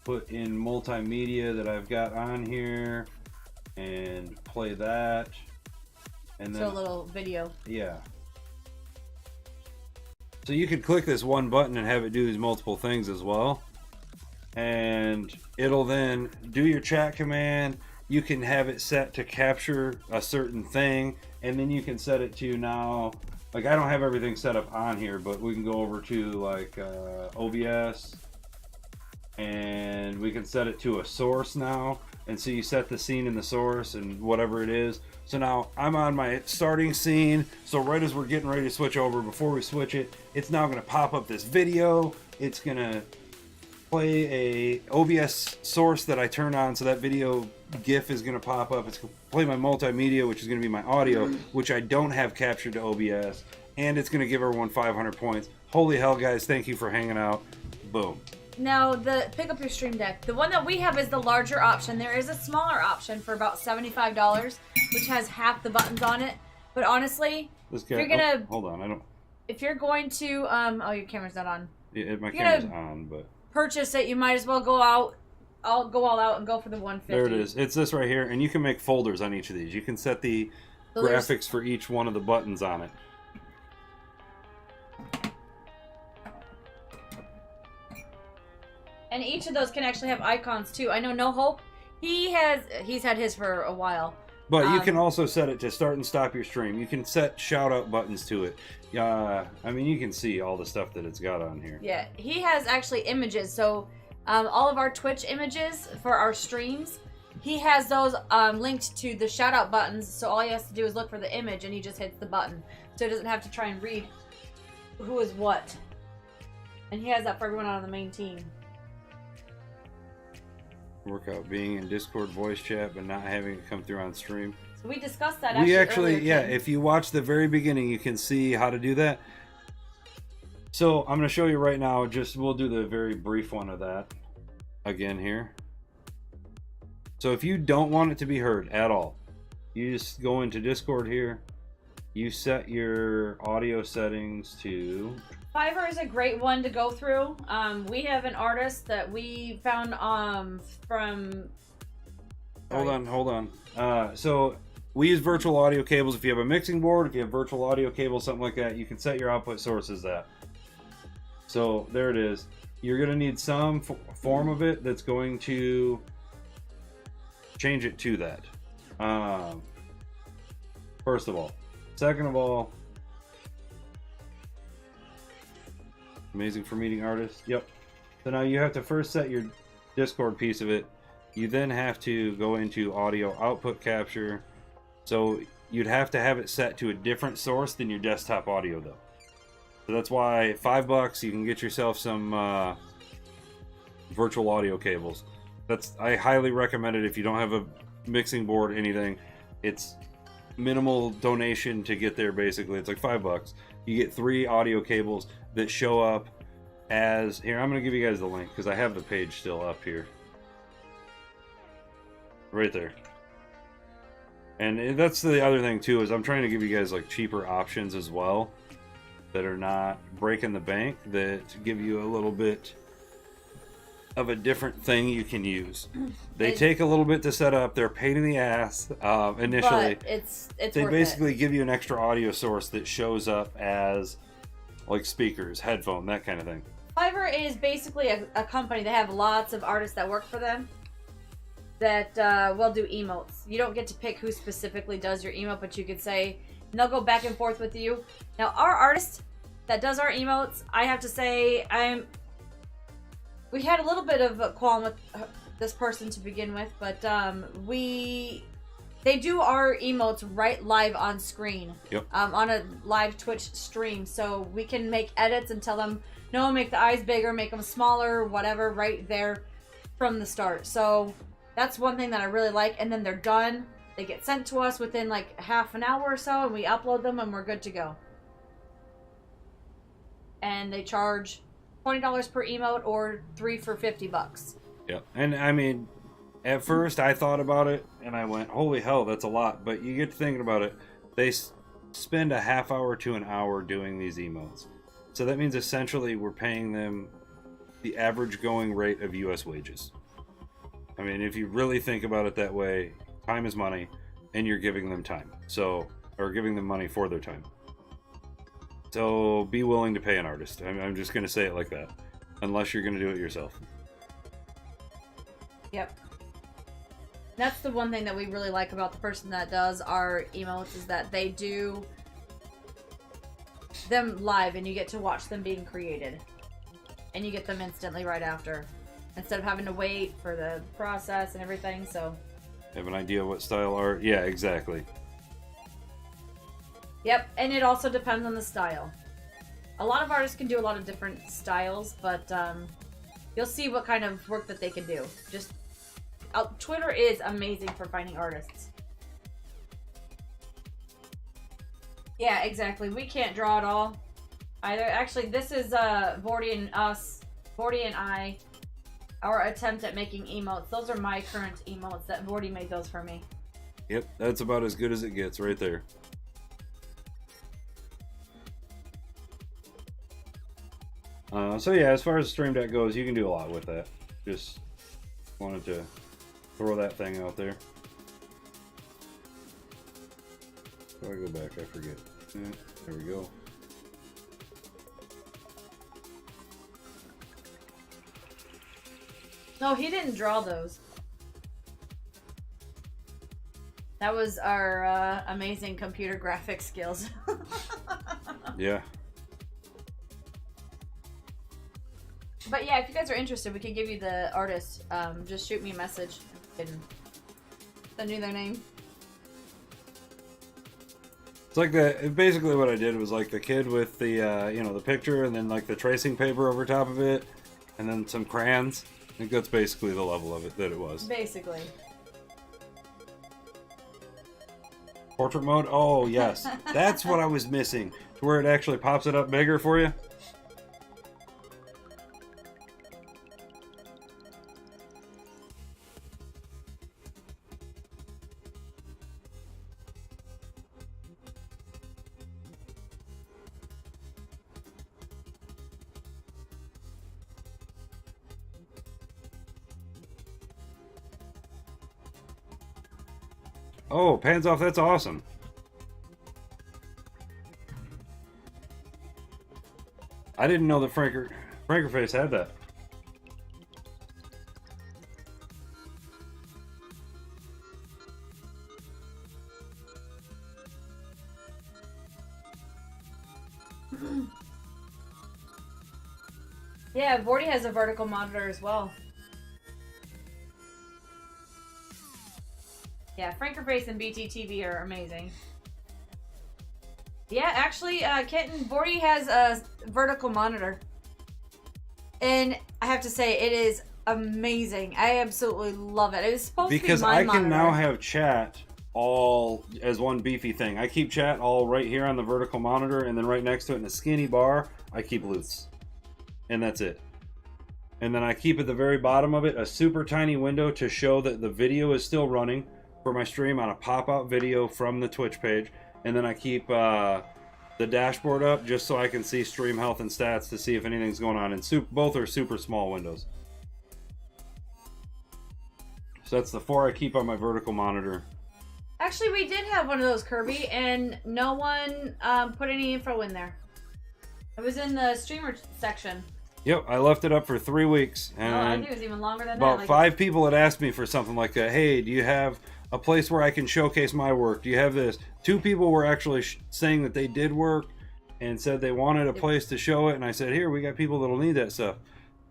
put in multimedia that I've got on here and play that. And then so a little video. Yeah. So you could click this one button and have it do these multiple things as well. And it'll then do your chat command. You can have it set to capture a certain thing, and then you can set it to now, like I don't have everything set up on here, but we can go over to like OBS and we can set it to a source now. And so you set the scene in the source and whatever it is. So now I'm on my starting scene. So right as we're getting ready to switch over, before we switch it, it's now going to pop up this video. It's going to play a OBS source that I turn on, so that video GIF is going to pop up. It's going to play my multimedia, which is going to be my audio, which I don't have captured to OBS, and it's going to give everyone 500 points. Holy hell, guys, thank you for hanging out. Boom. Now, pick up your Stream Deck. The one that we have is the larger option. There is a smaller option for about $75, which has half the buttons on it. But honestly, this guy, if you're gonna hold on, I don't. If you're going to, oh, your camera's not on. Yeah, my camera's on, but purchase it, you might as well go out. I'll go all out and go for the 150. There it is. It's this right here, and you can make folders on each of these. You can set the graphics for each one of the buttons on it. And each of those can actually have icons too. I know No Hope, he's had his for a while. But you can also set it to start and stop your stream. You can set shout out buttons to it. I mean, you can see all the stuff that it's got on here. Yeah, he has actually images. So all of our Twitch images for our streams, he has those linked to the shout out buttons. So all he has to do is look for the image and he just hits the button. So he doesn't have to try and read who is what. And he has that for everyone on the main team. Workout being in Discord voice chat but not having it come through on stream. So we discussed that actually earlier, yeah, Tim. if you watch the very beginning you can see how to do that. So I'm going to show you right now, we'll do the very brief one of that again here. So if you don't want it to be heard at all, you just go into Discord here, you set your audio settings to Fiverr is a great one to go through. We have an artist that we found from... Hold on. So we use virtual audio cables. If you have a mixing board, if you have virtual audio cables, something like that, you can set your output source as that. So there it is. You're going to need some form of it that's going to change it to that. First of all. Second of all, amazing for meeting artists. Yep. So now you have to first set your Discord piece of it. You then have to go into audio output capture. So you'd have to have it set to a different source than your desktop audio though. So that's why $5 you can get yourself some virtual audio cables. I highly recommend it if you don't have a mixing board, anything. It's minimal donation to get there. Basically, it's like $5. You get 3 audio cables that show up as here. I'm gonna give you guys the link because I have the page still up here, right there. And that's the other thing too, is I'm trying to give you guys like cheaper options as well that are not breaking the bank, that give you a little bit of a different thing you can use. They take a little bit to set up. They're a pain in the ass initially. But it's they worth basically it. give you an extra audio source that shows up as like speakers, headphone, that kind of thing. Fiverr is basically a company. They have lots of artists that work for them that will do emotes. You don't get to pick who specifically does your emote, but you could say, and they'll go back and forth with you. Now, our artist that does our emotes, I have to say, we had a little bit of a qualm with this person to begin with, but they do our emotes right live on screen. Yep. On a live Twitch stream, so we can make edits and tell them, no, make the eyes bigger, make them smaller, whatever, right there from the start. So that's one thing that I really like. And then they're done. They get sent to us within like half an hour or so, and we upload them and we're good to go. And they charge $20 per emote or 3 for $50. Yeah, and I mean, at first I thought about it and I went, holy hell, that's a lot. But you get to thinking about it, they spend a half hour to an hour doing these emotes. So that means essentially we're paying them the average going rate of US wages. I mean, if you really think about it that way, time is money and you're giving them time. So, or giving them money for their time. So be willing to pay an artist. I'm just going to say it like that. Unless you're going to do it yourself. Yep. That's the one thing that we really like about the person that does our emotes, is that they do them live and you get to watch them being created. And you get them instantly right after. Instead of having to wait for the process and everything, so... Have an idea what style art? Yeah, exactly. Yep, and it also depends on the style. A lot of artists can do a lot of different styles, but you'll see what kind of work that they can do. Just Twitter is amazing for finding artists. Yeah, exactly. We can't draw at all either. Actually, this is Vorty and I, our attempt at making emotes. Those are my current emotes that Vorty made those for me. Yep, that's about as good as it gets right there. So yeah, as far as Stream Deck goes, you can do a lot with that. Just wanted to throw that thing out there. So I go back, I forget. Yeah, there we go. No, he didn't draw those. That was our amazing computer graphics skills. Yeah. But yeah, if you guys are interested, we can give you the artist. Just shoot me a message and send you their name. It's like basically what I did was like the kid with the, the picture and then like the tracing paper over top of it and then some crayons. I think that's basically the level of it that it was. Basically. Portrait mode? Oh, yes. That's what I was missing. To where it actually pops it up bigger for you. Oh, pans off, that's awesome. I didn't know that Frankerface had that. Yeah, Vorty has a vertical monitor as well. Yeah, Frankerface and BTTV are amazing. Yeah, actually, Kitten, Bordy has a vertical monitor. And I have to say, it is amazing. I absolutely love it. It was supposed to be Because my I can monitor. now have chat all as one beefy thing. I keep chat all right here on the vertical monitor, and then right next to it in a skinny bar, I keep Lutz. And that's it. And then I keep at the very bottom of it a super tiny window to show that the video is still running for my stream on a pop-out video from the Twitch page. And then I keep the dashboard up just so I can see stream health and stats to see if anything's going on. And both are super small windows. So that's the 4 I keep on my vertical monitor. Actually, we did have one of those, Kirby, and no one put any info in there. It was in the streamer section. Yep, I left it up for 3 weeks. And I think it was even longer than about that. 5 people had asked me for something like that. Hey, do you have a place where I can showcase my work? Do you have this? 2 people were actually saying that they did work and said they wanted a place to show it. And I said, here, we got people that'll need that stuff.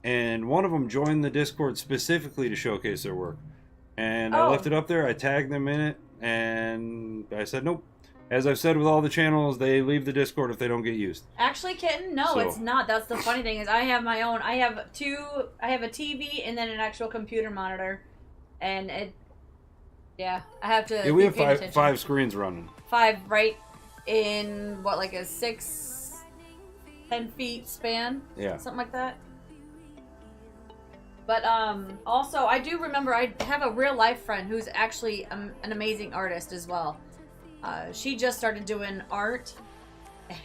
And one of them joined the Discord specifically to showcase their work. And I left it up there. I tagged them in it. And I said, nope. As I've said with all the channels, they leave the Discord if they don't get used. Actually, Kitten, no, it's not. That's the funny thing is I have my own. I have a TV and then an actual computer monitor. And it, yeah, I have to. Yeah, we have five screens running. 5 right in, what, like a 10 feet span? Yeah. Something like that. But also, I do remember I have a real life friend who's actually an amazing artist as well. She just started doing art,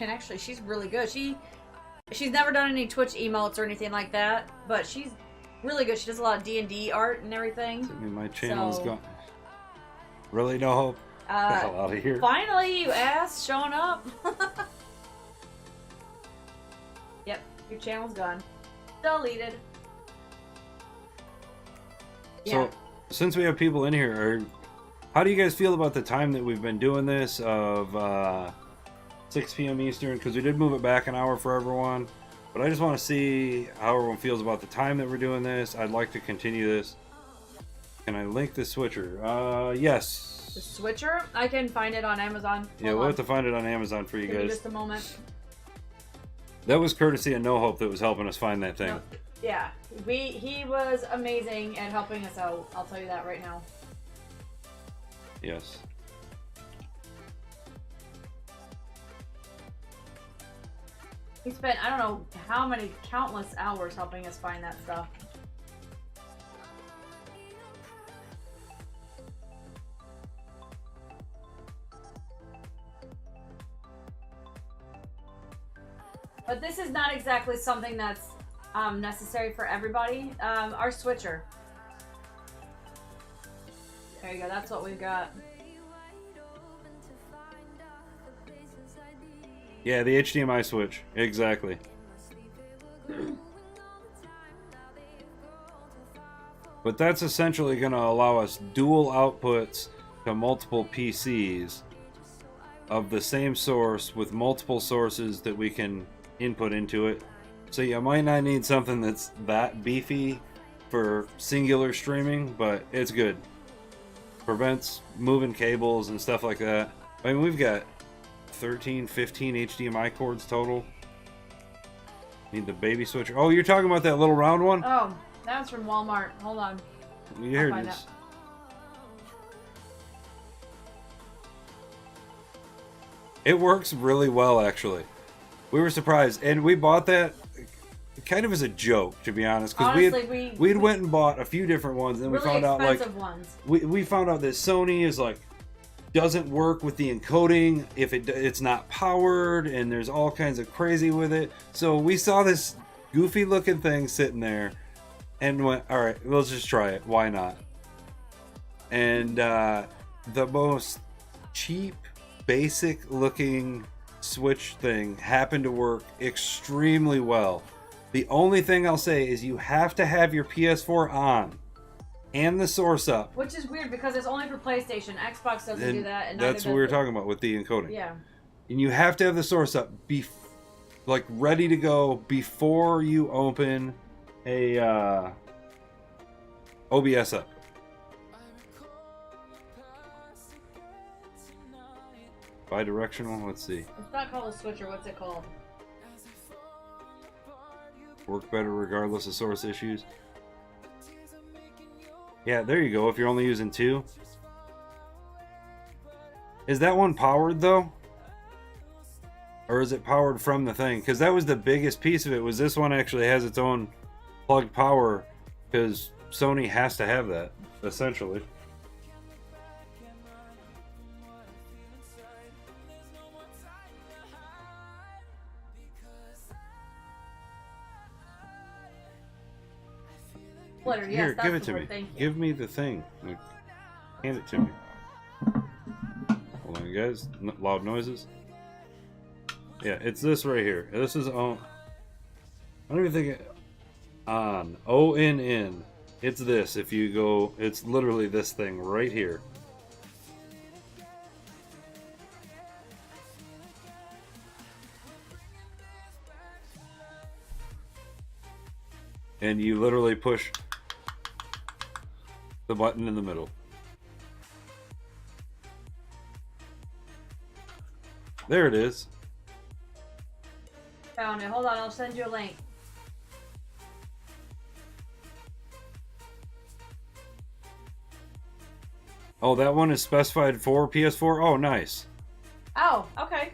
and actually she's really good. She's never done any Twitch emotes or anything like that, but she's really good. She does a lot of D&D art and everything. I mean, my channel's gone. Really, no hope? Get the hell out of here. Finally, you ass, showing up. Yep, your channel's gone. Deleted. So, since we have people in here, how do you guys feel about the time that we've been doing this of 6 p.m. Eastern? Because we did move it back an hour for everyone. But I just want to see how everyone feels about the time that we're doing this. I'd like to continue this. Can I link the switcher? Yes. The switcher? I can find it on Amazon. Yeah, we'll have to find it on Amazon for you Give me guys. just a moment. That was courtesy of No Hope that was helping us find that thing. No, yeah, he was amazing at helping us out. I'll tell you that right now. Yes. He spent, I don't know how many countless hours helping us find that stuff. But this is not exactly something that's necessary for everybody. Our switcher. There you go, that's what we've got. Yeah, the HDMI switch. Exactly. But that's essentially going to allow us dual outputs to multiple PCs of the same source with multiple sources that we can input into it. So you might not need something that's that beefy for singular streaming, but it's good. Prevents moving cables and stuff like that. I mean, we've got 13, 15 HDMI cords total. Need the baby switcher. Oh, you're talking about that little round one? Oh, that was from Walmart. Hold on. Here it is. It works really well, actually. We were surprised, and we bought that kind of as a joke, to be honest, because we had went and bought a few different ones, and really we found out like ones. we found out that Sony is like doesn't work with the encoding if it's not powered, and there's all kinds of crazy with it. So we saw this goofy looking thing sitting there, and went, all right, let's just try it. Why not? And the most cheap, basic looking switch thing happened to work extremely well. The only thing I'll say is you have to have your PS4 on and the source up. Which is weird because it's only for PlayStation. Xbox doesn't do that. And that's what we were talking about with the encoding. Yeah. And you have to have the source up, like ready to go before you open a OBS up. Bidirectional, let's see. It's not called a switcher. What's it called? Work better regardless of source issues. Yeah, there you go, if you're only using 2. Is that one powered though? Or is it powered from the thing? Because that was the biggest piece of it, was this one actually has its own plugged power, because Sony has to have that, essentially. Splitter, yes, Here, that's give it the to word, me. thank you. Give me the thing. Like, hand it to me. Hold on, guys. Loud noises. Yeah, it's this right here. This is on. I don't even think on. ONN. It's this. If you go, it's literally this thing right here. And you literally push the button in the middle. There it is. Found it. Hold on, I'll send you a link. Oh, that one is specified for PS4? Oh, nice. Oh, okay.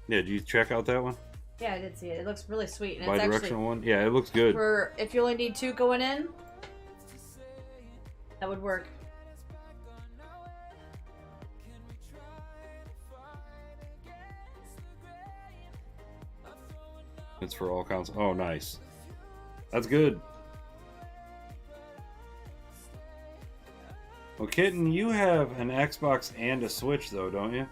Yeah, did you check out that one? Yeah, I did see it. It looks really sweet. And Bi-directional it's actually one? Yeah, it looks good. for if you only need 2 going in, that would work. It's for all consoles. Oh, nice. That's good. Well, Kitten, you have an Xbox and a Switch, though, don't you?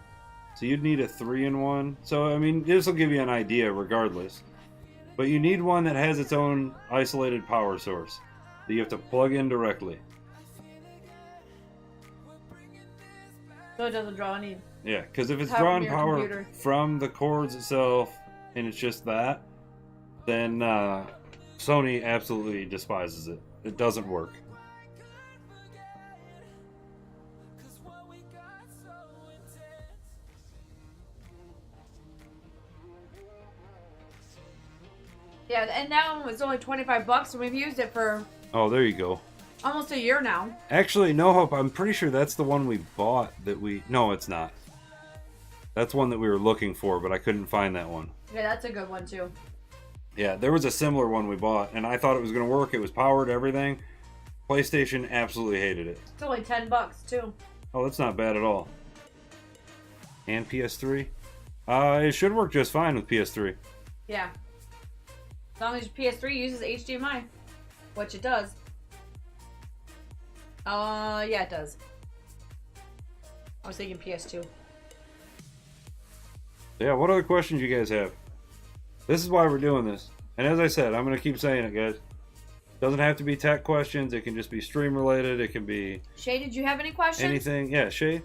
So you'd need a 3-in-1. So, I mean, this will give you an idea regardless. But you need one that has its own isolated power source that you have to plug in directly. So it doesn't draw any. Yeah, because if it's Power drawing from your power computer. from the cords itself and it's just that, then Sony absolutely despises it. It doesn't work. Yeah, and that one was only $25, and we've used it for Oh, there you go. almost a year now. Actually, No Hope, I'm pretty sure that's the one we bought that we... No, it's not. That's one that we were looking for, but I couldn't find that one. Yeah, that's a good one too. Yeah, there was a similar one we bought, and I thought it was going to work. It was powered, everything. PlayStation absolutely hated it. It's only $10 too. Oh, that's not bad at all. And PS3? It should work just fine with PS3. Yeah. As long as your PS3 uses HDMI, which it does. Yeah, it does. I was thinking PS2. Yeah, what other questions you guys have? This is why we're doing this. And as I said, I'm going to keep saying it, guys. Doesn't have to be tech questions. It can just be stream related. It can be Shay, did you have any questions? anything. Yeah, Shay.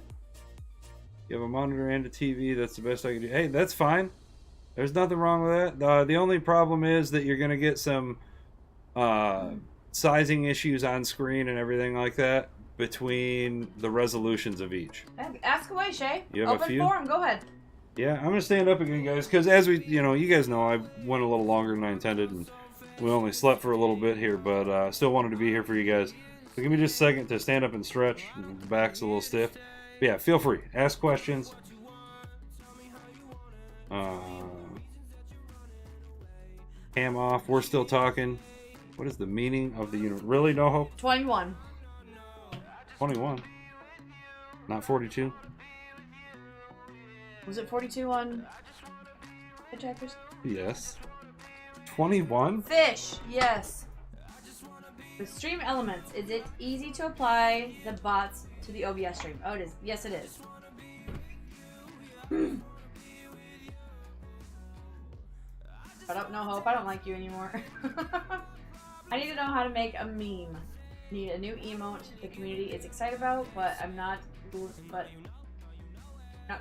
You have a monitor and a TV. That's the best I can do. Hey, that's fine. There's nothing wrong with that. The only problem is that you're going to get some sizing issues on screen and everything like that between the resolutions of each. Ask away, Shay. You have a Open few? forum. Go ahead. Yeah, I'm gonna stand up again, guys, because as we, you guys know, I went a little longer than I intended, and we only slept for a little bit here, but still wanted to be here for you guys. So give me just a second to stand up and stretch. The back's a little stiff. But yeah, feel free. Ask questions. Cam off. We're still talking. What is the meaning of the unit? Really, No Hope? 21. 21. Not 42. Was it 42 on Hitchhikers? Yes. 21? Fish, yes. The stream elements. Is it easy to apply the bots to the OBS stream? Oh, it is. Yes, it is. Shut up, No Hope. I don't like you anymore. I need to know how to make a meme. Need a new emote the community is excited about, but I'm not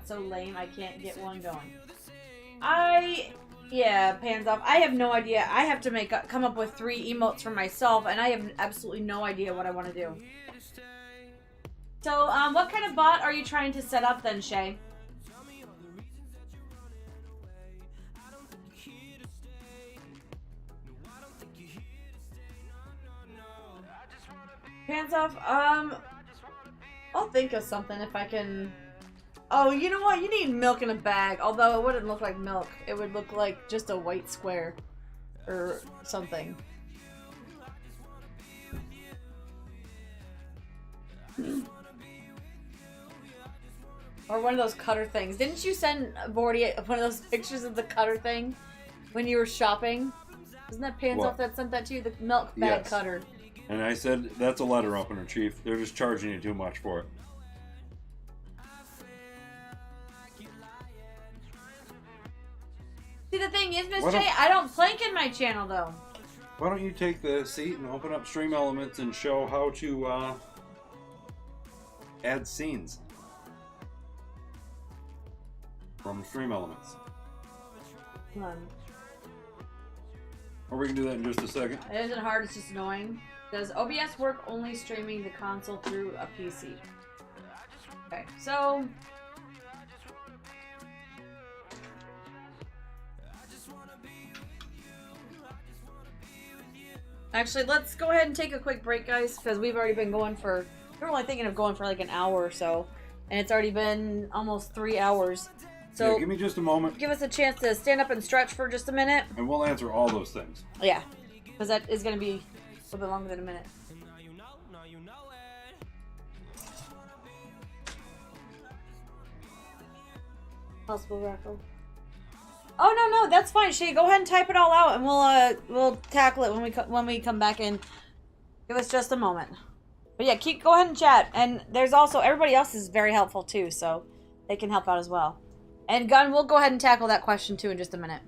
so lame I can't get one going. Yeah, Pans off. I have no idea. I have to come up with 3 emotes for myself, and I have absolutely no idea what I want to do. So, what kind of bot are you trying to set up then, Shay? Pants off. I'll think of something if I can. Oh, you know what? You need milk in a bag. Although it wouldn't look like milk. It would look like just a white square. Or something. Or one of those cutter things. Didn't you send Vorty one of those pictures of the cutter thing when you were shopping? Isn't that Pants Off that sent that to you? The milk bag cutter. And I said, that's a letter opener, Chief. They're just charging you too much for it. See, the thing is, Miss J, I don't plank in my channel, though. Why don't you take the seat and open up Stream Elements and show how to add scenes from Stream Elements? Hold on. Or we can do that in just a second. It isn't hard, it's just annoying. Does OBS work only streaming the console through a PC? Okay, so... Actually, let's go ahead and take a quick break, guys, because we've already been going for... We're only thinking of going for like an hour or so. And it's already been almost 3 hours. So yeah, give me just a moment. Give us a chance to stand up and stretch for just a minute. And we'll answer all those things. Yeah, because that is going to be a little bit longer than a minute. Possible raffle. Oh no, that's fine, Shay. Go ahead and type it all out, and we'll tackle it when we come back in. Give us just a moment. But yeah, go ahead and chat. And there's also everybody else is very helpful too, so they can help out as well. And Gun, we'll go ahead and tackle that question too in just a minute.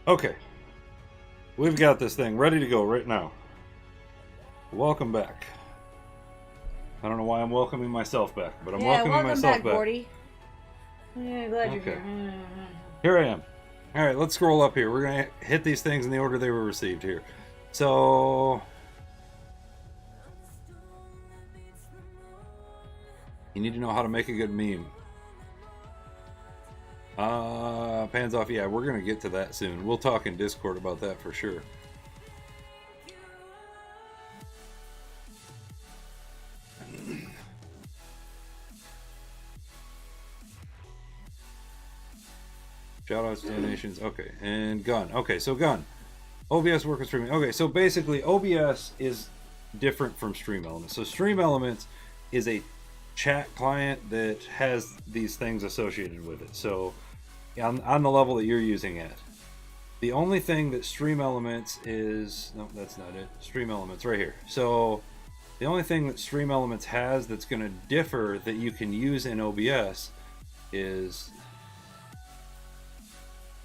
Okay. We've got this thing ready to go right now. Welcome back. I don't know why I'm welcoming myself back, but I'm welcoming myself back. Gordy. Yeah, glad you're Okay. here. Here I am. All right, let's scroll up here. We're going to hit these things in the order they were received here. So... you need to know how to make a good meme. Pans off. Yeah, we're going to get to that soon. We'll talk in Discord about that for sure. Shoutouts, donations. Okay, and Gun. Okay, so Gun. OBS work with streaming. Okay, so basically OBS is different from Stream Elements. So Stream Elements is a chat client that has these things associated with it. So on the level that you're using it. The only thing that Stream Elements is... no, that's not it. Stream Elements right here. So the only thing that Stream Elements has that's going to differ that you can use in OBS is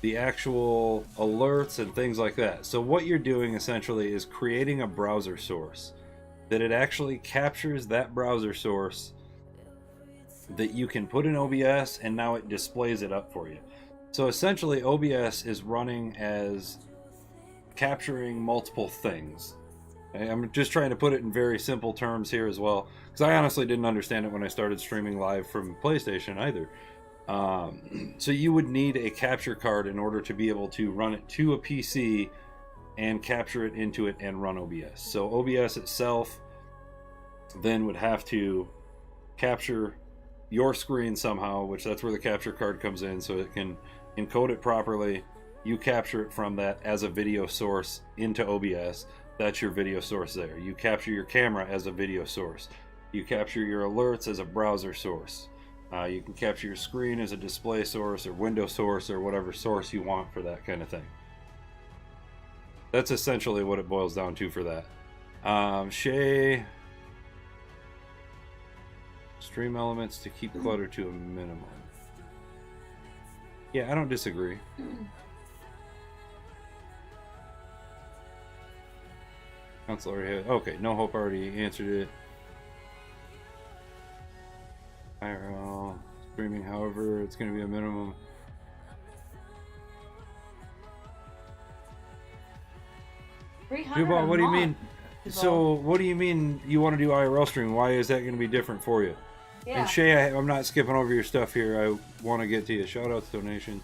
the actual alerts and things like that. So what you're doing essentially is creating a browser source that it actually captures that browser source that you can put in OBS, and now it displays it up for you. So essentially OBS is running as capturing multiple things. I'm just trying to put it in very simple terms here as well, because I honestly didn't understand it when I started streaming live from PlayStation either. So you would need a capture card in order to be able to run it to a PC and capture it into it and run OBS. So OBS itself then would have to capture your screen somehow, which that's where the capture card comes in, so it can encode it properly. You capture it from that as a video source into OBS. That's your video source there. You capture your camera as a video source. You capture your alerts as a browser source. You can capture your screen as a display source or window source or whatever source you want for that kind of thing. That's essentially what it boils down to for that. Shay... Stream Elements to keep clutter to a minimum. Yeah, I don't disagree. Council already had... okay, No Hope already answered it. IRL streaming, however, it's going to be a minimum. Jubal, what do you mean? So, what do you mean you want to do IRL streaming? Why is that going to be different for you? Yeah. And Shay, I'm not skipping over your stuff here. I want to get to you. Shoutouts, donation,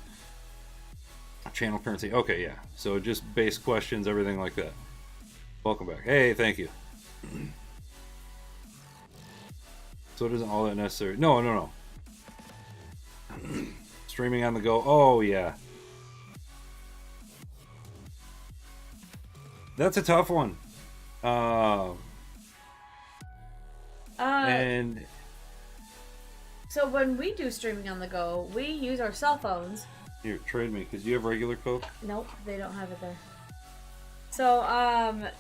channel currency. Okay, yeah. So just base questions, everything like that. Welcome back. Hey, thank you. So it isn't all that necessary. No. Streaming on the go. Oh, yeah. That's a tough one. And so when we do streaming on the go, we use our cell phones. Here, trade me, because you have regular Coke? Nope, they don't have it there. So,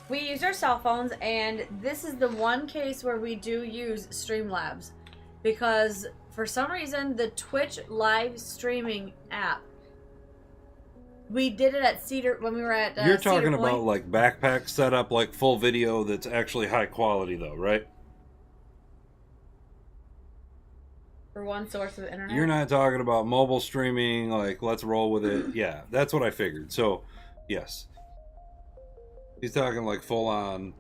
we use our cell phones, and this is the one case where we do use Streamlabs. Because, for some reason, the Twitch live streaming app, we did it at Cedar, when we were at You're talking Cedar Point. about, like, backpack setup, like, full video that's actually high quality, though, right? For one source of internet? You're not talking about mobile streaming, like, let's roll with it. Yeah, that's what I figured. So, yes. He's talking, like, full-on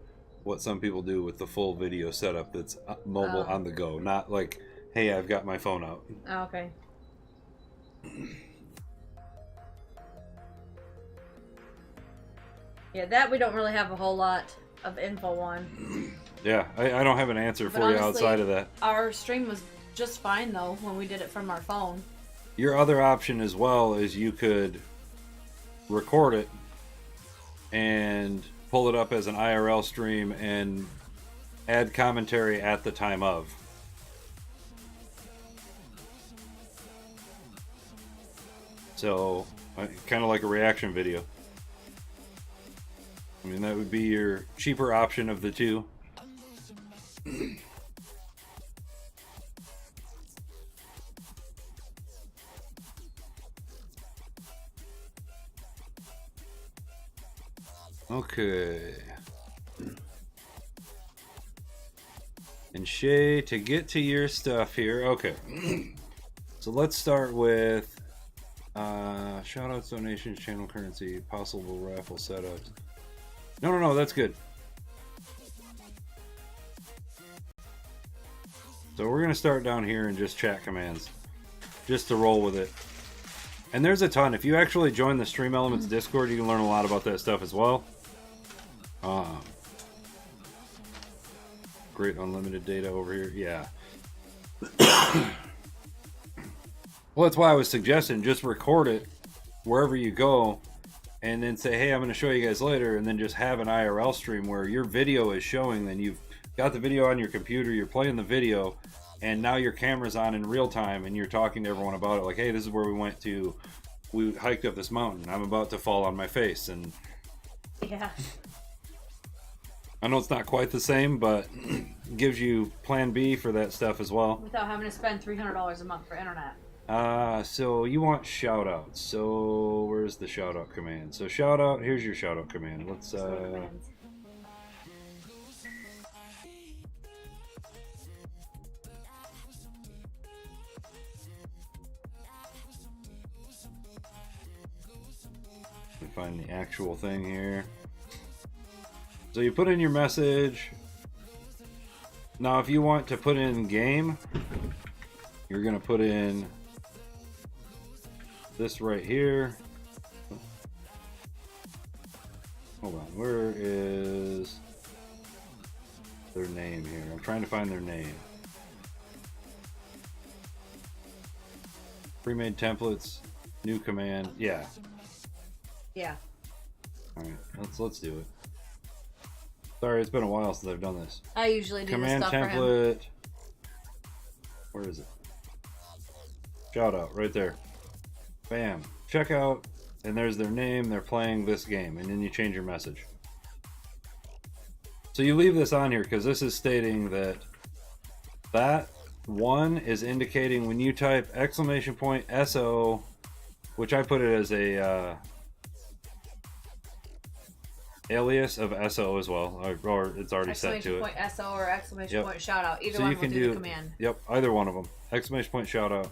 what some people do with the full video setup that's mobile on the go. Not like, hey, I've got my phone out. Oh, okay. Yeah, that we don't really have a whole lot of info on. Yeah, I don't have an answer for you outside of that. Our stream was just fine, though, when we did it from our phone. Your other option as well is you could record it and pull it up as an IRL stream and add commentary at the time of. So, kind of like a reaction video. I mean, that would be your cheaper option of the two. Okay. And Shay, to get to your stuff here. Okay. So let's start with shoutouts, donations, channel currency, possible raffle setups. No, that's good. So we're going to start down here and just chat commands. Just to roll with it. And there's a ton. If you actually join the Stream Elements Discord, you can learn a lot about that stuff as well. Great unlimited data over here. Yeah. Well, that's why I was suggesting just record it wherever you go and then say, hey, I'm going to show you guys later, and then just have an IRL stream where your video is showing, then you've got the video on your computer, you're playing the video, and now your camera's on in real time and you're talking to everyone about it, like, hey, this is where we went to, we hiked up this mountain, I'm about to fall on my face. And yeah, I know it's not quite the same, but gives you plan B for that stuff as well. without having to spend $300 a month for internet. So you want shout outs. So where's the shout out command? So shout out, here's your shout out command. Let's find the actual thing here. So you put in your message. Now if you want to put in game, you're gonna put in this right here. Hold on, where is their name here? I'm trying to find their name. Pre-made templates, new command. Yeah. Yeah. All right, let's do it. Sorry, it's been a while since I've done this. I usually do Command this stuff template. Where is it? Shout out right there. Bam. Check out, and there's their name. They're playing this game, and then you change your message. So you leave this on here because this is stating that that one is indicating when you type !SO, which I put it as a alias of SO as well, or it's already set to it. ! SO or ! Shout out. Either So one you will can do the command. Yep, either one of them. ! Shout out.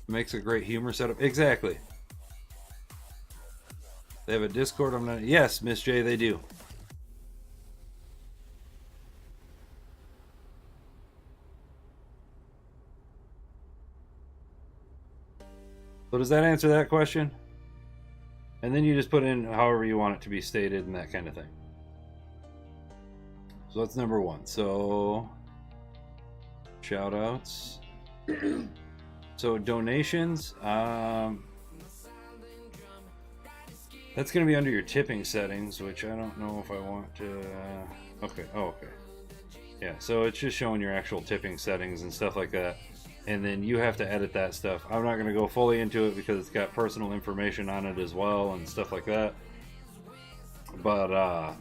Makes a great humor setup. Exactly. They have a Discord. I'm not. Yes, Miss J, they do. So does that answer that question? And then you just put in however you want it to be stated and that kind of thing. So that's number one. So shout outs. So donations, that's going to be under your tipping settings, which I don't know if I want to. Okay. Oh, okay. Yeah. So it's just showing your actual tipping settings and stuff like that, and then you have to edit that stuff. I'm not going to go fully into it because it's got personal information on it as well and stuff like that. But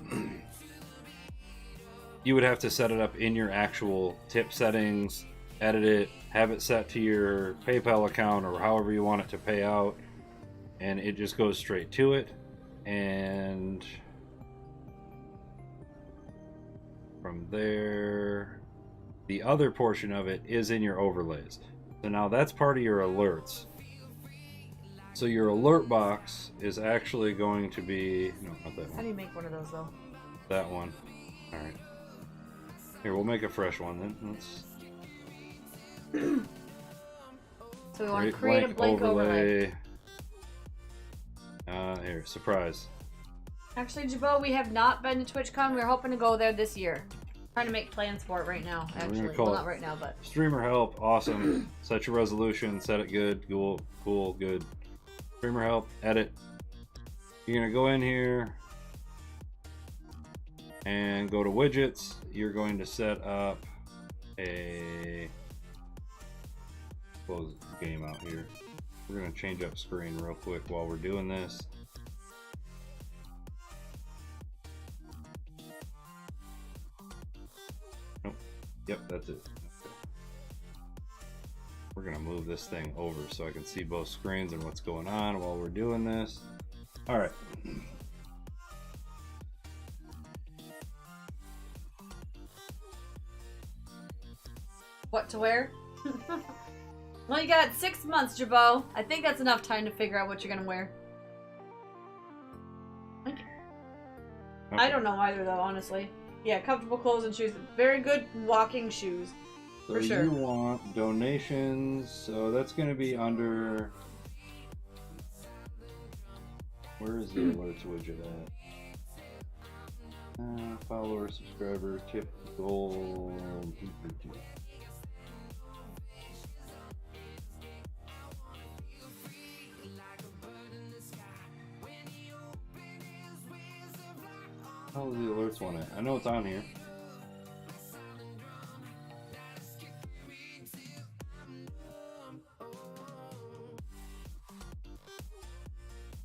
you would have to set it up in your actual tip settings, edit it, have it set to your PayPal account or however you want it to pay out, and it just goes straight to it. And from there, the other portion of it is in your overlays. So now that's part of your alerts. So your alert box is actually going to be, no, not that one. How do you make one of those though? That one. All right. Here, we'll make a fresh one then. Let's. So we want to create a blank overlay. Here, surprise. Actually, Jabot, we have not been to TwitchCon. We're hoping to go there this year. Trying to make plans for it right now. Actually, well, not right now, but streamer help. Awesome. Set your resolution. Set it good. Cool. Good. Streamer help. Edit. You're gonna go in here and go to widgets. You're going to set up a close the game out here. We're going to change up screen real quick while we're doing this. Nope. Yep, that's it. Okay. We're going to move this thing over so I can see both screens and what's going on while we're doing this. All right. What to wear? Well, you got 6 months, Jabot. I think that's enough time to figure out what you're gonna wear. Okay. I don't know either, though, honestly. Yeah, comfortable clothes and shoes. Very good walking shoes. So for sure. You want donations, so that's going to be under... Where is the alerts widget at? Follower, subscriber, tip, goal... How's the alerts one at? I know it's on here.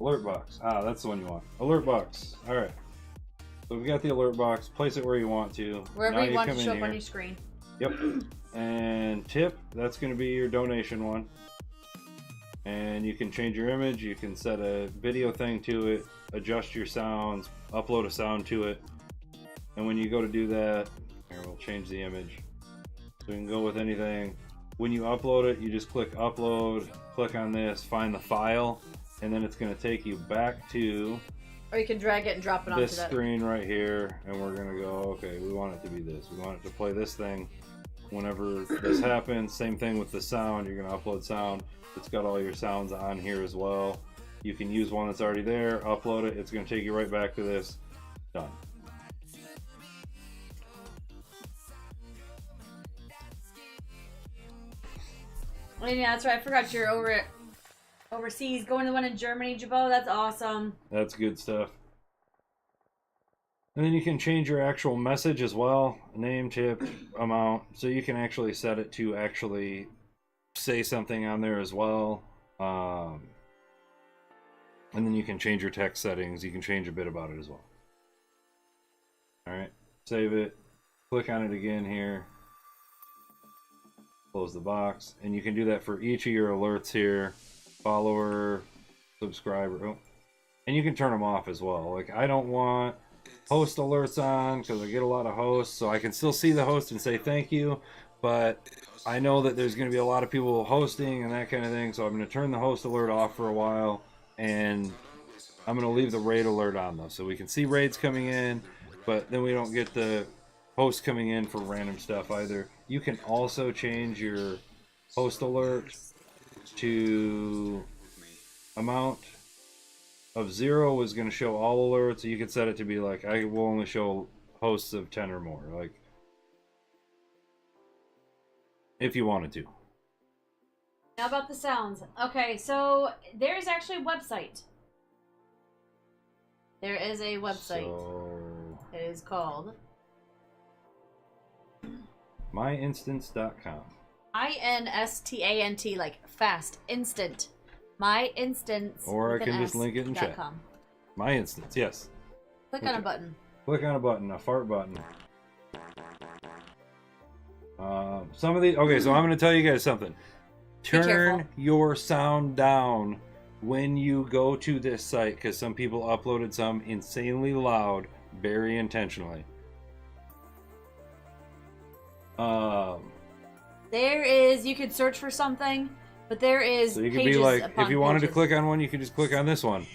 Alert box. Ah, that's the one you want. Alert box. Alright. So we got the alert box. Place it where you want to. Wherever now you want to come show in up on here. your screen. Yep. And tip, that's going to be your donation one. And you can change your image. You can set a video thing to it. Adjust your sounds. Upload a sound to it. And when you go to do that, here we'll change the image. So we can go with anything. When you upload it, you just click upload, click on this, find the file, and then it's going to take you back to Or you can drag it and drop it onto this that. screen right here, and we're going to go, okay, we want it to be this. We want it to play this thing whenever this happens. Same thing with the sound. You're going to upload sound. It's got all your sounds on here as well. You can use one that's already there, upload it. It's going to take you right back to this. Done. Oh, yeah, that's right. I forgot you're overseas. Going to the one in Germany, Jabot. That's awesome. That's good stuff. And then you can change your actual message as well. Name, tip, amount. So you can actually set it to actually say something on there as well. And then you can change your text settings. You can change a bit about it as well. Alright. Save it. Click on it again here. Close the box. And you can do that for each of your alerts here. Follower, subscriber. Oh. And you can turn them off as well. Like, I don't want host alerts on because I get a lot of hosts, so I can still see the host and say thank you, but I know that there's going to be a lot of people hosting and that kind of thing, so I'm going to turn the host alert off for a while, and I'm going to leave the raid alert on though, so we can see raids coming in, but then we don't get the host coming in for random stuff either. You can also change your host alert to amount of 0 is going to show all alerts. You can set it to be like, I will only show hosts of 10 or more, like, if you wanted to. Now about the sounds. Okay, so there's actually a website. There is a website. So, It is called myinstance.com. INSTANT, like fast, instant. My instance. Or I with can an just link it in chat. .com. My instance, yes. Click on a button. Click on a button, a fart button. Some of these. Okay, so I'm going to tell you guys something. Turn careful. your sound down when you go to this site, because some people uploaded some insanely loud, very intentionally. There is, you could search for something, but there is So you could pages be like, upon if you wanted to pages. click on one, you could just click on this one.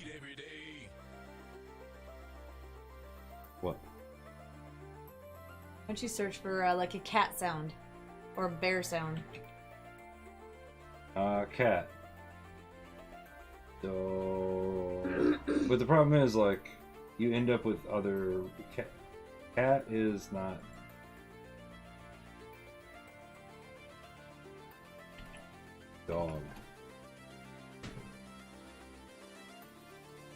What? Why don't you search for like a cat sound or a bear sound? Cat. So, but the problem is, like, you end up with other cat. Cat is not. Dog.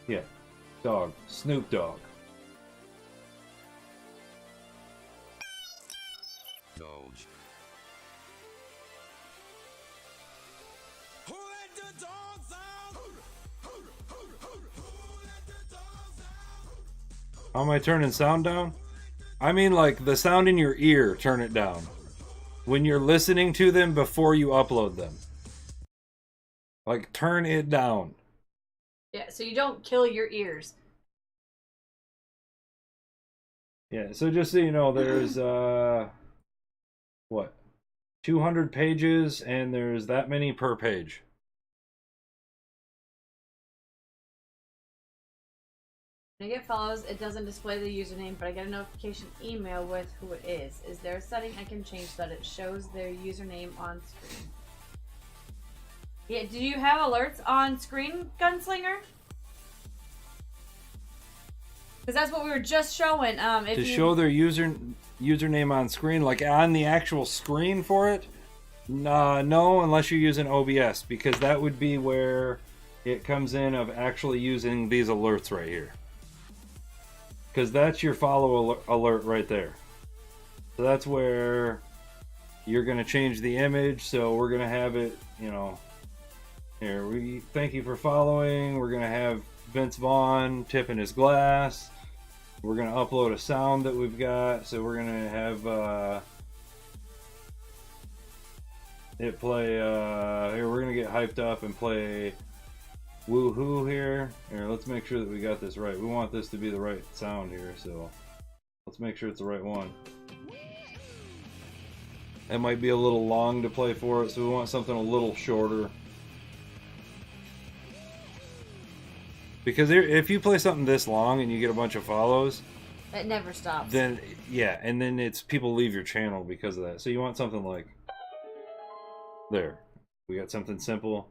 Yeah, dog. Snoop Dogg. Doge. How am I turning sound down? I mean, like, the sound in your ear, turn it down. When you're listening to them before you upload them. Like, turn it down. Yeah, so you don't kill your ears. Yeah, so just so you know, there's what? 200 pages, and there's that many per page. When I get follows, it doesn't display the username, but I get a notification email with who it is. Is there a setting I can change so that it shows their username on screen? Yeah, do you have alerts on screen, Gunslinger? Because that's what we were just showing. Show their username on screen, like on the actual screen for it? No, unless you're using OBS, because that would be where it comes in of actually using these alerts right here. Because that's your follow alert right there. So that's where you're going to change the image. So we're going to have it, you know, here, we thank you for following. We're going to have Vince Vaughn tipping his glass. We're going to upload a sound that we've got. So we're going to have it play, here, we're going to get hyped up and play Woohoo here. Here, let's make sure that we got this right. We want this to be the right sound here, so let's make sure it's the right one. It might be a little long to play for it, so we want something a little shorter. Because if you play something this long and you get a bunch of follows, it never stops. Then, yeah, and then it's people leave your channel because of that. So you want something like, there. We got something simple.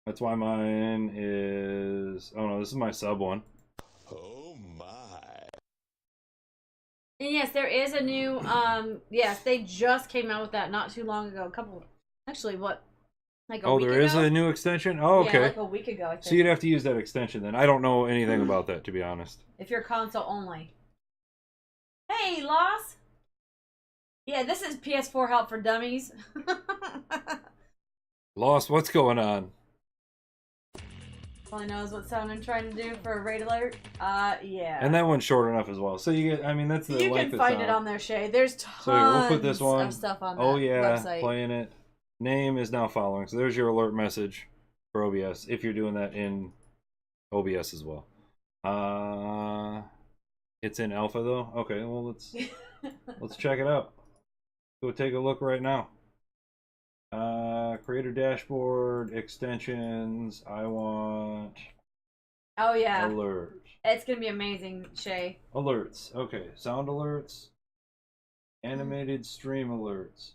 That's why mine is, oh no, this is my sub one. Oh my. And yes, there is a new, yes, they just came out with that not too long ago. Actually, what? Like a week ago? There is a new extension? Oh, okay. Yeah, like a week ago, I think. So you'd have to use that extension then. I don't know anything about that, to be honest. If you're console only. Hey, Loss! Yeah, this is PS4 Help for Dummies. Lost, what's going on? Only knows what sound I'm trying to do for a raid alert. Yeah. And that one's short enough as well. So you get, I mean, that's the you length can find of it on there, Shay. There's tons so here, we'll put this one. of stuff on that website. Playing it. Name is now following. So there's your alert message for OBS if you're doing that in OBS as well. It's in alpha though. Okay, well let's check it out. Go take a look right now. Creator dashboard, extensions. I want. Oh yeah. Alert. It's gonna be amazing, Shay. Alerts. Okay, sound alerts. Animated stream alerts.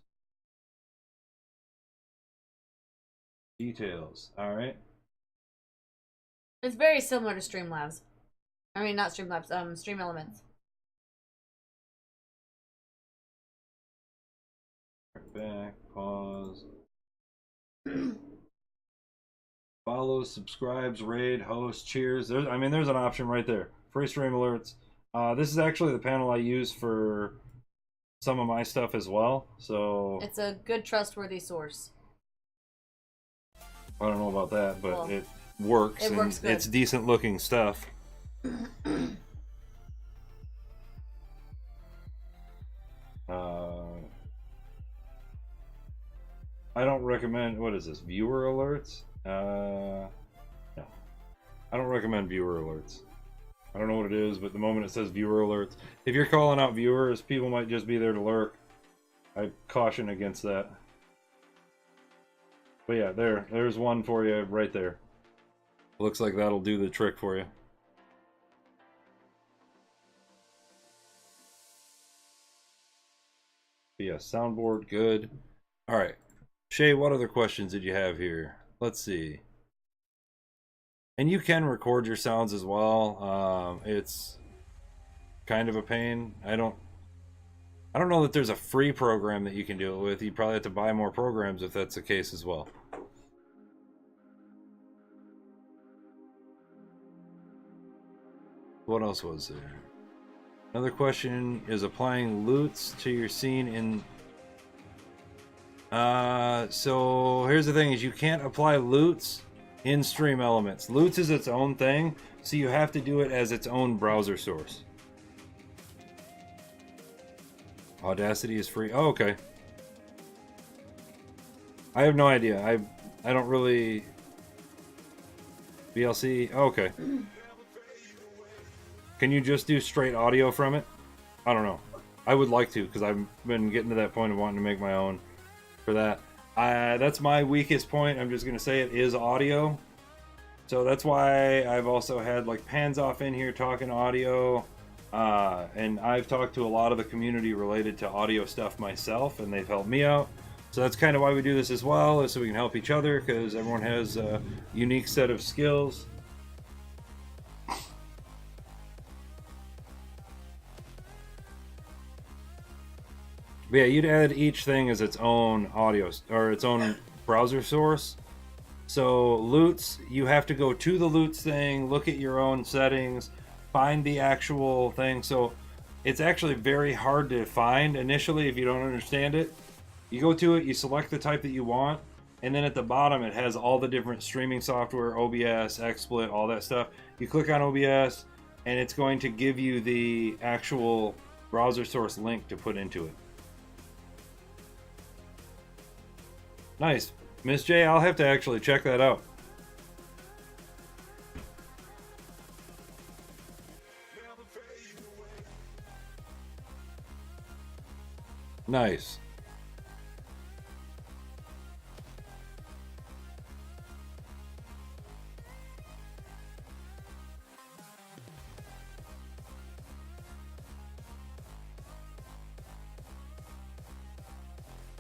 Details. All right. It's very similar to Streamlabs. I mean, not Streamlabs. Stream Elements. Back. Pause. Follows, subscribes, raid, host, cheers. There's an option right there. Free stream alerts. This is actually the panel I use for some of my stuff as well. So it's a good, trustworthy source. I don't know about that, but well, it works. It works good. It's decent looking stuff. I don't recommend, what is this, viewer alerts? No. I don't recommend viewer alerts. I don't know what it is, but the moment it says viewer alerts, if you're calling out viewers, people might just be there to lurk. I caution against that. But yeah, there's one for you right there. Looks like that'll do the trick for you. But yeah, soundboard, good. Alright. Shay, what other questions did you have here? Let's see. And you can record your sounds as well. It's kind of a pain. I don't know that there's a free program that you can do it with. You probably have to buy more programs if that's the case as well. What else was there? Another question is applying loots to your scene in... so here's the thing is you can't apply loots in Stream Elements. Loots is its own thing, so you have to do it as its own browser source. Audacity is free. Oh, okay. I have no idea. I don't really... VLC? Oh, okay. Can you just do straight audio from it? I don't know. I would like to, because I've been getting to that point of wanting to make my own for that. That's my weakest point. I'm just going to say it is audio. So that's why I've also had like Panzoff in here talking audio. And I've talked to a lot of the community related to audio stuff myself, and they've helped me out. So that's kind of why we do this as well, is so we can help each other, because everyone has a unique set of skills. But yeah, you'd add each thing as its own audio or its own browser source. So loots, you have to go to the loots thing, look at your own settings, find the actual thing. So it's actually very hard to find initially if you don't understand it. You go to it, you select the type that you want, and then at the bottom it has all the different streaming software, OBS, XSplit, all that stuff. You click on OBS, and it's going to give you the actual browser source link to put into it. Nice. Miss J, I'll have to actually check that out. Nice.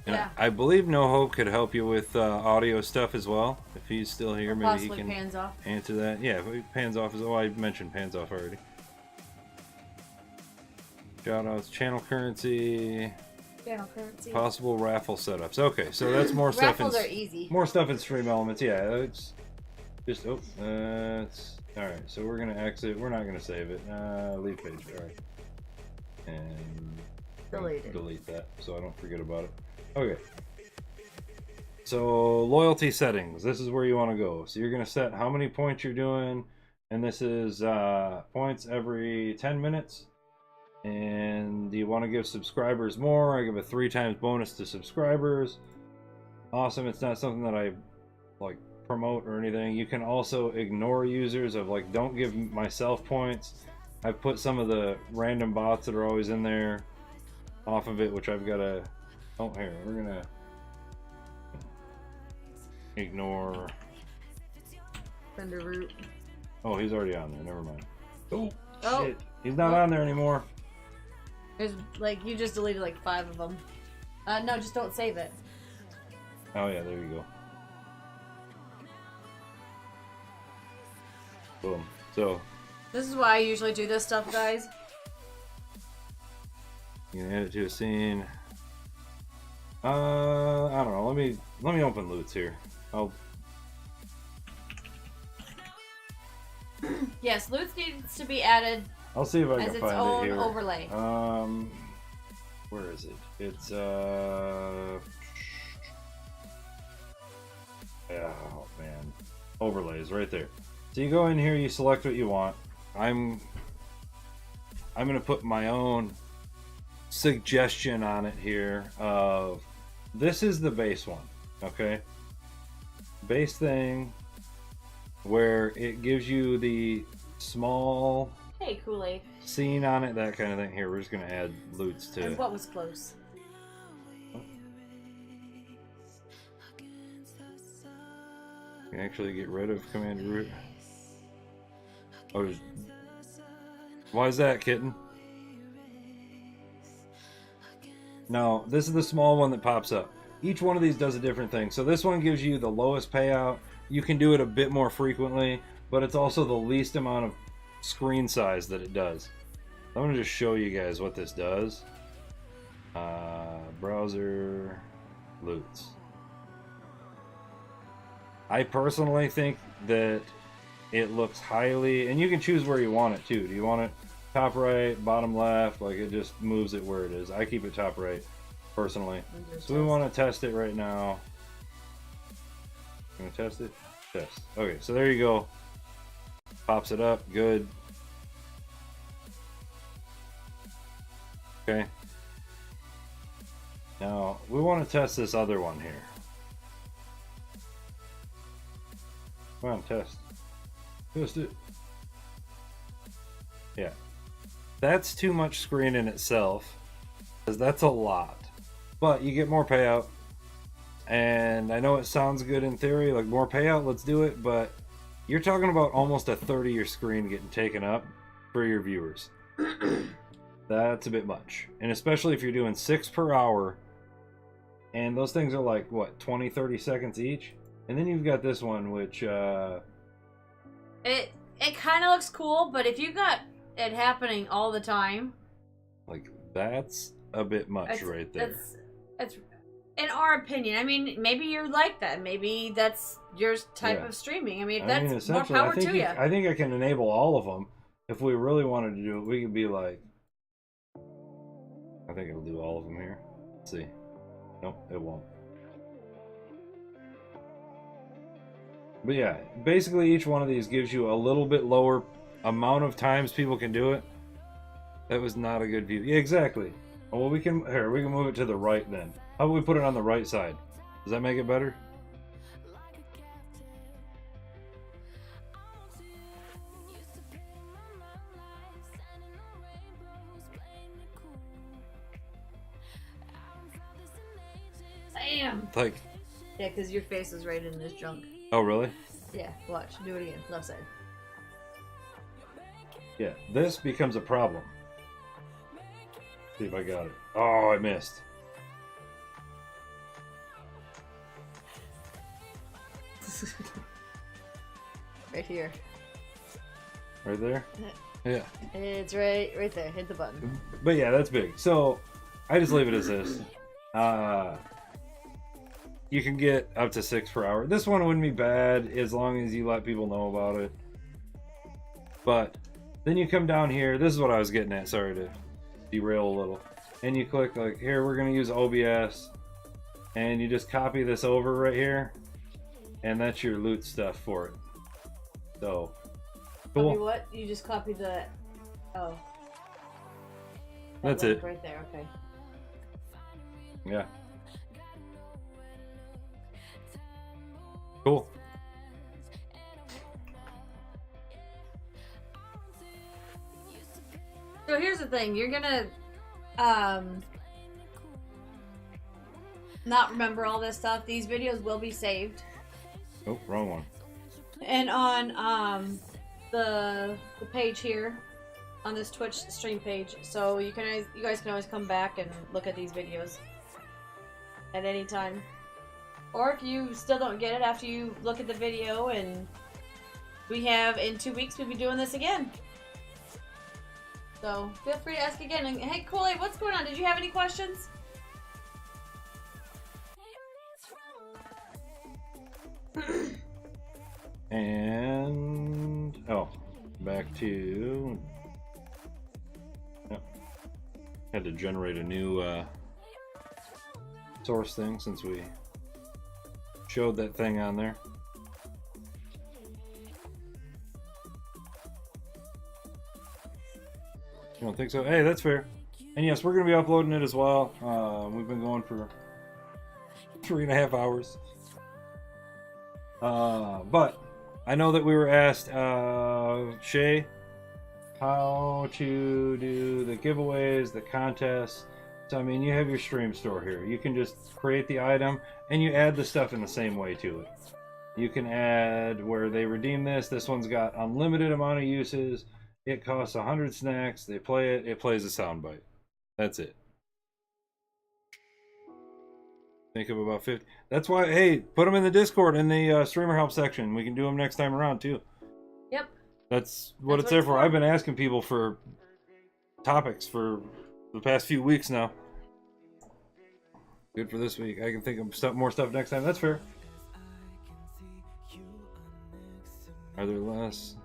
Yeah. I believe No Hope could help you with audio stuff as well. If he's still here, maybe he can Panzoff. answer that. Yeah, Panzoff is. Oh, I mentioned Panzoff already. Shoutouts, channel currency, possible raffle setups. Okay, so that's more stuff. Raffles are easy. More stuff in Stream Elements. Yeah, it's just it's all right. So we're gonna exit. We're not gonna save it. Leave page. All right, and delete that so I don't forget about it. Okay. So loyalty settings. This is where you want to go. So you're gonna set how many points you're doing, and this is points every 10 minutes. And do you want to give subscribers more? I give a 3 times bonus to subscribers. Awesome. It's not something that I like promote or anything. You can also ignore users of like, don't give myself points. I've put some of the random bots that are always in there off of it, which I've got to. Oh, here, we're gonna ignore. Thunder Root. Oh, he's already on there. Never mind. Oh, Oh. shit. He's not on there anymore. There's like you just deleted like 5 of them. No, just don't save it. Oh yeah, there you go. Boom. So This is why I usually do this stuff, guys. you can add it to a scene. I don't know. Let me open loots here. Yes, loots needs to be added I'll see if I as can its find own it here. overlay. Where is it? It's oh man, overlays right there. So you go in here, you select what you want. I'm gonna put my own suggestion on it here of this is the base one, okay? Base thing where it gives you the small Hey, Kool-Aid. scene on it, that kind of thing. Here, we're just gonna add loots to. And what was close? You can actually get rid of command root. Oh, why is that, kitten? No, this is the small one that pops up. Each one of these does a different thing. So this one gives you the lowest payout. You can do it a bit more frequently, but it's also the least amount of screen size that it does. I'm going to just show you guys what this does. Browser loots. I personally think that it looks highly, and you can choose where you want it too. Do you want it top right, bottom left? Like it just moves it where it is. I keep it top right personally. So we want to test it right now. Gonna test it? Test. Okay, so there you go. Pops it up, good. Okay. Now we want to test this other one here. Come on, test. Test it. Yeah. That's too much screen in itself. Because that's a lot. But you get more payout. And I know it sounds good in theory, like more payout, let's do it. But you're talking about almost a third of your screen getting taken up for your viewers. That's a bit much. And especially if you're doing 6 per hour. And those things are like, what, 20, 30 seconds each? And then you've got this one, which, It kind of looks cool, but if you got it happening all the time... like, that's a bit much right there. It's in our opinion. I mean, maybe you're like that. Maybe that's your type of streaming. I mean, that's more power to you. I think I can enable all of them. If we really wanted to do it, we could be like... I think it'll do all of them here. Let's see. Nope, it won't. But yeah, basically each one of these gives you a little bit lower amount of times people can do it. That was not a good view. Yeah, exactly. Well, we can move it to the right then. How about we put it on the right side? Does that make it better? Damn. Like. Yeah, because your face is right in this junk. Oh, really? Yeah, watch. Do it again. Left side. Yeah, this becomes a problem. See if I got it. Oh, I missed. Right here. Right there? Yeah. It's right there. Hit the button. But yeah, that's big. So, I just leave it as this. You can get up to 6 per hour. This one wouldn't be bad as long as you let people know about it. But then you come down here. This is what I was getting at. Sorry to derail a little. And you click like, here, we're going to use OBS. And you just copy this over right here. And that's your loot stuff for it. So, cool. Copy what? You just copy the... Oh. That's it. Right there, okay. Yeah. Cool. So here's the thing, you're gonna not remember all this stuff. These videos will be saved. Oh, wrong one. And on the page here, on this Twitch stream page, so you guys can always come back and look at these videos at any time. Or if you still don't get it after you look at the video, and in 2 weeks we'll be doing this again. So feel free to ask again. And hey, Kool-Aid, what's going on? Did you have any questions? And back to had to generate a new source thing since we showed that thing on there. You don't think so? Hey, that's fair. And yes, we're going to be uploading it as well. We've been going for 3.5 hours. But I know that we were asked, Shay, how to do the giveaways, the contests. So, I mean, you have your stream store here. You can just create the item and you add the stuff in the same way to it. You can add where they redeem this. This one's got unlimited amount of uses. It costs 100 snacks. They play it. It plays a soundbite. That's it. Think of about 50. That's why, hey, put them in the Discord in the streamer help section. We can do them next time around too. Yep. That's what it's there for. I've been asking people for topics for the past few weeks now. Good for this week. I can think of more stuff next time. That's fair. Are there less?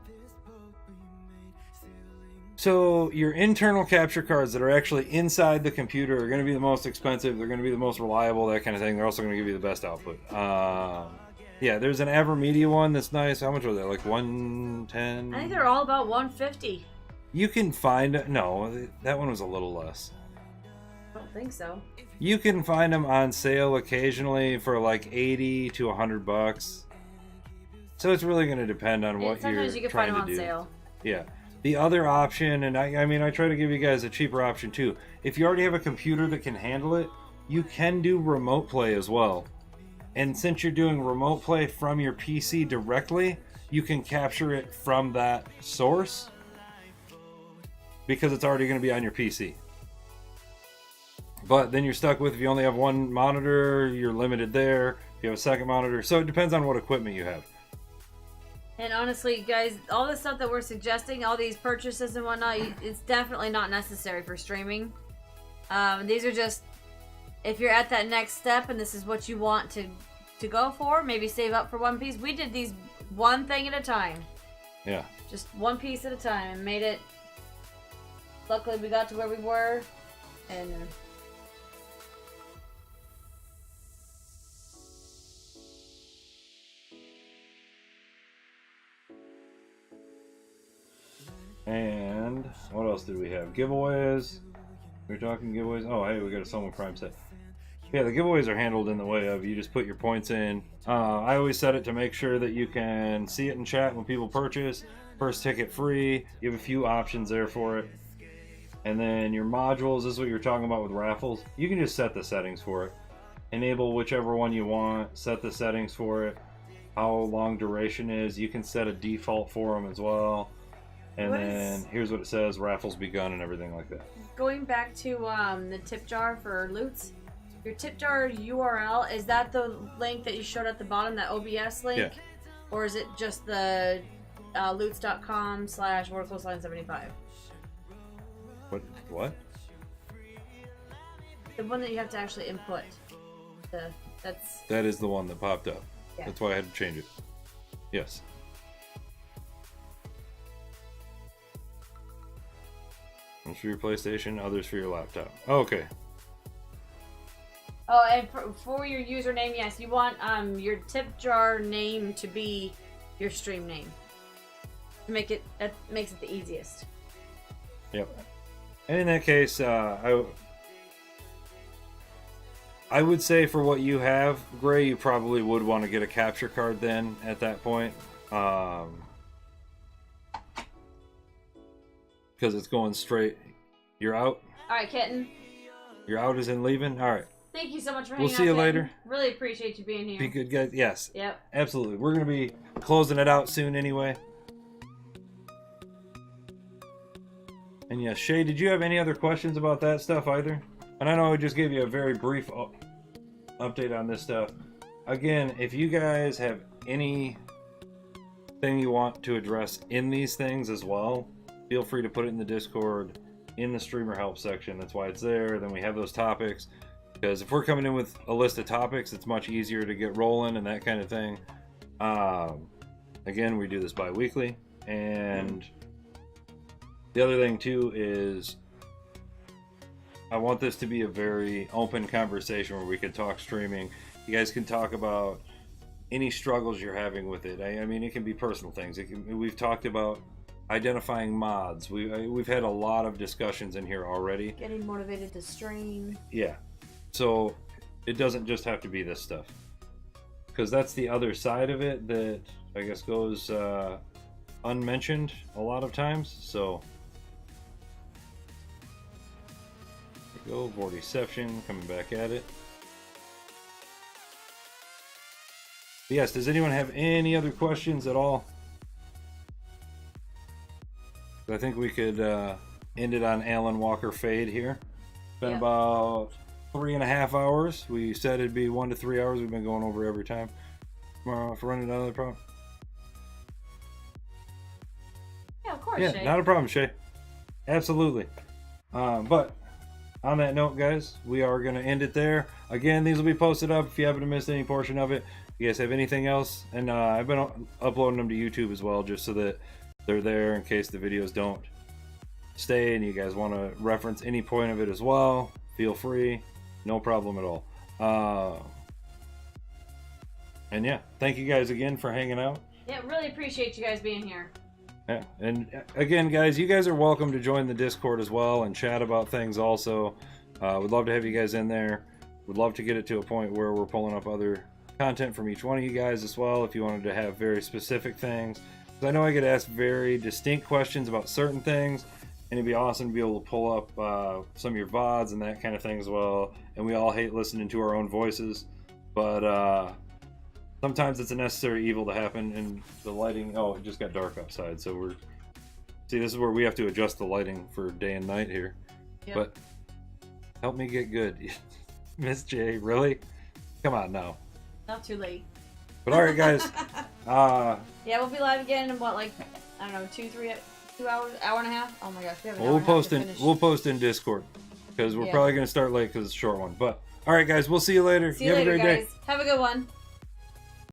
So your internal capture cards that are actually inside the computer are going to be the most expensive. They're going to be the most reliable, that kind of thing. They're also going to give you the best output. Yeah, there's an AverMedia one that's nice. How much was that? Like 110? I think they're all about 150. You can find... No, that one was a little less. I don't think so. You can find them on sale occasionally for like 80 to 100 bucks. So it's really going to depend on what you're sometimes you can trying find them to on do. sale. Yeah. The other option, and I mean, I try to give you guys a cheaper option too. If you already have a computer that can handle it, you can do remote play as well. And since you're doing remote play from your PC directly, you can capture it from that source because it's already going to be on your PC. But then you're stuck with, if you only have one monitor, you're limited there. If you have a second monitor, so it depends on what equipment you have. And honestly, guys, all the stuff that we're suggesting, all these purchases and whatnot, it's definitely not necessary for streaming. These are just, if you're at that next step and this is what you want to go for, maybe save up for one piece. We did these one thing at a time. Yeah. Just one piece at a time and made it. Luckily, we got to where we were, and And what else did we have? Giveaways. We were talking giveaways. Oh, hey, we got a Soma Prime set. Yeah, the giveaways are handled in the way of you just put your points in. I always set it to make sure that you can see it in chat when people purchase. First ticket free. You have a few options there for it. And then your modules, this is what you're talking about with raffles. You can just set the settings for it. Enable whichever one you want. Set the settings for it. How long duration is. You can set a default for them as well. And then here's what it says, raffles begun and everything like that. Going back to the tip jar for loots, your tip jar URL, is that the link that you showed at the bottom, that OBS link? Yeah. Or is it just the loots.com/WorldCoastline75? What? The one that you have to actually input. That is the one that popped up. Yeah. That's why I had to change it. Yes. One's for your PlayStation, others for your laptop. Okay. Oh, and for your username, yes, you want your tip jar name to be your stream name. That makes it the easiest. Yep. And in that case, I would say for what you have, Gray, you probably would want to get a capture card then at that point. Because it's going straight. You're out? Alright, Kitten. You're out as in leaving? Alright. Thank you so much for hanging out. We'll see you Kitten. later. Really appreciate you being here. Be good, guys. Yes. Yep. Absolutely. We're going to be closing it out soon anyway. And yes, Shay, did you have any other questions about that stuff either? And I know I just gave you a very brief update on this stuff. Again, if you guys have anything you want to address in these things as well, feel free to put it in the Discord, in the streamer help section. That's why it's there. Then we have those topics. Because if we're coming in with a list of topics, it's much easier to get rolling and that kind of thing. Again, we do this bi-weekly. And the other thing too is I want this to be a very open conversation where we can talk streaming. You guys can talk about any struggles you're having with it. I mean, it can be personal things. We've talked about identifying mods. We've had a lot of discussions in here already. Getting motivated to stream. Yeah. So it doesn't just have to be this stuff. Because that's the other side of it that I guess goes unmentioned a lot of times. So there you go, Vortiception coming back at it. But yes, does anyone have any other questions at all? I think we could end it on Alan Walker Fade here. It's been about 3.5 hours. We said it'd be 1 to 3 hours. We've been going over every time. For running another problem. Yeah, of course, Yeah, Shay. not a problem, Shay. Absolutely. But on that note, guys, we are going to end it there. Again, these will be posted up if you happen to miss any portion of it. If you guys have anything else, and I've been uploading them to YouTube as well, just so that they're there in case the videos don't stay and you guys want to reference any point of it as well. Feel free. No problem at all. And yeah, thank you guys again for hanging out. Yeah, really appreciate you guys being here. Yeah, and again, guys, you guys are welcome to join the Discord as well and chat about things also. We'd love to have you guys in there. We'd love to get it to a point where we're pulling up other content from each one of you guys as well if you wanted to have very specific things. Because I know I get asked very distinct questions about certain things, and it'd be awesome to be able to pull up some of your VODs and that kind of thing as well. And we all hate listening to our own voices, but sometimes it's a necessary evil to happen. And the lighting, oh, it just got dark outside, so we're... See, this is where we have to adjust the lighting for day and night here. Yep. But help me get good. Miss J, really? Come on now. Not too late. But alright, guys. Yeah, we'll be live again in what, like, I don't know, 2 hours, hour and a half? Oh my gosh, we have an hour We'll and a half post to in finish. we'll post in Discord because we're Yeah. probably gonna start late because it's a short one. But alright, guys, we'll see you later. See you have later, a great guys. day. Have a good one.